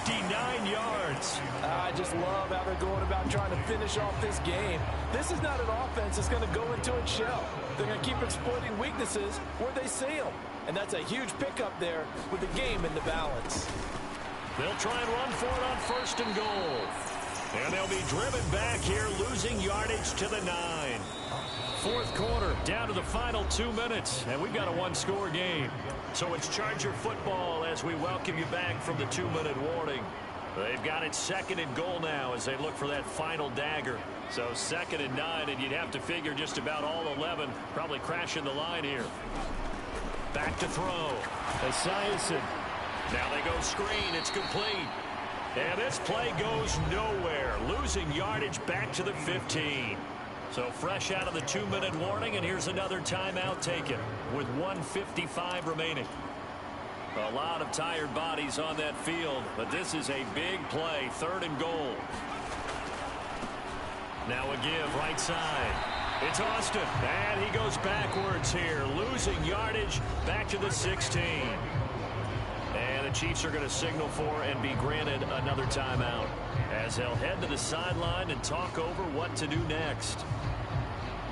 59 yards. I just love how they're going about trying to finish off this game. This is not an offense that's going to go into its shell. They're going to keep exploiting weaknesses where they see them. And that's a huge pickup there with the game in the balance. They'll try and run for it on first and goal. And they'll be driven back here, losing yardage to the 9. Fourth quarter, down to the final 2 minutes, and we've got a one-score game. So it's Charger football as we welcome you back from the 2-minute warning. They've got it second and goal now as they look for that final dagger. So second and 9, and you'd have to figure just about all 11 probably crashing the line here. Back to throw. Esiason. Now they go screen. It's complete. And this play goes nowhere. Losing yardage back to the 15. So fresh out of the 2-minute warning, and here's another timeout taken with 1:55 remaining. A lot of tired bodies on that field, but this is a big play. 3rd and goal. Now a give right side. It's Austin, and he goes backwards here, losing yardage back to the 16. And the Chiefs are going to signal for and be granted another timeout as they'll head to the sideline and talk over what to do next.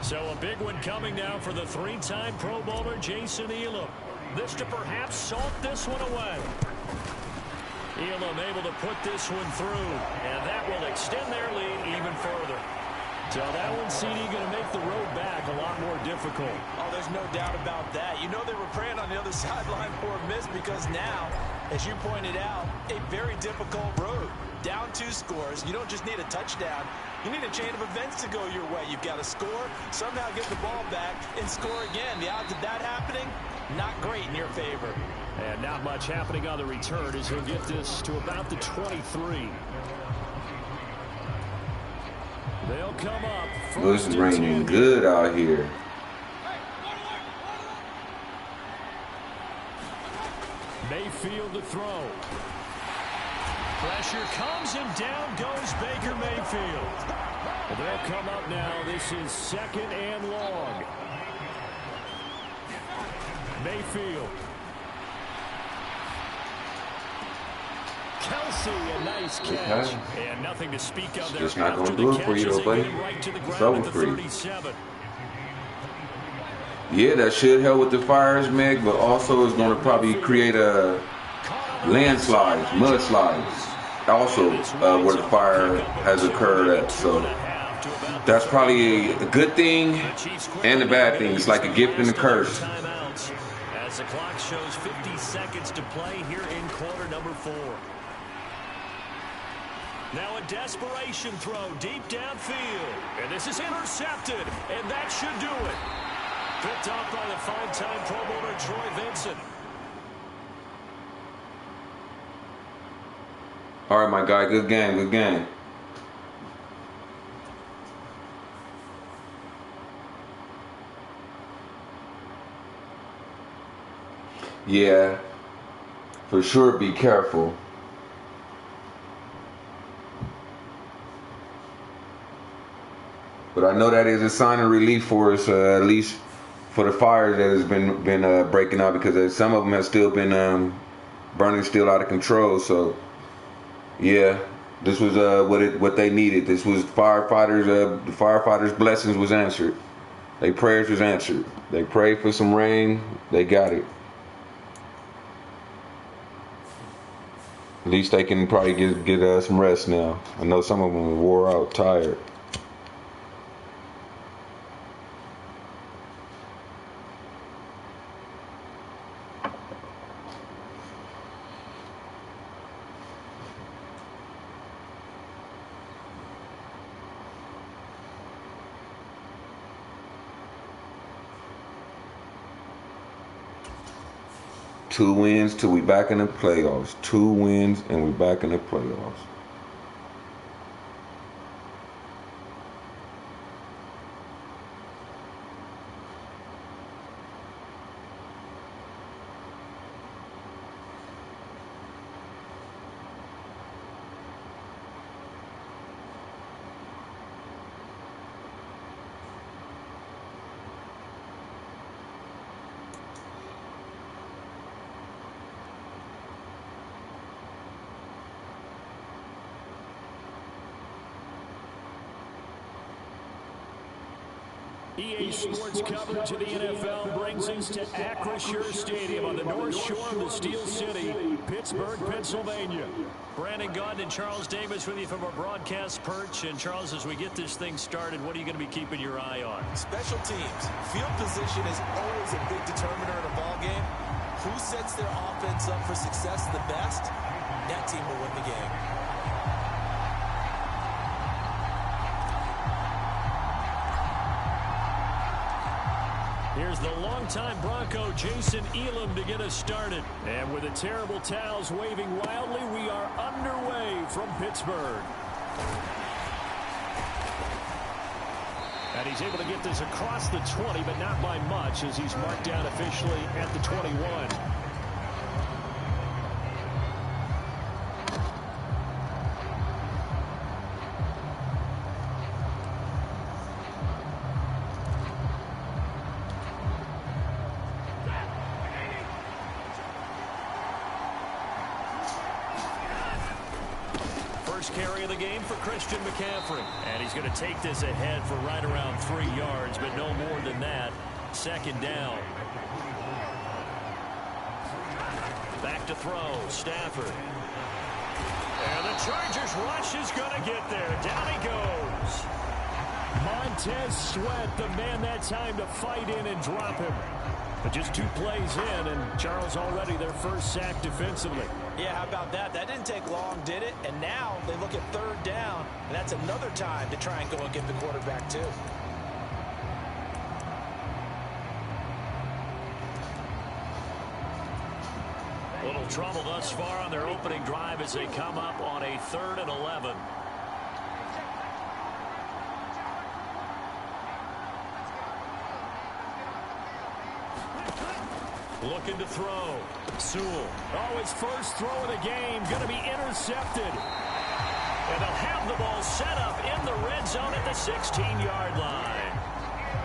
So a big one coming now for the 3-time Pro Bowler Jason Elam. This to perhaps salt this one away. Elam able to put this one through, and that will extend their lead even further. So that one, CD, going to make the road back a lot more difficult. Oh, there's no doubt about that. You know they were praying on the other sideline for a miss because now, as you pointed out, a very difficult road. Down 2 scores. You don't just need a touchdown. You need a chain of events to go your way. You've got to score, somehow get the ball back, and score again. The odds of that happening, not great in your favor. And not much happening on the return as he'll get this to about the 23. They'll come up. It's raining good out here. Mayfield to throw. Pressure comes and down goes Baker Mayfield. They'll come up now. This is 2nd and long. Mayfield. Kelsey, a nice catch. Okay. And nothing to speak of there. Just not going to do it for you, though, buddy. It's over for you. Yeah, that should help with the fires, Meg, but also it's going to probably create a landslide, mudslides. Also, where the fire has occurred at. So that's probably a good thing and a bad thing. It's like a gift and a curse. As the clock shows 50 seconds to play here in quarter number 4. Now a desperation throw deep downfield. And this is intercepted. And that should do it. Picked off by the 5-time Pro Bowler Troy Vincent. All right, my guy. Good game. Good game. Yeah, for sure. Be careful. But I know that is a sign of relief for us, at least for the fires that has been breaking out, because some of them have still been burning still out of control. So yeah, this was what they needed. This was firefighters. The firefighters' blessings was answered. Their prayers was answered. They prayed for some rain. They got it. At least they can probably get some rest now. I know some of them wore out, tired. Two wins till we back in the playoffs. 2 wins and we back in the playoffs. EA Sports coverage of the NFL brings us to Acrisure Stadium on the north shore of the Steel City, Pittsburgh, Pennsylvania. Brandon Gaudin and Charles Davis with you from our broadcast perch. And Charles, as we get this thing started, what are you going to be keeping your eye on? Special teams. Field position is always a big determiner in a ball game. Who sets their offense up for success the best, that team will win the game. Here's the longtime Bronco, Jason Elam, to get us started. And with the terrible towels waving wildly, we are underway from Pittsburgh. And he's able to get this across the 20, but not by much, as he's marked down officially at the 21. First carry of the game for Christian McCaffrey. And he's going to take this ahead for right around 3 yards, but no more than that. Second down. Back to throw. Stafford. And the Chargers rush is going to get there. Down he goes. Montez Sweat, the man that time to fight in and drop him. But just 2 plays in, and Charles already their first sack defensively. Yeah, how about that? That didn't take long, did it? And now they look at third down, and that's another time to try and go and get the quarterback, too. Little trouble thus far on their opening drive as they come up on a 3rd and 11. Looking to throw. Sewell. Oh, his first throw of the game. Going to be intercepted. And they'll have the ball set up in the red zone at the 16-yard line.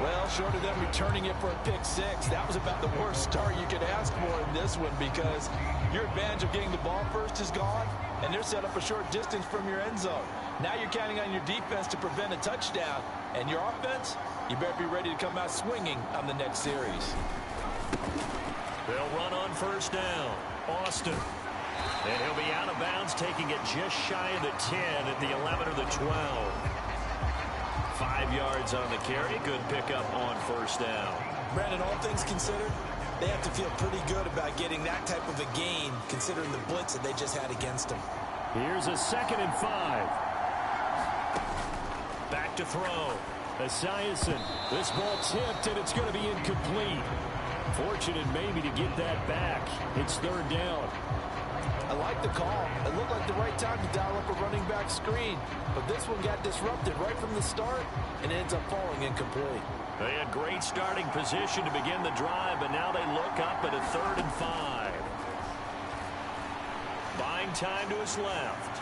Well, short of them returning it for a pick 6, that was about the worst start you could ask for in this one, because your advantage of getting the ball first is gone, and they're set up a short distance from your end zone. Now you're counting on your defense to prevent a touchdown, and your offense, you better be ready to come out swinging on the next series. They'll run on first down. Austin. And he'll be out of bounds, taking it just shy of the 10 at the 11 or the 12. 5 yards on the carry. Good pickup on first down. Brandon, all things considered, they have to feel pretty good about getting that type of a gain, considering the blitz that they just had against them. Here's a 2nd and 5. Back to throw. Esiason. This ball tipped, and it's going to be incomplete. Fortunate maybe to get that back. It's 3rd down. I like the call. It looked like the right time to dial up a running back screen. But this one got disrupted right from the start, and it ends up falling incomplete. They had great starting position to begin the drive, but now they look up at a 3rd and 5. Buying time to his left.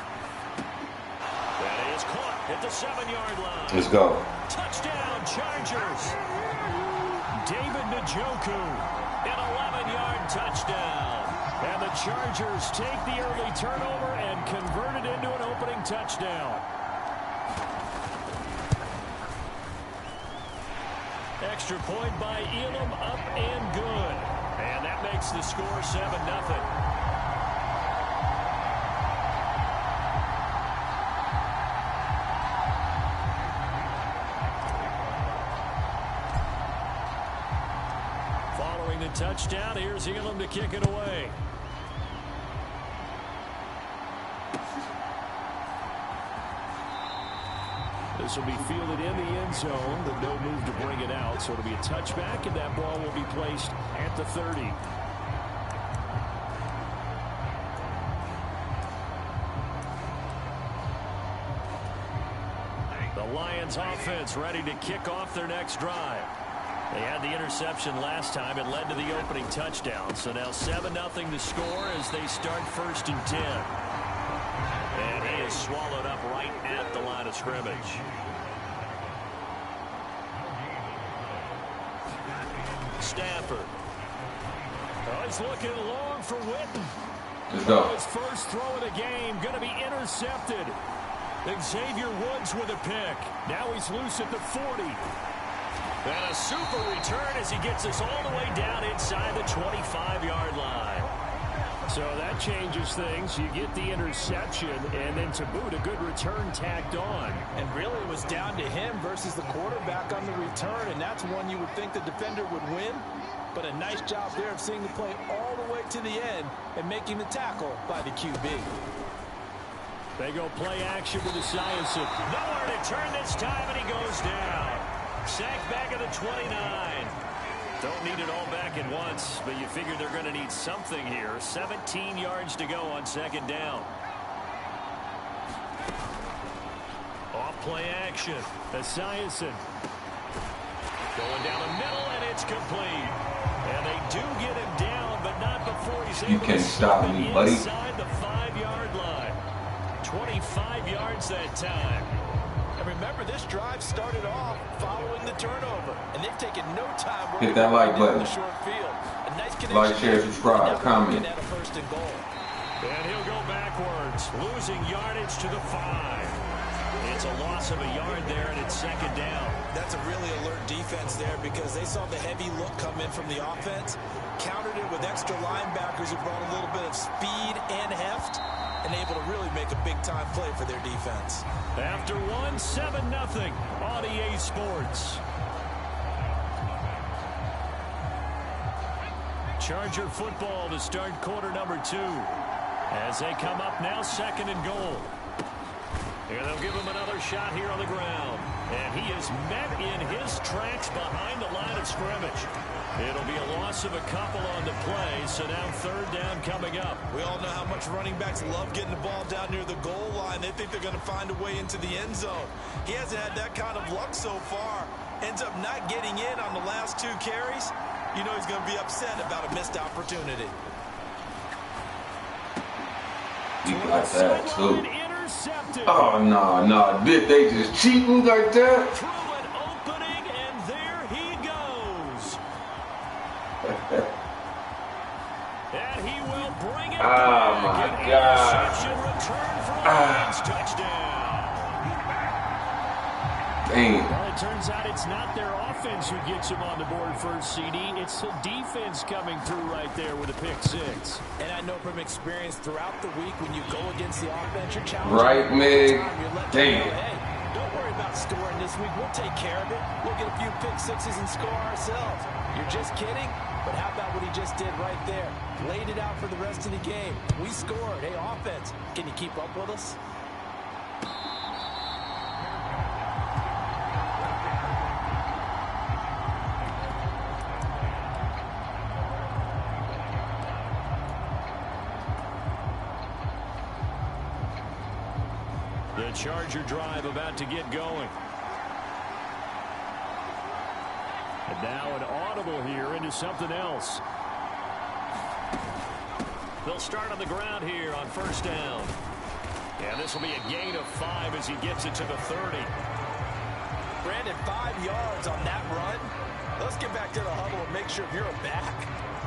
That is caught at the 7-yard line. Let's go. Touchdown, Chargers. David Njoku, an 11-yard touchdown. And the Chargers take the early turnover and convert it into an opening touchdown. Extra point by Elam, up and good. And that makes the score 7-0. Following the touchdown, here's Elam to kick it away. This will be fielded in the end zone, but no move to bring it out. So it'll be a touchback, and that ball will be placed at the 30. The Lions offense ready to kick off their next drive. They had the interception last time. It led to the opening touchdown. So now 7-0 to score as they start 1st and 10. And he is swallowed up right at the line of scrimmage. Stafford. Oh, he's looking long for Witten. Let's go. His first throw of the game going to be intercepted. Xavier Woods with a pick. Now he's loose at the 40. And a super return as he gets us all the way down inside the 25-yard line. So that changes things. You get the interception, and then to boot, a good return tacked on. And really it was down to him versus the quarterback on the return, and that's one you would think the defender would win. But a nice job there of seeing the play all the way to the end and making the tackle by the QB. They go play action with Esiason. Nowhere to turn this time, and he goes down. Sacked back at the 29. Don't need it all back at once, but you figure they're going to need something here. 17 yards to go on second down. Off play action. Esiason going down the middle, and it's complete. And they do get him down, but not before he's able to stop me, buddy. Inside the 5-yard line. 25 yards that time. And remember, this drive started off following the turnover, and they've taken no time. Hit that like button. The short field. A nice connection. Like, share, subscribe, comment. At a first and goal. And he'll go backwards, losing yardage to the 5. It's a loss of a yard there, and it's second down. That's a really alert defense there because they saw the heavy look come in from the offense, countered it with extra linebackers who brought a little bit of speed and heft, and able to really make a big-time play for their defense. After 7-0 on EA Sports. Charger football to start quarter number 2. As they come up now, second and goal. And they'll give him another shot here on the ground. And he is met in his tracks behind the line of scrimmage. It'll be a loss of a couple on the play, so now third down coming up. We all know how much running backs love getting the ball down near the goal line. They think they're going to find a way into the end zone. He hasn't had that kind of luck so far. Ends up not getting in on the last 2 carries. You know he's going to be upset about a missed opportunity. You got that, too. Oh, no. Did they just cheating like that? Through an opening, and there he goes. And he will bring it back. My An God. interception return for a Lions touchdown. Damn. Well, it turns out it's not their offense who gets him on the board first, CD. It's the defense coming through right there with a pick 6. And I know from experience throughout the week when you go against the offense, you're challenging. Right, Mig? Damn. Hey, don't worry about scoring this week. We'll take care of it. We'll get a few pick 6s and score ourselves. You're just kidding? But how about what he just did right there? Laid it out for the rest of the game. We scored. Hey, offense, can you keep up with us? The Charger drive about to get going. And now an audible here into something else. They'll start on the ground here on first down. And this will be a gain of 5 as he gets it to the 30. Brandon, 5 yards on that run. Let's get back to the huddle and make sure you're back.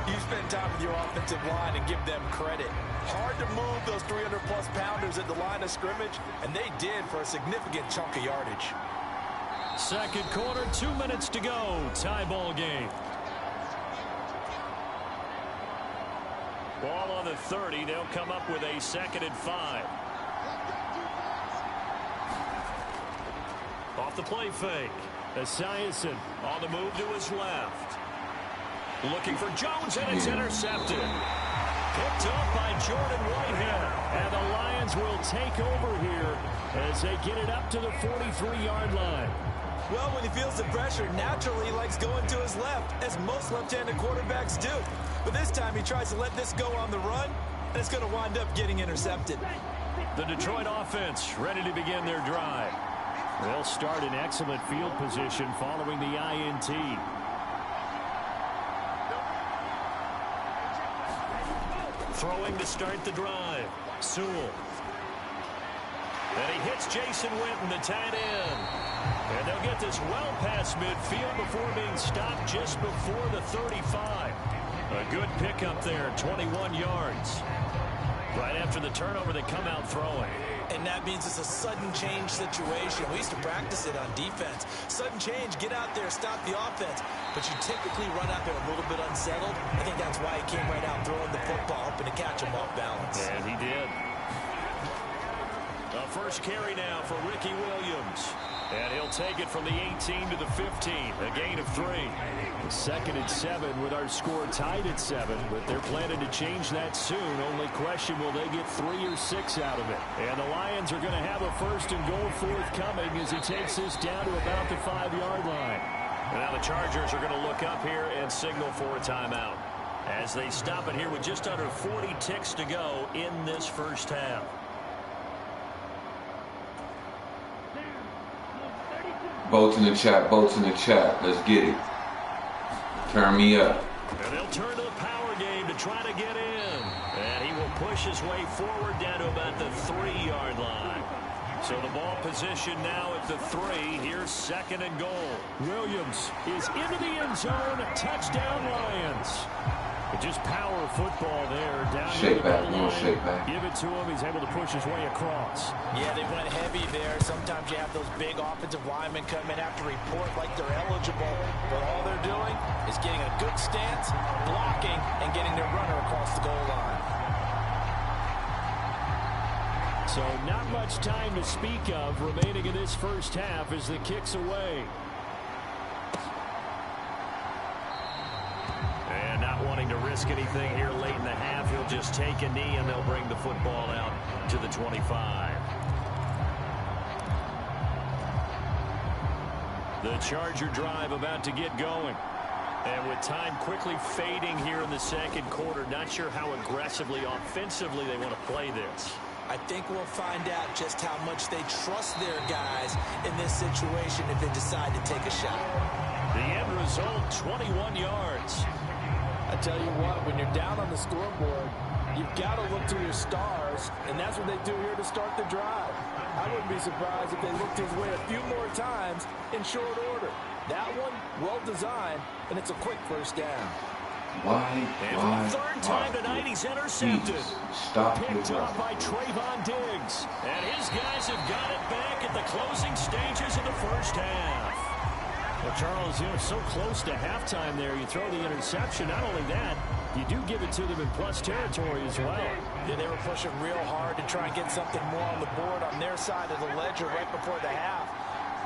You spend time with your offensive line and give them credit. Hard to move those 300-plus pounders at the line of scrimmage, and they did for a significant chunk of yardage. Second quarter, 2 minutes to go. Tie ball game. Ball on the 30. They'll come up with a 2nd and 5. Off the play fake. Esiason on the move to his left. Looking for Jones, and it's intercepted. Picked off by Jordan Whitehead. And the Lions will take over here as they get it up to the 43-yard line. Well, when he feels the pressure, naturally he likes going to his left, as most left-handed quarterbacks do. But this time he tries to let this go on the run, and it's going to wind up getting intercepted. The Detroit offense ready to begin their drive. They'll start in excellent field position following the INT. Throwing to start the drive. Sewell. And he hits Jason Witten, the tight end. And they'll get this well past midfield before being stopped just before the 35. A good pickup there, 21 yards. Right after the turnover, they come out throwing. And that means it's a sudden change situation. We used to practice it on defense. Sudden change, get out there, stop the offense. But you typically run out there a little bit unsettled. I think that's why he came right out throwing the football, hoping to catch him off balance. And he did. The first carry now for Ricky Williams. And he'll take it from the 18 to the 15. A gain of 3. 2nd and 7 with our score tied at 7. But they're planning to change that soon. Only question, will they get 3 or 6 out of it? And the Lions are going to have a 1st and goal forthcoming as he takes this down to about the 5-yard line. And now the Chargers are going to look up here and signal for a timeout as they stop it here with just under 40 ticks to go in this first half. Votes in the chat. Votes in the chat. Let's get it. Turn me up. And they'll turn to the power game to try to get in. And he will push his way forward down to about the 3-yard line. So the ball position now at the 3. Here's 2nd and goal. Williams is into the end zone. Touchdown, Lions. But just power football there. Down shake back, no shake back. Give it to him. He's able to push his way across. Yeah, they went heavy there. Sometimes you have those big offensive linemen come in after report like they're eligible. But all they're doing is getting a good stance, blocking, and getting their runner across the goal line. So not much time to speak of remaining in this first half as the kick's away. And not wanting to risk anything here late in the half, he'll just take a knee and they'll bring the football out to the 25. The Charger drive about to get going. And with time quickly fading here in the second quarter, not sure how aggressively, offensively they want to play this. I think we'll find out just how much they trust their guys in this situation if they decide to take a shot. The end result, 21 yards. I tell you what, when you're down on the scoreboard, you've got to look to your stars, and that's what they do here to start the drive. I wouldn't be surprised if they looked his way a few more times in short order. That one, well designed, and it's a quick first down. Why? And for the third time tonight, he's intercepted. Stop. Picked off by Trayvon Diggs. And his guys have got it back at the closing stages of the first half. Well, Charles, you know, so close to halftime there. You throw the interception. Not only that, you do give it to them in plus territory as well. Yeah, they were pushing real hard to try and get something more on the board on their side of the ledger right before the half.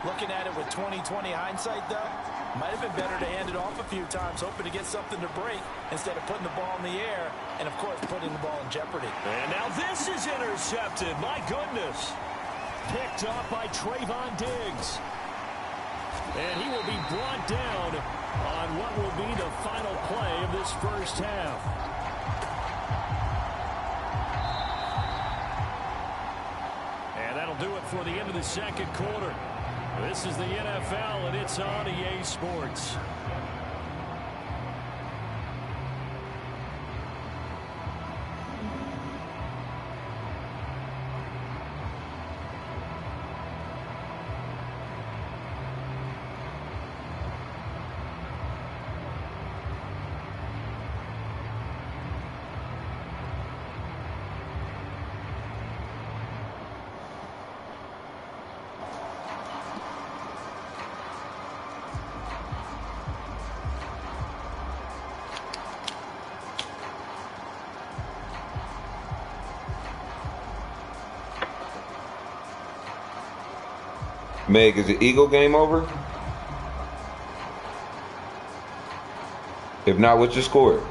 Looking at it with 20/20 hindsight, though, might have been better to hand it off a few times, hoping to get something to break instead of putting the ball in the air and, of course, putting the ball in jeopardy. And now this is intercepted. My goodness. Picked off by Trayvon Diggs. And he will be brought down on what will be the final play of this first half. And that'll do it for the end of the second quarter. This is the NFL, and it's on EA Sports. Meg, is the Eagle game over? If not, what's your score?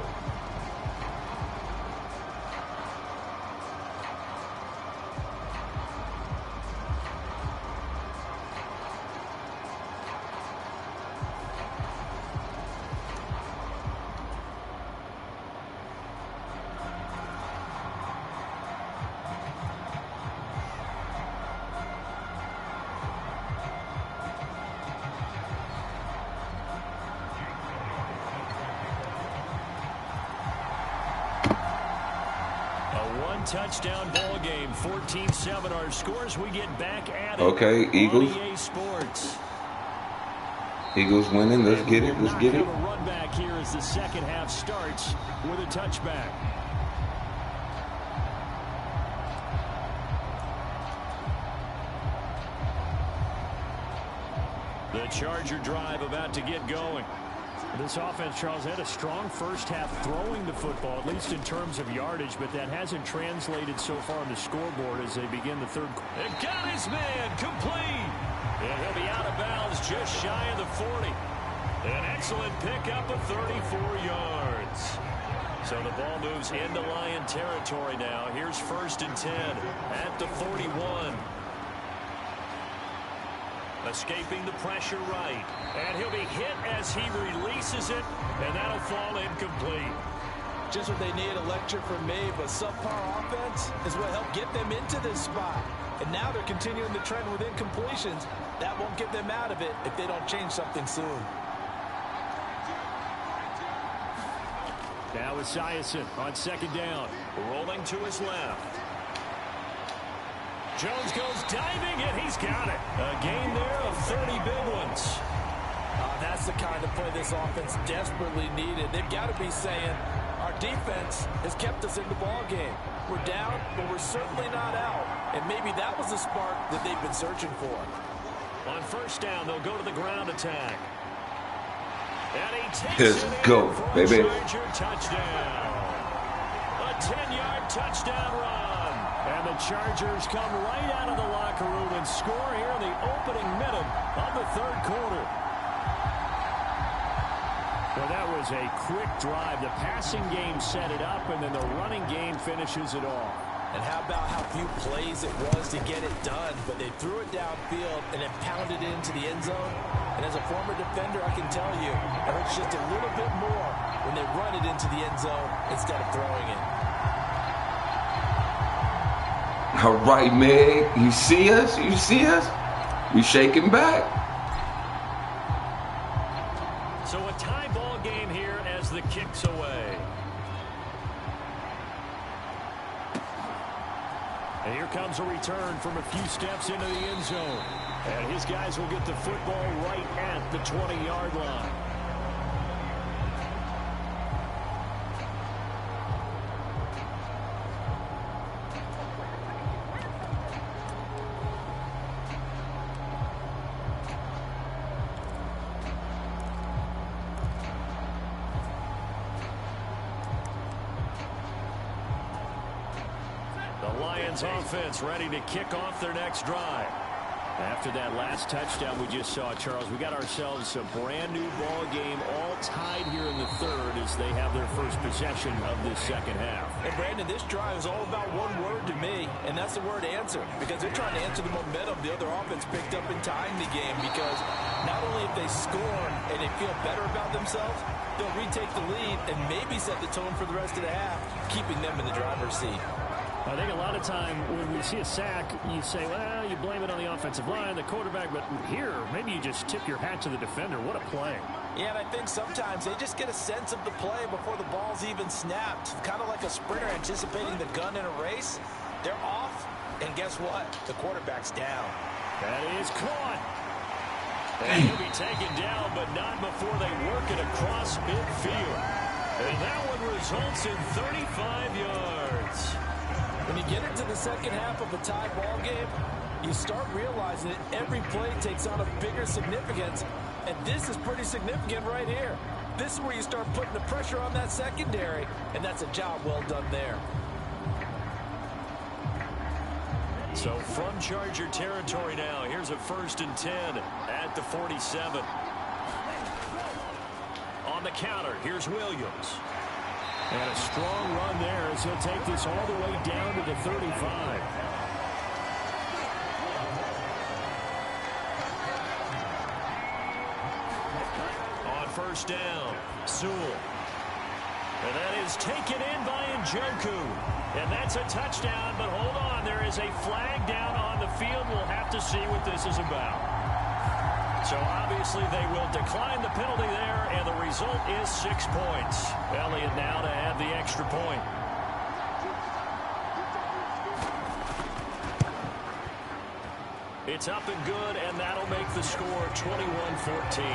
Touchdown ball game, 14-7 our scores. We get back at it. Okay, Eagles. EA Sports. Eagles winning. Let's get it. Let's get it. A run back here as the second half starts with a touchback. The Charger drive about to get going. This offense, Charles, had a strong first half throwing the football, at least in terms of yardage, but that hasn't translated so far on the scoreboard as they begin the third quarter. They've got his man complete. And he'll be out of bounds just shy of the 40. An excellent pickup of 34 yards. So the ball moves into Lion territory now. Here's 1st and 10 at the 41. Escaping the pressure right. And he'll be hit as he releases it, and that'll fall incomplete. Just what they need, a lecture from me, but subpar offense is what helped get them into this spot. And now they're continuing the trend with incompletions. That won't get them out of it if they don't change something soon. Now Esiason on second down. Rolling to his left. Jones goes diving, and he's got it. A gain there of 30 big ones. That's the kind of play this offense desperately needed. They've got to be saying, our defense has kept us in the ball game. We're down, but we're certainly not out. And maybe that was the spark that they've been searching for. On first down, they'll go to the ground attack. And he takes Let's it go, in for baby. a Charger touchdown. A 10-yard touchdown run. And the Chargers come right out of the locker room and score here in the opening minute of the third quarter. Well, that was a quick drive. The passing game set it up, and then the running game finishes it off. And how about how few plays it was to get it done, but they threw it downfield and then pounded it into the end zone. And as a former defender, I can tell you, it hurts just a little bit more when they run it into the end zone instead of throwing it. All right, Meg. You see us? You see us? We shaking back. So a tie ball game here as the kick's away. And here comes a return from a few steps into the end zone. And his guys will get the football right at the 20-yard line. Offense ready to kick off their next drive. After that last touchdown we just saw, Charles, we got ourselves a brand new ball game, all tied here in the third as they have their first possession of this second half. And Brandon, this drive is all about one word to me, and that's the word answer, because they're trying to answer the momentum the other offense picked up in tying the game, because not only if they score and they feel better about themselves, they'll retake the lead and maybe set the tone for the rest of the half, keeping them in the driver's seat. I think a lot of time when we see a sack, you say, well, you blame it on the offensive line, the quarterback, but here, maybe you just tip your hat to the defender. What a play. Yeah, and I think sometimes they just get a sense of the play before the ball's even snapped. Kind of like a sprinter anticipating the gun in a race. They're off, and guess what? The quarterback's down. That is caught. And he'll be taken down, but not before they work it across midfield. And that one results in 35 yards. When you get into the second half of a tie ball game, you start realizing that every play takes on a bigger significance, and this is pretty significant right here. This is where you start putting the pressure on that secondary, and that's a job well done there. So from Charger territory now, here's a 1st and 10 at the 47. On the counter, here's Williams. And a strong run there as he'll take this all the way down to the 35. On first down, Sewell. And that is taken in by Njoku. And that's a touchdown, but hold on, there is a flag down on the field. We'll have to see what this is about. So obviously they will decline the penalty there, and the result is 6 points. Elliott now to add the extra point. It's up and good, and that'll make the score 21-14.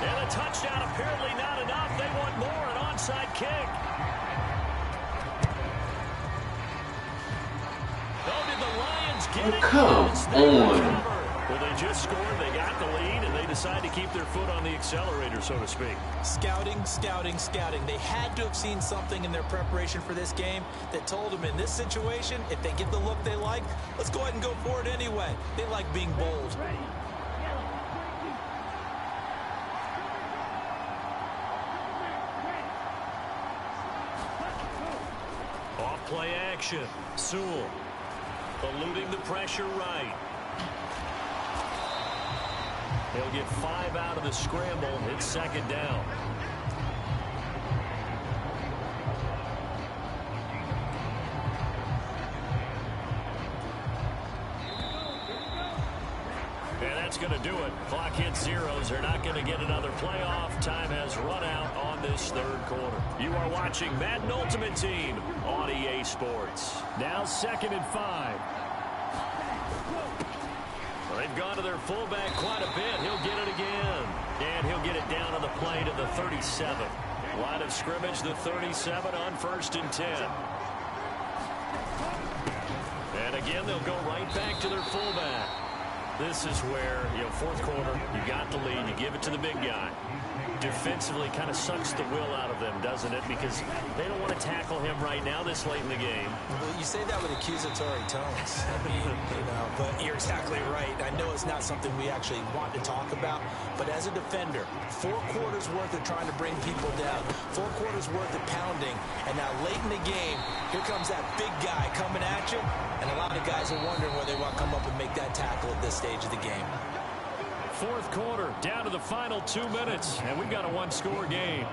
And a touchdown apparently not enough. They want more, an onside kick. Oh, did the Lions get it? Come on. Well, they just scored, they got the lead, and they decide to keep their foot on the accelerator, so to speak. Scouting, scouting, scouting. They had to have seen something in their preparation for this game that told them in this situation, if they get the look they like, let's go ahead and go for it anyway. They like being bold. Off play action, Sewell. Eluding the pressure right. He'll get 5 out of the scramble. It's second down. And that's going to do it. Clock hits zeros. They're not going to get another playoff. Time has run out on this third quarter. You are watching Madden Ultimate Team on EA Sports. Now 2nd and 5. Well, they've gone to their fullback quite a bit. He'll get it again. And he'll get it down on the play to the 37. Line of scrimmage, the 37 on 1st and 10. And again, they'll go right back to their fullback. This is where, fourth quarter, you got the lead, you give it to the big guy. Defensively kind of sucks the will out of them, doesn't it? Because they don't want to tackle him right now this late in the game. Well, you say that with accusatory tones. I mean, but you're exactly right. I know it's not something we actually want to talk about, but as a defender, 4 quarters worth of trying to bring people down, 4 quarters worth of pounding, and now late in the game, here comes that big guy coming at you, and a lot of guys are wondering where they want to come up and make that tackle at this stage of the game. Fourth quarter, down to the final 2 minutes, and we've got a 1-score game.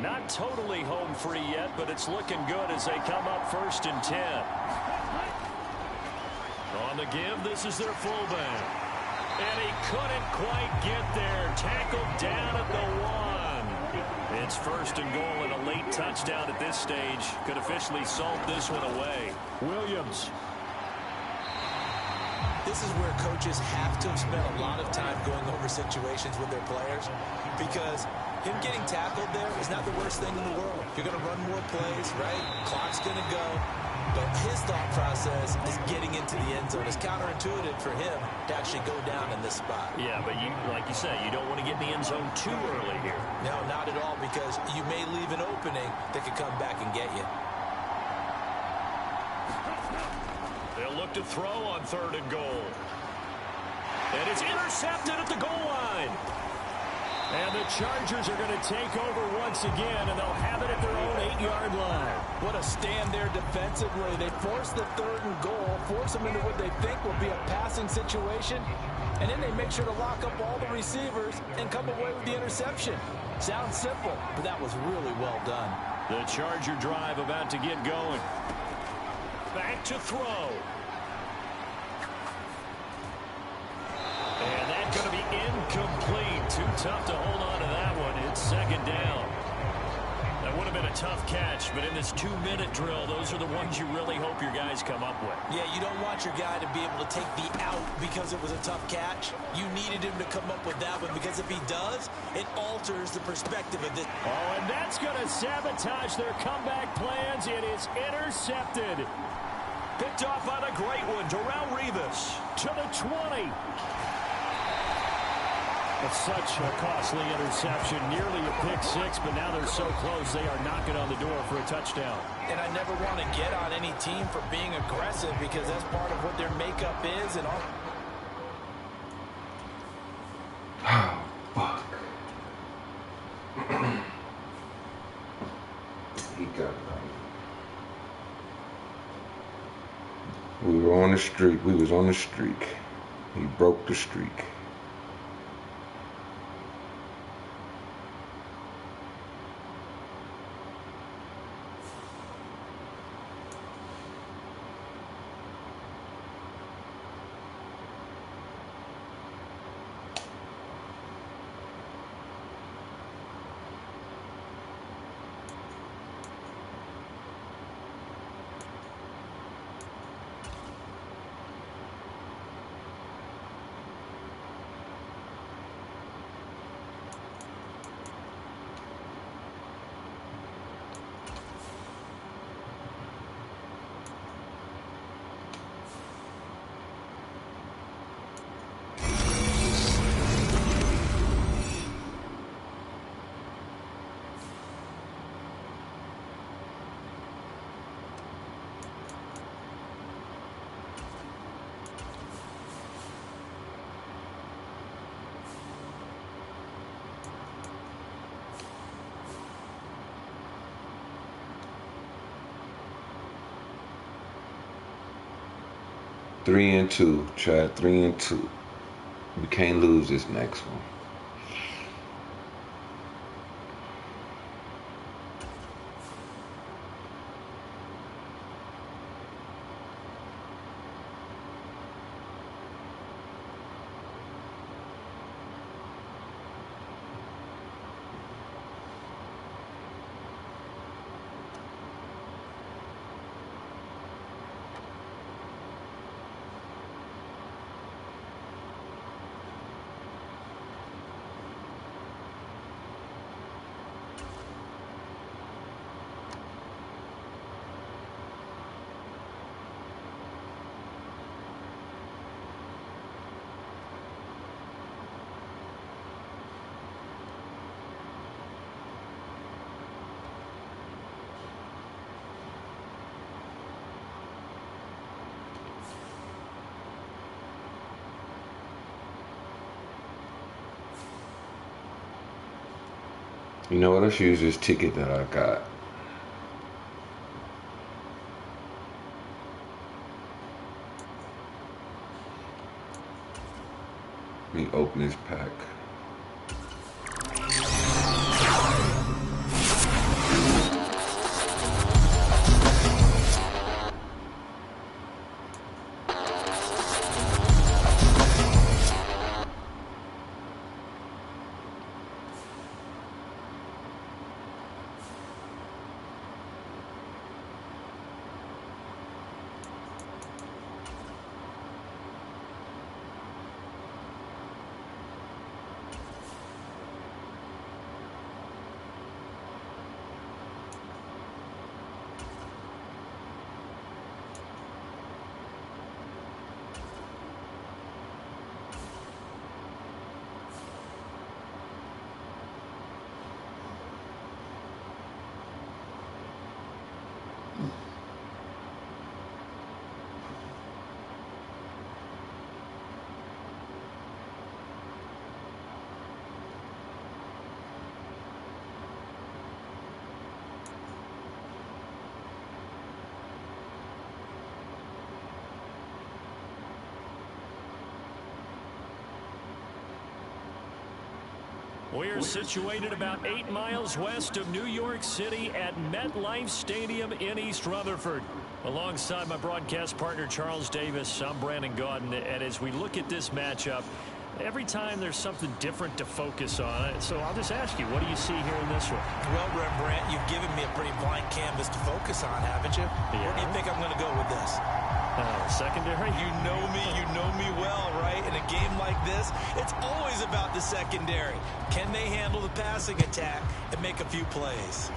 Not totally home free yet, but it's looking good as they come up 1st and 10. On the give, this is their fullback. And he couldn't quite get there. Tackled down at the 1. It's 1st and goal and a late touchdown at this stage. Could officially salt this one away. Williams. This is where coaches have to have spent a lot of time going over situations with their players, because him getting tackled there is not the worst thing in the world. You're going to run more plays, right? Clock's going to go. But his thought process is getting into the end zone. It's counterintuitive for him to actually go down in this spot. Yeah, but like you say, you don't want to get in the end zone too early here. No, not at all, because you may leave an opening that could come back and get you. They'll look to throw on 3rd and goal. And it's intercepted at the goal line. And the Chargers are going to take over once again, and they'll have it at their own 8-yard line. What a stand there defensively. They force the 3rd and goal, force them into what they think will be a passing situation, and then they make sure to lock up all the receivers and come away with the interception. Sounds simple, but that was really well done. The Charger drive about to get going. Back to throw. And that's going to be incomplete. Too tough to hold on to that one. It's 2nd down. That would have been a tough catch, but in this 2-minute drill, those are the ones you really hope your guys come up with. Yeah, you don't want your guy to be able to take the out because it was a tough catch. You needed him to come up with that one, because if he does, it alters the perspective of this. Oh, and that's going to sabotage their comeback plans. It is intercepted. Picked off by the great one, Darrelle Revis, to the 20. It's such a costly interception, nearly a pick 6, but now they're so close they are knocking on the door for a touchdown. And I never want to get on any team for being aggressive, because that's part of what their makeup is. And all. Oh, fuck. He got it. We were on the streak. We was on the streak. He broke the streak. 3-2, Chad. 3-2. We can't lose this next one. You know what? Let's use this ticket that I got. Let me open this pack. We're situated about 8 miles west of New York City at MetLife Stadium in East Rutherford. Alongside my broadcast partner Charles Davis, I'm Brandon Gaudin, and as we look at this matchup, every time there's something different to focus on. So I'll just ask you, what do you see here in this one? Well, Rembrandt, you've given me a pretty blank canvas to focus on, haven't you? Yeah. Where do you think I'm going to go with this? Secondary? You know me well, right? In a game like this, it's always about the secondary. Can they handle the passing attack and make a few plays?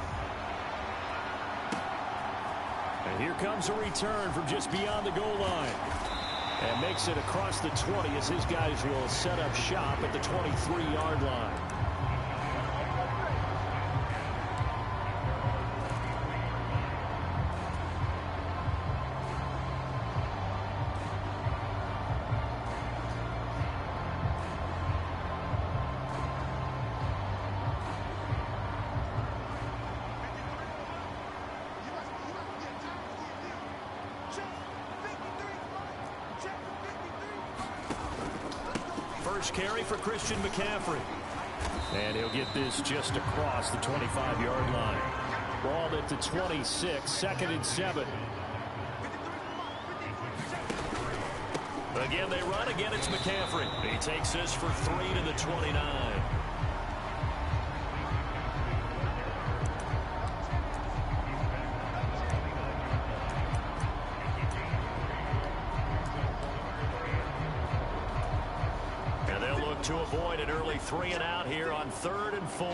And here comes a return from just beyond the goal line. And makes it across the 20 as his guys will set up shop at the 23-yard line. First carry for Christian McCaffrey. And he'll get this just across the 25-yard line. Ball at the 26, 2nd and 7. Again, they run. Again, it's McCaffrey. He takes this for 3 to the 29. To avoid an early 3-and-out here on 3rd and 4.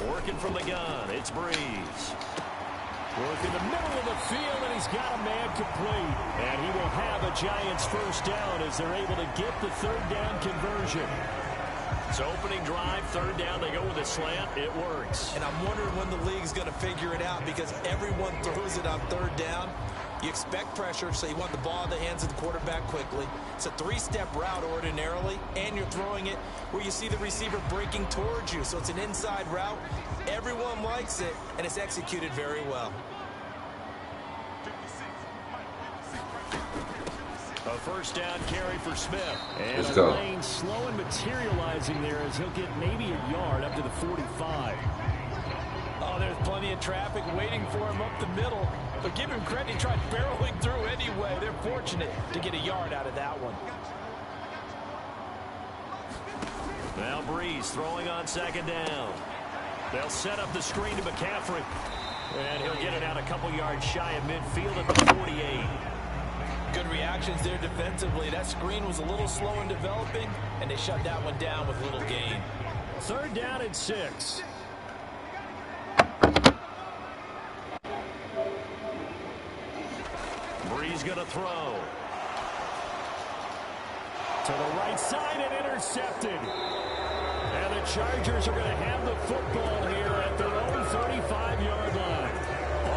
Working from the gun, it's Breeze. Working the middle of the field, and he's got a man complete. And he will have a Giants first down as they're able to get the 3rd down conversion. So opening drive, 3rd down, they go with a slant. It works. And I'm wondering when the league's going to figure it out, because everyone throws it on 3rd down. You expect pressure, so you want the ball in the hands of the quarterback quickly. It's a 3-step route ordinarily, and you're throwing it where you see the receiver breaking towards you. So it's an inside route. Everyone likes it, and it's executed very well. A first down carry for Smith. And Let's go. Lane slow and materializing there as he'll get maybe a yard up to the 45. Oh, there's plenty of traffic waiting for him up the middle. But give him credit, he tried barreling through anyway. They're fortunate to get a yard out of that one. Now Breeze throwing on second down. They'll set up the screen to McCaffrey. And he'll get it out a couple yards shy of midfield at the 48. Good reactions there defensively. That screen was a little slow in developing, and they shut that one down with little gain. Third down and 6. Breeze going to throw. To the right side and intercepted. And the Chargers are going to have the football here at their own 35-yard line.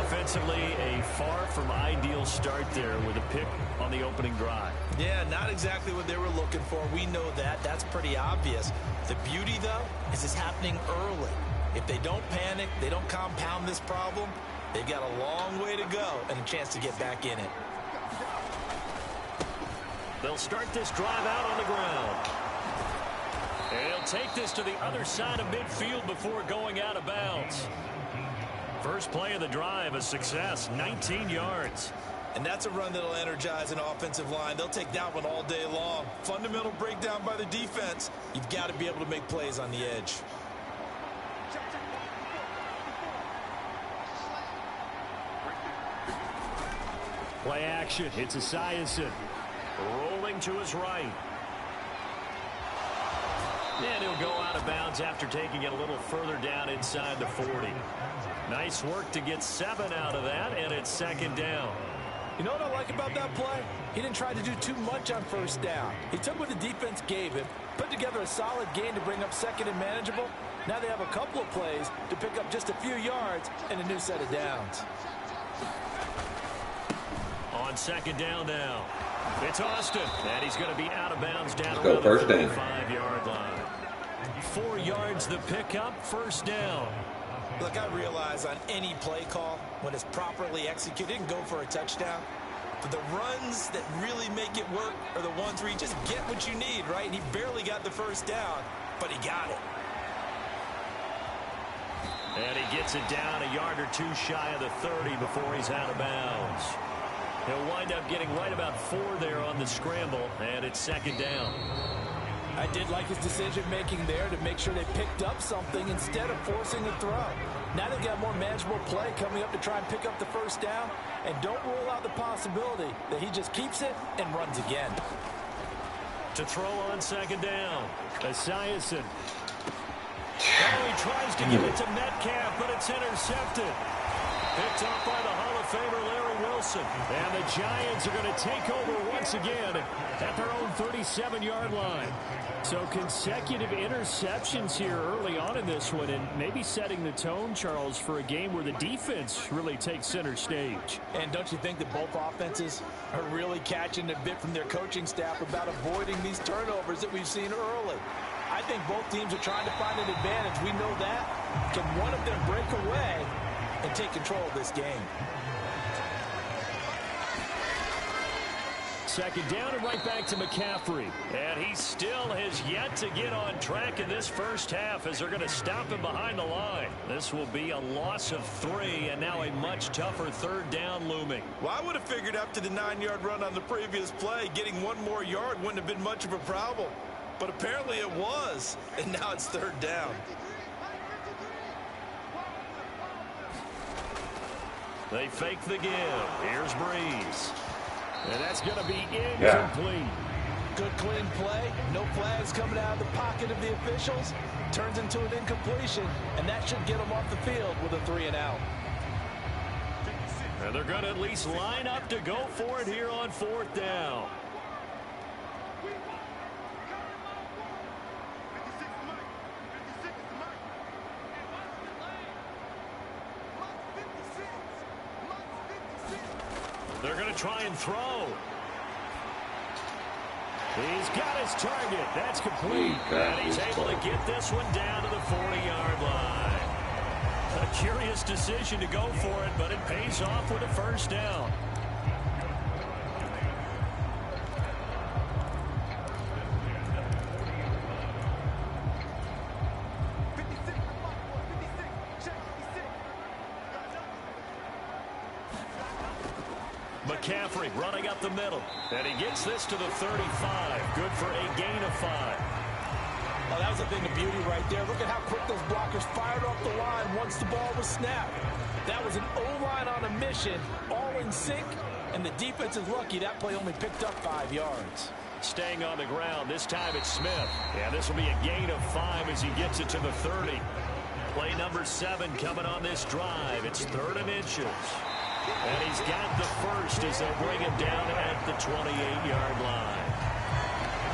Offensively, a far from ideal start there with a pick on the opening drive. Yeah, not exactly what they were looking for. We know that. That's pretty obvious. The beauty, though, is it's happening early. If they don't panic, they don't compound this problem, they've got a long way to go and a chance to get back in it. They'll start this drive out on the ground. And he'll take this to the other side of midfield before going out of bounds. First play of the drive, a success, 19 yards. And that's a run that'll energize an offensive line. They'll take that one all day long. Fundamental breakdown by the defense. You've got to be able to make plays on the edge. Play action. It's Esiason. Rolling to his right. And he'll go out of bounds after taking it a little further down inside the 40. Nice work to get 7 out of that, and it's second down. You know what I like about that play? He didn't try to do too much on first down. He took what the defense gave him, put together a solid gain to bring up second and manageable. Now they have a couple of plays to pick up just a few yards and a new set of downs. On second down now, it's Austin, and he's going to be out of bounds down Go around first the down. 5-yard line. 4 yards the pickup, first down. Look, I realize on any play call, when it's properly executed, and go for a touchdown. But the runs that really make it work are the ones where you just get what you need, right? And he barely got the first down, but he got it. And he gets it down a yard or two shy of the 30 before he's out of bounds. He'll wind up getting right about 4 there on the scramble, and it's second down. I did like his decision-making there to make sure they picked up something instead of forcing a throw. Now they've got more manageable play coming up to try and pick up the first down, and don't rule out the possibility that he just keeps it and runs again. To throw on second down, Esiason. Oh, he tries to give it to Metcalf, but it's intercepted. Picked up by the Hall of Famer Larry Wilson. And the Giants are going to take over once again at their own 37-yard line. So consecutive interceptions here early on in this one, and maybe setting the tone, Charles, for a game where the defense really takes center stage. And don't you think that both offenses are really catching a bit from their coaching staff about avoiding these turnovers that we've seen early? I think both teams are trying to find an advantage. We know that. Can one of them break away and take control of this game? Second down and right back to McCaffrey. And he still has yet to get on track in this first half as they're going to stop him behind the line. This will be a loss of 3 and now a much tougher third down looming. Well, I would have figured after the 9-yard run on the previous play, getting 1 more yard wouldn't have been much of a problem. But apparently it was, and now it's third down. They fake the give. Here's Breeze. And that's going to be incomplete. Yeah. Good clean play. No flags coming out of the pocket of the officials. Turns into an incompletion, and that should get them off the field with a 3-and-out. And they're going to at least line up to go for it here on fourth down. They're going to try and throw. He's got his target. That's complete. And he's able to get this one down to the 40-yard line. A curious decision to go for it, but it pays off with a first down. McCaffrey running up the middle. And he gets this to the 35. Good for a gain of 5. Oh, that was a thing of beauty right there. Look at how quick those blockers fired off the line once the ball was snapped. That was an O-line on a mission, all in sync, and the defense is lucky that play only picked up 5 yards. Staying on the ground, this time it's Smith. Yeah, this will be a gain of 5 as he gets it to the 30. Play number 7 coming on this drive. It's 3rd and inches. And he's got the first as they'll bring him down at the 28-yard line.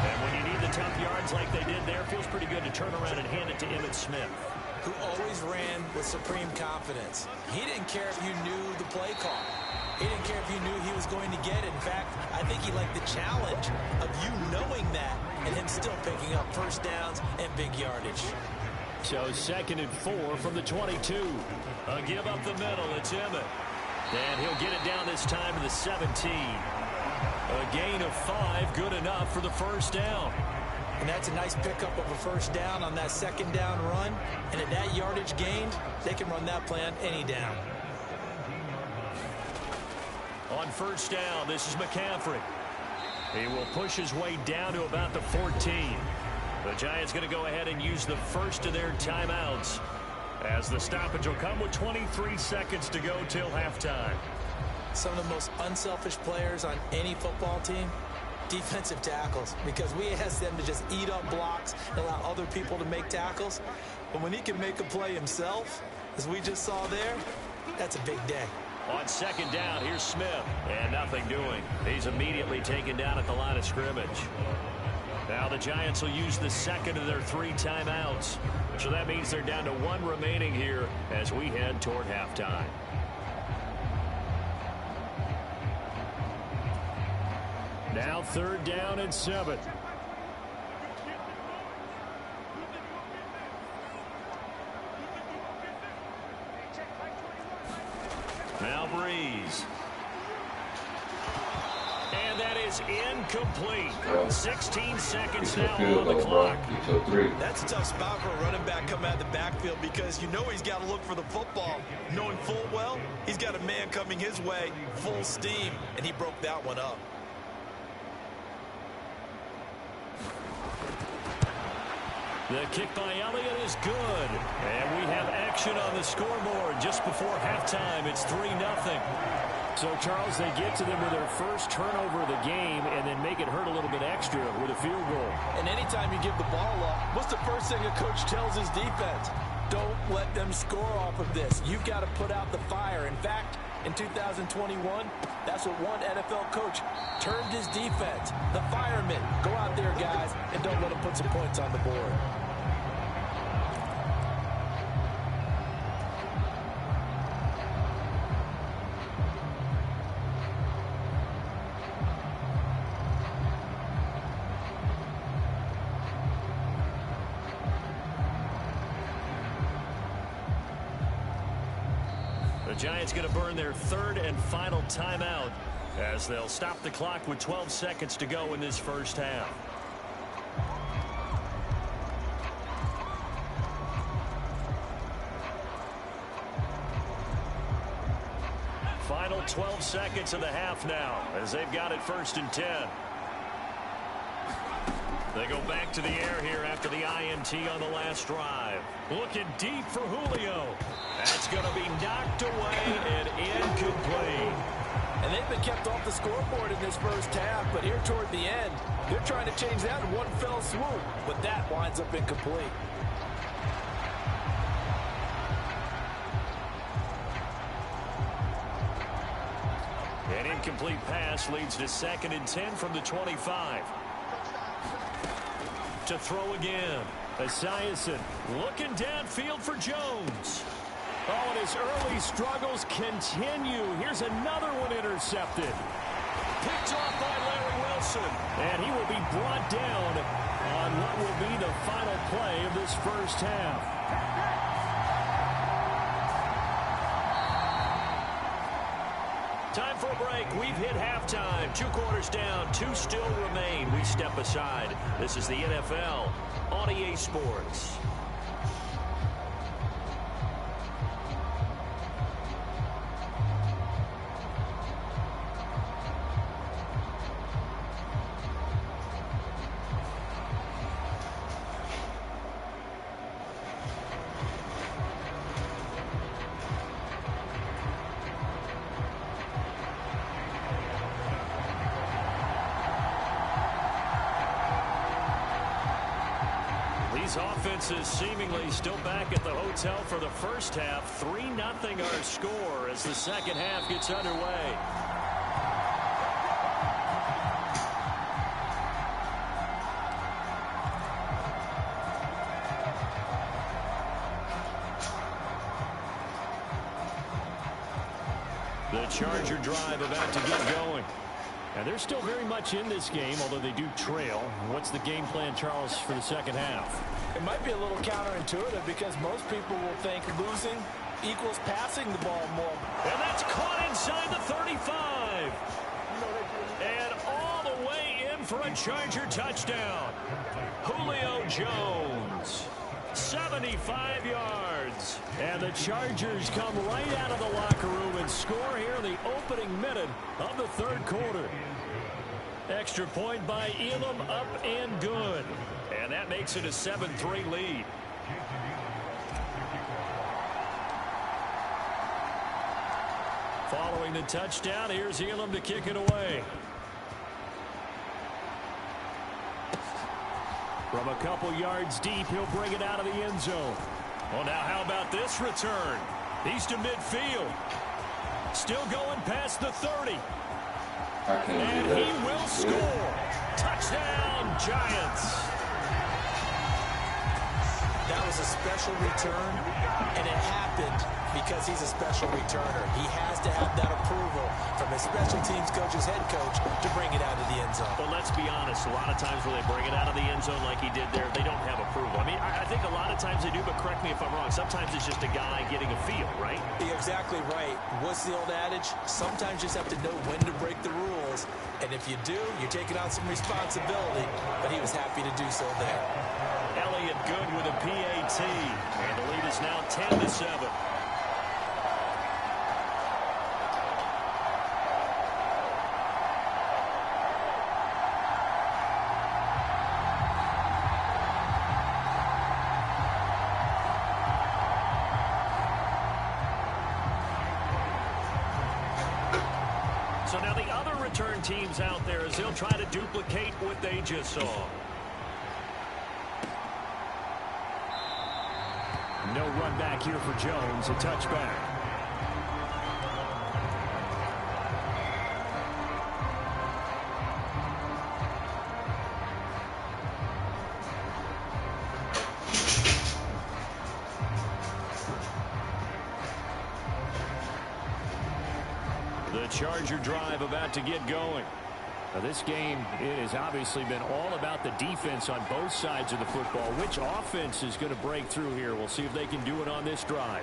And when you need the tough yards like they did there, it feels pretty good to turn around and hand it to Emmitt Smith, who always ran with supreme confidence. He didn't care if you knew the play call. He didn't care if you knew he was going to get it. In fact, I think he liked the challenge of you knowing that and him still picking up first downs and big yardage. So 2nd and 4 from the 22. A give up the middle. It's Emmitt. And he'll get it down this time to the 17. A gain of 5, good enough for the first down. And that's a nice pickup of a first down on that 2nd down run. And at that yardage gained, they can run that play on any down. On first down, this is McCaffrey. He will push his way down to about the 14. The Giants going to go ahead and use the first of their timeouts, as the stoppage will come with 23 seconds to go till halftime. Some of the most unselfish players on any football team, defensive tackles, because we ask them to just eat up blocks and allow other people to make tackles. But when he can make a play himself, as we just saw there, that's a big day. On 2nd down, here's Smith, and nothing doing. He's immediately taken down at the line of scrimmage. Now the Giants will use the 2nd of their 3 timeouts. So that means they're down to 1 remaining here as we head toward halftime. Now 3rd down and 7. Now Breeze. And that is incomplete. 16 seconds now on the clock. That's a tough spot for a running back coming out of the backfield, because you know he's got to look for the football, knowing full well he's got a man coming his way full steam, and he broke that one up. The kick by Elliott is good. And we have action on the scoreboard just before halftime. It's 3-0. So, Charles, they get to them with their first turnover of the game and then make it hurt a little bit extra with a field goal. And anytime you give the ball up, what's the first thing a coach tells his defense? Don't let them score off of this. You've got to put out the fire. In fact, in 2021, that's what one NFL coach termed his defense. The firemen. Go out there, guys, and don't let them put some points on the board. The Giants going to burn their 3rd and final timeout as they'll stop the clock with 12 seconds to go in this first half. Final 12 seconds of the half now as they've got it 1st and 10. They go back to the air here after the INT on the last drive. Looking deep for Julio. That's going to be knocked away and incomplete. And they've been kept off the scoreboard in this first half, but here toward the end, they're trying to change that in one fell swoop, but that winds up incomplete. An incomplete pass leads to 2nd and 10 from the 25. To throw again. Esiason looking downfield for Jones. Oh, and his early struggles continue. Here's another one intercepted. Picked off by Larry Wilson. And he will be brought down on what will be the final play of this first half. Time for a break. We've hit halftime. 2 quarters down. 2 still remain. We step aside. This is the NFL on EA Sports. these offenses seemingly still back at the hotel for the first half. 3-0 our score as the second half gets underway. The Charger drive about to get going. And they're still very much in this game, although they do trail. What's the game plan, Charles, for the second half? It might be a little counterintuitive because most people will think losing equals passing the ball more. And that's caught inside the 35. And all the way in for a Charger touchdown. Julio Jones. 75 yards. And the Chargers come right out of the locker room and score here in the opening minute of the third quarter. Extra point by Elam, up and good. And that makes it a 7-3 lead. Following the touchdown, here's Elam to kick it away. From a couple yards deep, he'll bring it out of the end zone. Well, now how about this return? He's to midfield. Still going past the 30. And he will score. Touchdown, Giants. That was a special return, and it happened because he's a special returner. He has to have that approval from his special teams coach's head coach to bring it out of the end zone. But let's be honest, a lot of times when they bring it out of the end zone like he did there, they don't have approval. I mean, I think a lot of times they do, but correct me if I'm wrong. Sometimes it's just a guy getting a feel, right? You're exactly right. What's the old adage? Sometimes you just have to know when to break the rules. And if you do, you're taking on some responsibility. But he was happy to do so there. Elliott good with a PAT. And the lead is now 10-7. So now the other return teams out there as they'll try to duplicate what they just saw. No run back here for Jones, a touchback. The Charger drive about to get going. Now this game, it has obviously been all about the defense on both sides of the football. Which offense is going to break through here? We'll see if they can do it on this drive.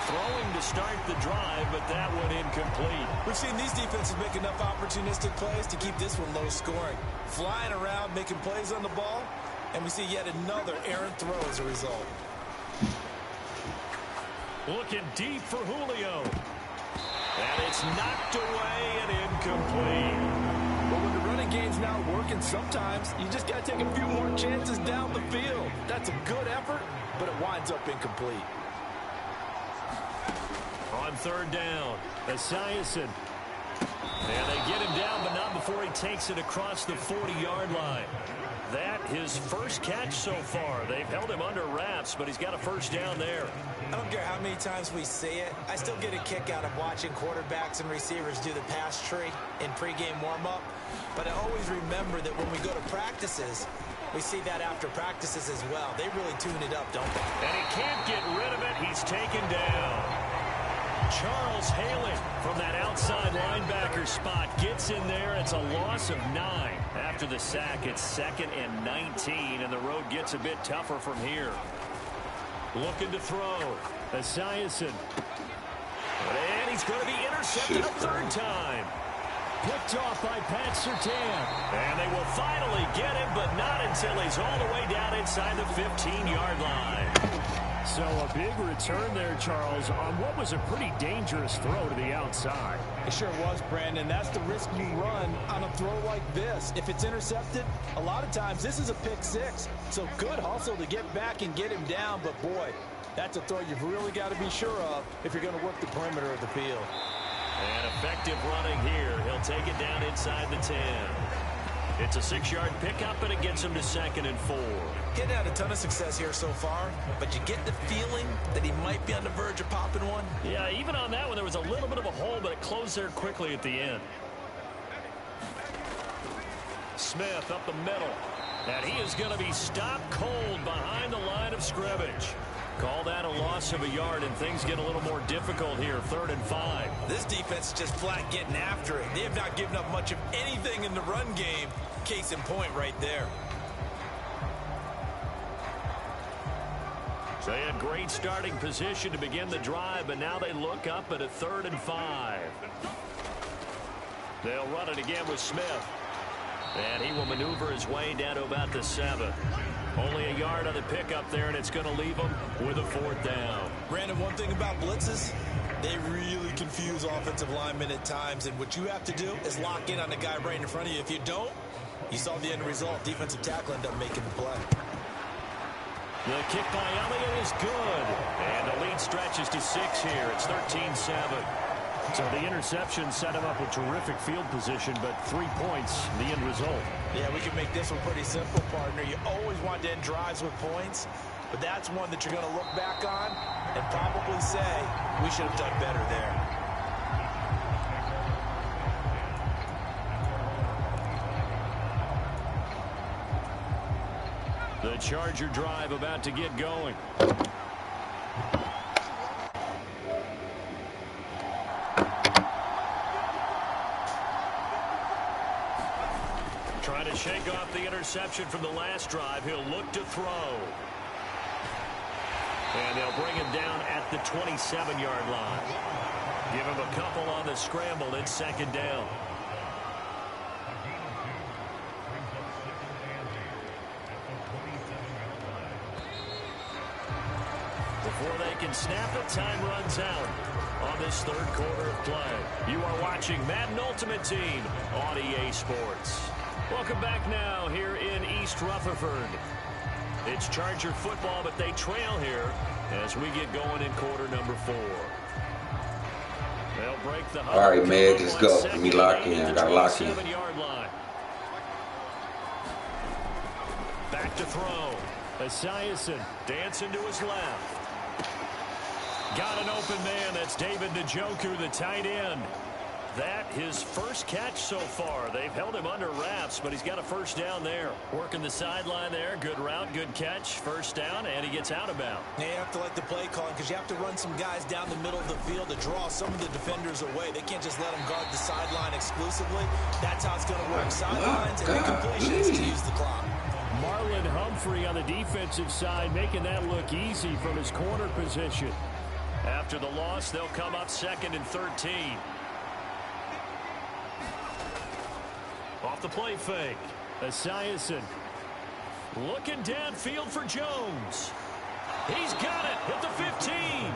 Throwing to start the drive, but that one incomplete. We've seen these defenses make enough opportunistic plays to keep this one low scoring. Flying around, making plays on the ball, and we see yet another errant throw as a result. Looking deep for Julio. And it's knocked away and incomplete. But when the running game's not working, sometimes you just got to take a few more chances down the field. That's a good effort, but it winds up incomplete. On third down, Esiason. And they get him down, but not before he takes it across the 40-yard line. That his first catch so far. They've held him under wraps, but he's got a first down there. I don't care how many times we see it. I still get a kick out of watching quarterbacks and receivers do the pass tree in pregame warm-up. But I always remember that when we go to practices, we see that after practices as well. They really tune it up, don't they? And he can't get rid of it. He's taken down. Charles Haley from that outside linebacker spot gets in there. It's a loss of 9. After the sack, it's 2nd and 19, and the road gets a bit tougher from here. Looking to throw. Esiason. And he's going to be intercepted a third time. Picked off by Pat Surtain. And they will finally get him, but not until he's all the way down inside the 15-yard line. So a big return there, Charles, on what was a pretty dangerous throw to the outside. It sure was, Brandon. That's the risk you run on a throw like this. If it's intercepted, a lot of times this is a pick six. So good hustle to get back and get him down. But, boy, that's a throw you've really got to be sure of if you're going to work the perimeter of the field. And effective running here. He'll take it down inside the 10. It's a 6-yard pickup, and it gets him to 2nd and 4. Getting had a ton of success here so far, but you get the feeling that he might be on the verge of popping one. Yeah, even on that one, there was a little bit of a hole, but it closed there quickly at the end. Smith up the middle, and he is going to be stopped cold behind the line of scrimmage. Call that a loss of a yard, and things get a little more difficult here, 3rd and 5. This defense is just flat getting after it. They have not given up much of anything in the run game. Case in point right there. So they had great starting position to begin the drive, but now they look up at a 3rd and 5. They'll run it again with Smith. And he will maneuver his way down to about the 7. Only a yard on the pickup there, and it's going to leave him with a 4th down. Brandon, one thing about blitzes, they really confuse offensive linemen at times, and what you have to do is lock in on the guy right in front of you. If you don't, you saw the end result. Defensive tackle ended up making the play. The kick by Elliott is good, and the lead stretches to 6 here. It's 13-7. So the interception set him up with terrific field position, but 3 points, the end result. Yeah, we can make this one pretty simple, partner. You always want to end drives with points, but that's one that you're going to look back on and probably say, we should have done better there. The Charger drive about to get going. Trying to shake off the interception from the last drive. He'll look to throw. And they'll bring him down at the 27-yard line. Give him a couple on the scramble. It's 2nd down. Before they can snap it, time runs out on this 3rd quarter of play. You are watching Madden Ultimate Team on EA Sports. Welcome back now here in East Rutherford. It's Charger football, but they trail here as we get going in quarter number 4. They'll break the huddle. All right, man, just go. Let me lock in. I got to lock in. 7-yard line. Back to throw. Esiason dancing to his left. Got an open man. That's David Njoku, the tight end. That his first catch so far. They've held him under wraps, but he's got a 1st down there. Working the sideline there. Good route, good catch. 1st down, and he gets out of bounds. Now you have to like the play calling because you have to run some guys down the middle of the field to draw some of the defenders away. They can't just let them guard the sideline exclusively. That's how it's going to work. Sidelines and incompletions to use the clock. Marlon Humphrey on the defensive side making that look easy from his corner position. After the loss, they'll come up 2nd and 13. Off the play fake. Esiason looking downfield for Jones. He's got it at the 15.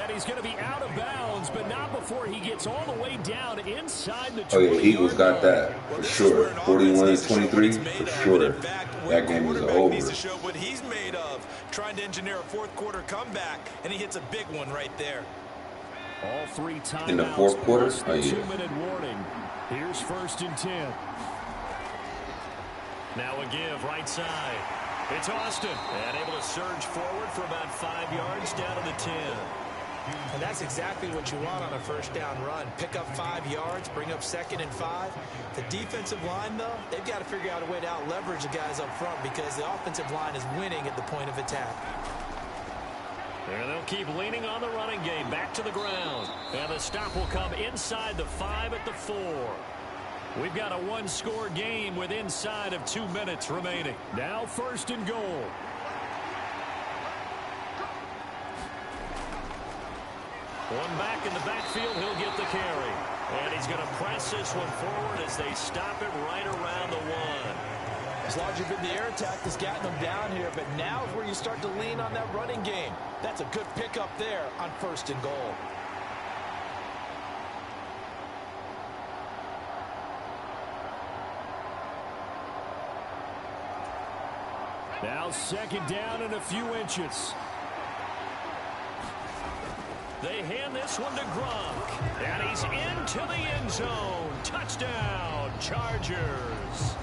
And he's going to be out of bounds, but not before he gets all the way down inside the 20. Oh, yeah, Eagles got that for sure. 41-23 for sure. That game is over. Needs to show what he's made of. Trying to engineer a 4th quarter comeback, and he hits a big one right there. All 3 timeouts In the 4th quarter? Oh, yeah. 2-minute warning. Here's 1st and 10. Now a give right side. It's Austin. And able to surge forward for about 5 yards down to the 10. And that's exactly what you want on a 1st down run. Pick up 5 yards, bring up 2nd and 5. The defensive line, though, they've got to figure out a way to out-leverage the guys up front because the offensive line is winning at the point of attack. And they'll keep leaning on the running game. Back to the ground. And the stop will come inside the 5 at the 4. We've got a 1-score game with inside of 2 minutes remaining. Now 1st and goal. One back in the backfield, he'll get the carry. And he's going to press this one forward as they stop it right around the 1. As long as you've been the air attack has gotten them down here, but now is where you start to lean on that running game. That's a good pickup there on 1st and goal. Now 2nd down and a few inches. They hand this one to Gronk. And he's into the end zone. Touchdown, Chargers.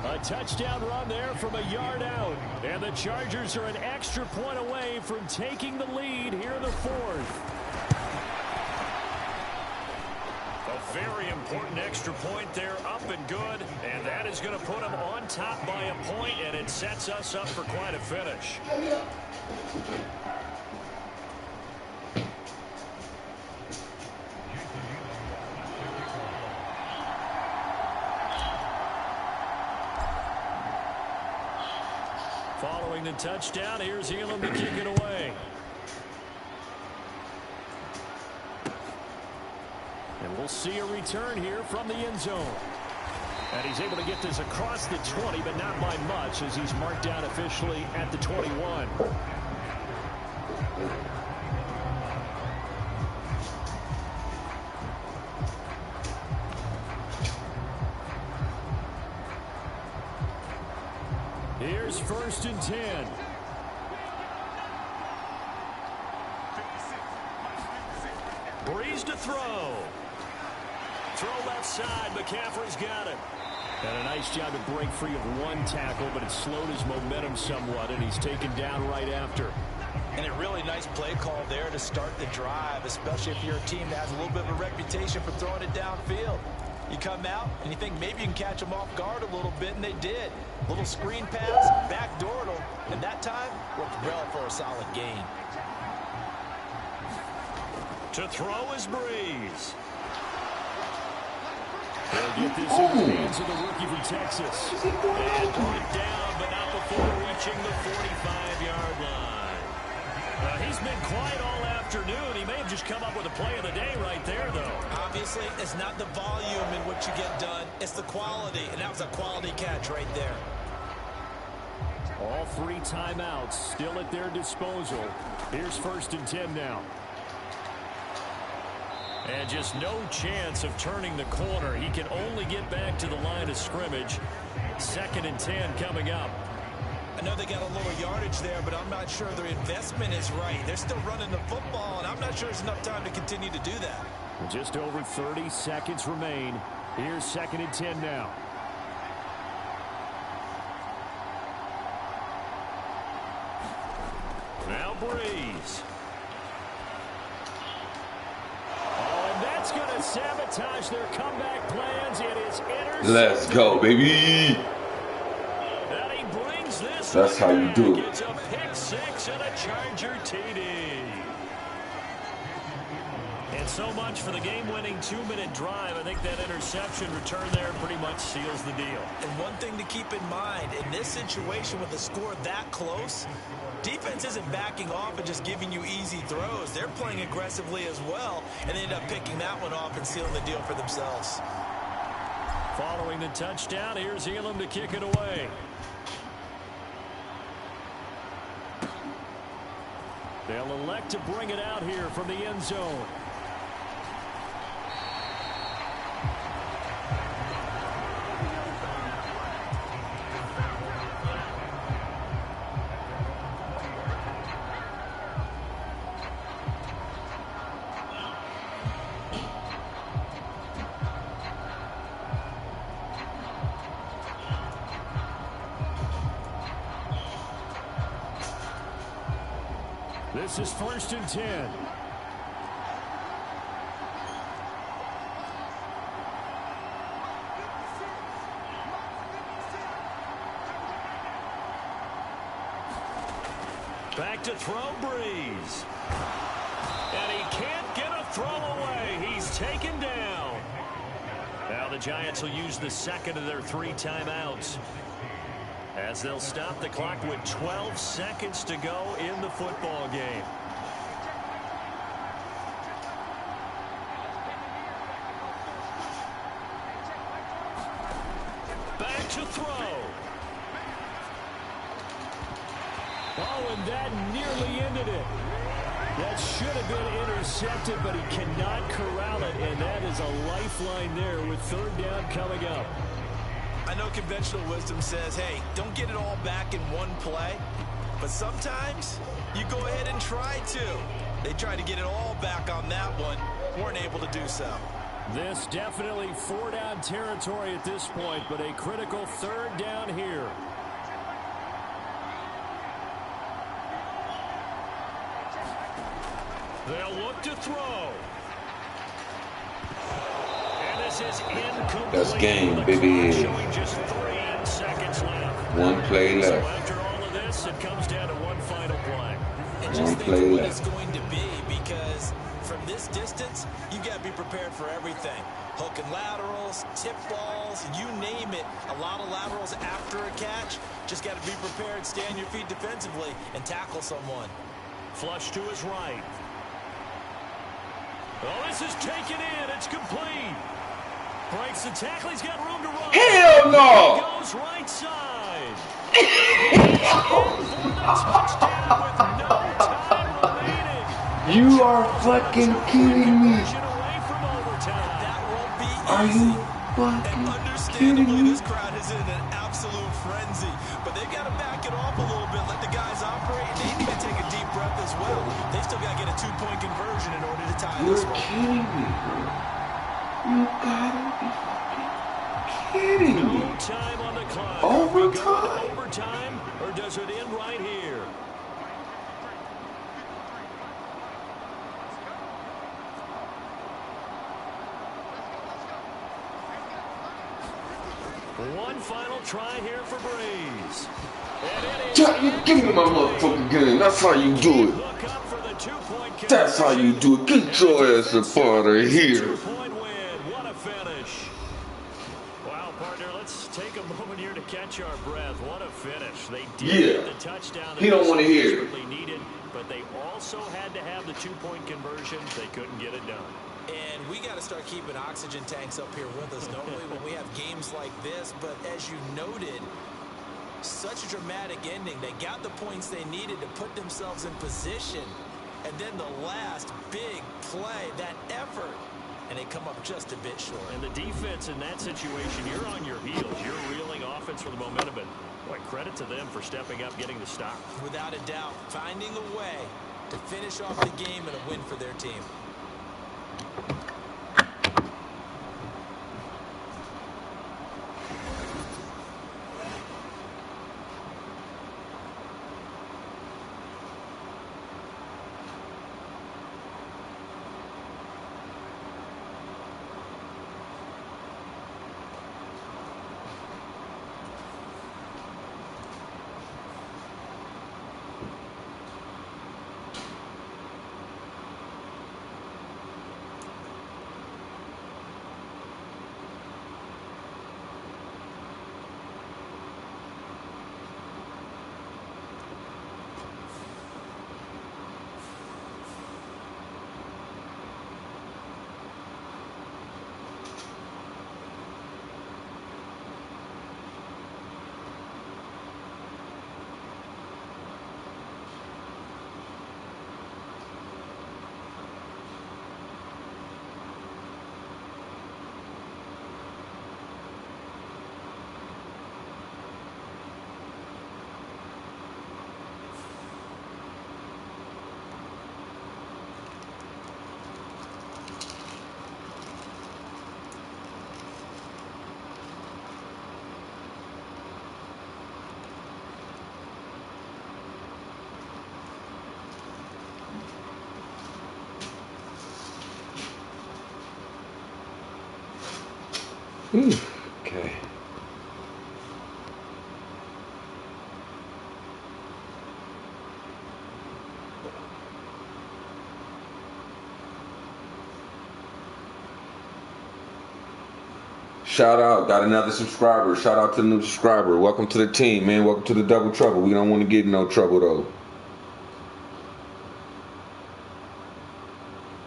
A touchdown run there from a yard out. And the Chargers are an extra point away from taking the lead here in the fourth. A very important extra point there, up and good. And that is going to put them on top by a point, and it sets us up for quite a finish. Following the touchdown, here's Elam to kick it away. And we'll see a return here from the end zone. And he's able to get this across the 20, but not by much, as he's marked down officially at the 21. Here's 1st and 10. Breeze to throw. Throw left side. McCaffrey's got it. And a nice job to break free of one tackle, but it slowed his momentum somewhat, and he's taken down right after. And a really nice play call there to start the drive, especially if you're a team that has a little bit of a reputation for throwing it downfield. You come out and you think maybe you can catch them off guard a little bit, and they did. Little screen pass, backdoored them, and that time worked well for a solid gain. To throw is Breeze. They'll get this in the hands of the rookie from Texas. And brought down, but not before reaching the 45-yard line. He's been quiet all afternoon. He may have just come up with a play of the day right there, though. Obviously, it's not the volume in what you get done. It's the quality, and that was a quality catch right there. All 3 timeouts still at their disposal. Here's 1st and 10 now. And just no chance of turning the corner. He can only get back to the line of scrimmage. 2nd and 10 coming up. I know they got a little yardage there, but I'm not sure their investment is right. They're still running the football, and I'm not sure there's enough time to continue to do that. Just over 30 seconds remain. Here's 2nd and 10 now. Now Breeze. That's going to sabotage their comeback plans. It is intercepted. Let's go, baby. And he brings this. That's how you do it. It's a pick 6 and a Charger TD. And so much for the game-winning 2-minute drive. I think that interception return there pretty much seals the deal. And one thing to keep in mind, in this situation with the score that close, defense isn't backing off and just giving you easy throws. They're playing aggressively as well, and they end up picking that one off and sealing the deal for themselves. Following the touchdown, here's Elam to kick it away. They'll elect to bring it out here from the end zone. This is 1st and 10. Back to throw, Breeze. And he can't get a throw away. He's taken down. Now the Giants will use the 2nd of their 3 timeouts, as they'll stop the clock with 12 seconds to go in the football game. Back to throw. Oh, and that nearly ended it. That should have been intercepted, but he cannot corral it, and that is a lifeline there with 3rd down coming up. I know conventional wisdom says, hey, don't get it all back in one play. But sometimes you go ahead and try to. They tried to get it all back on that one. Weren't able to do so. This definitely 4-down territory at this point, but a critical 3rd down here. They'll look to throw. And this is incomplete. That's game, baby. Showing just 3 seconds left. One play So left. after all of this, it comes down to one final play. And just think of what it's going to be, because from this distance, you got to be prepared for everything. Hook and laterals, tip balls, you name it. A lot of laterals after a catch. Just got to be prepared, stay on your feet defensively, and tackle someone. Flush to his right. Oh, this is taken in. It's complete. Breaks the tackle. He's got room to run. Hell no! He goes right side. He's in for the touchdown with no time remaining. You are fucking kidding me. Away from overtime. That won't be Are easy. you And fucking understandably, kidding me? this crowd is in an absolute frenzy. But they've got to back it off a little bit, let the guys operate, and they need to take a deep breath as well. They've still got to get a 2-point conversion in order to tie this You're one. kidding me, bro. You gotta be fucking kidding me. No time on the clock. Overtime? Overtime, or does it end right here? One final try here for Breeze. Give me my motherfucking game. That's how you do it. Look up for the 2-point That's how you do it. Get your ass up out of here. 2-point win. What a finish. Wow, partner, let's take a moment here to catch our breath. What a finish. They did get the touchdown. He don't want to hear it. Needed, but they also had to have the 2-point conversion. They couldn't get it done. And we got to start keeping oxygen tanks up here with us normally when we have games like this. But as you noted, such a dramatic ending. They got the points they needed to put themselves in position. And then the last big play, that effort, and they come up just a bit short. And the defense in that situation, you're on your heels. You're reeling offense for the momentum. And boy, credit to them for stepping up, getting the stop. Without a doubt, finding a way to finish off the game and a win for their team. Okay. Shout out, got another subscriber. Shout out to the new subscriber. Welcome to the team, man. Welcome to the double trouble. We don't want to get in no trouble though.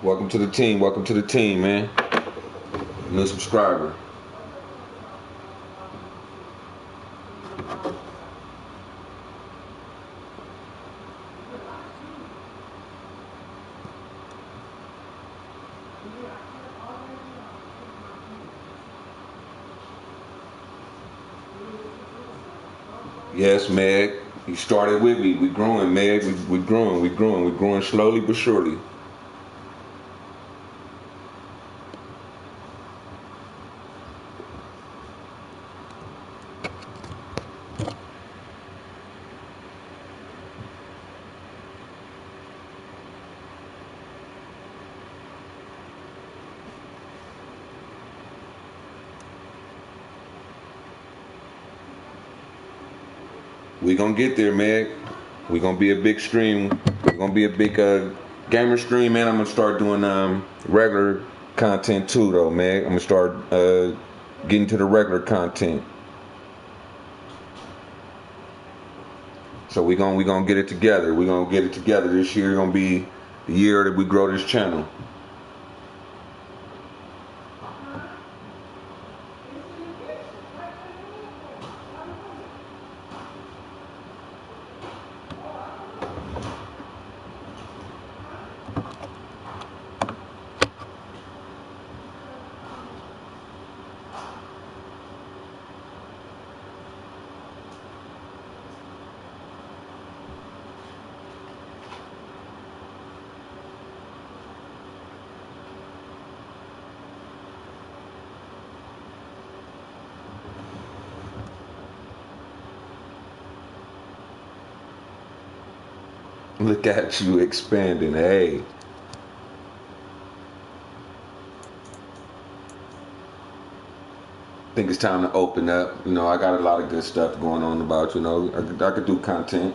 Welcome to the team. Welcome to the team, man. New subscriber. Yes, Meg. You started with me. We growing, Meg. We growing slowly but surely. We gonna get there, Meg. We gonna be a big stream. We're gonna be a big gamer stream, man. I'm gonna start doing regular content too, though, Meg. I'm gonna start getting to the regular content. So we gonna get it together. We gonna get it together. This year gonna be the year that we grow this channel. Look at you expanding. Hey. I think it's time to open up. You know, I got a lot of good stuff going on about, I could do content.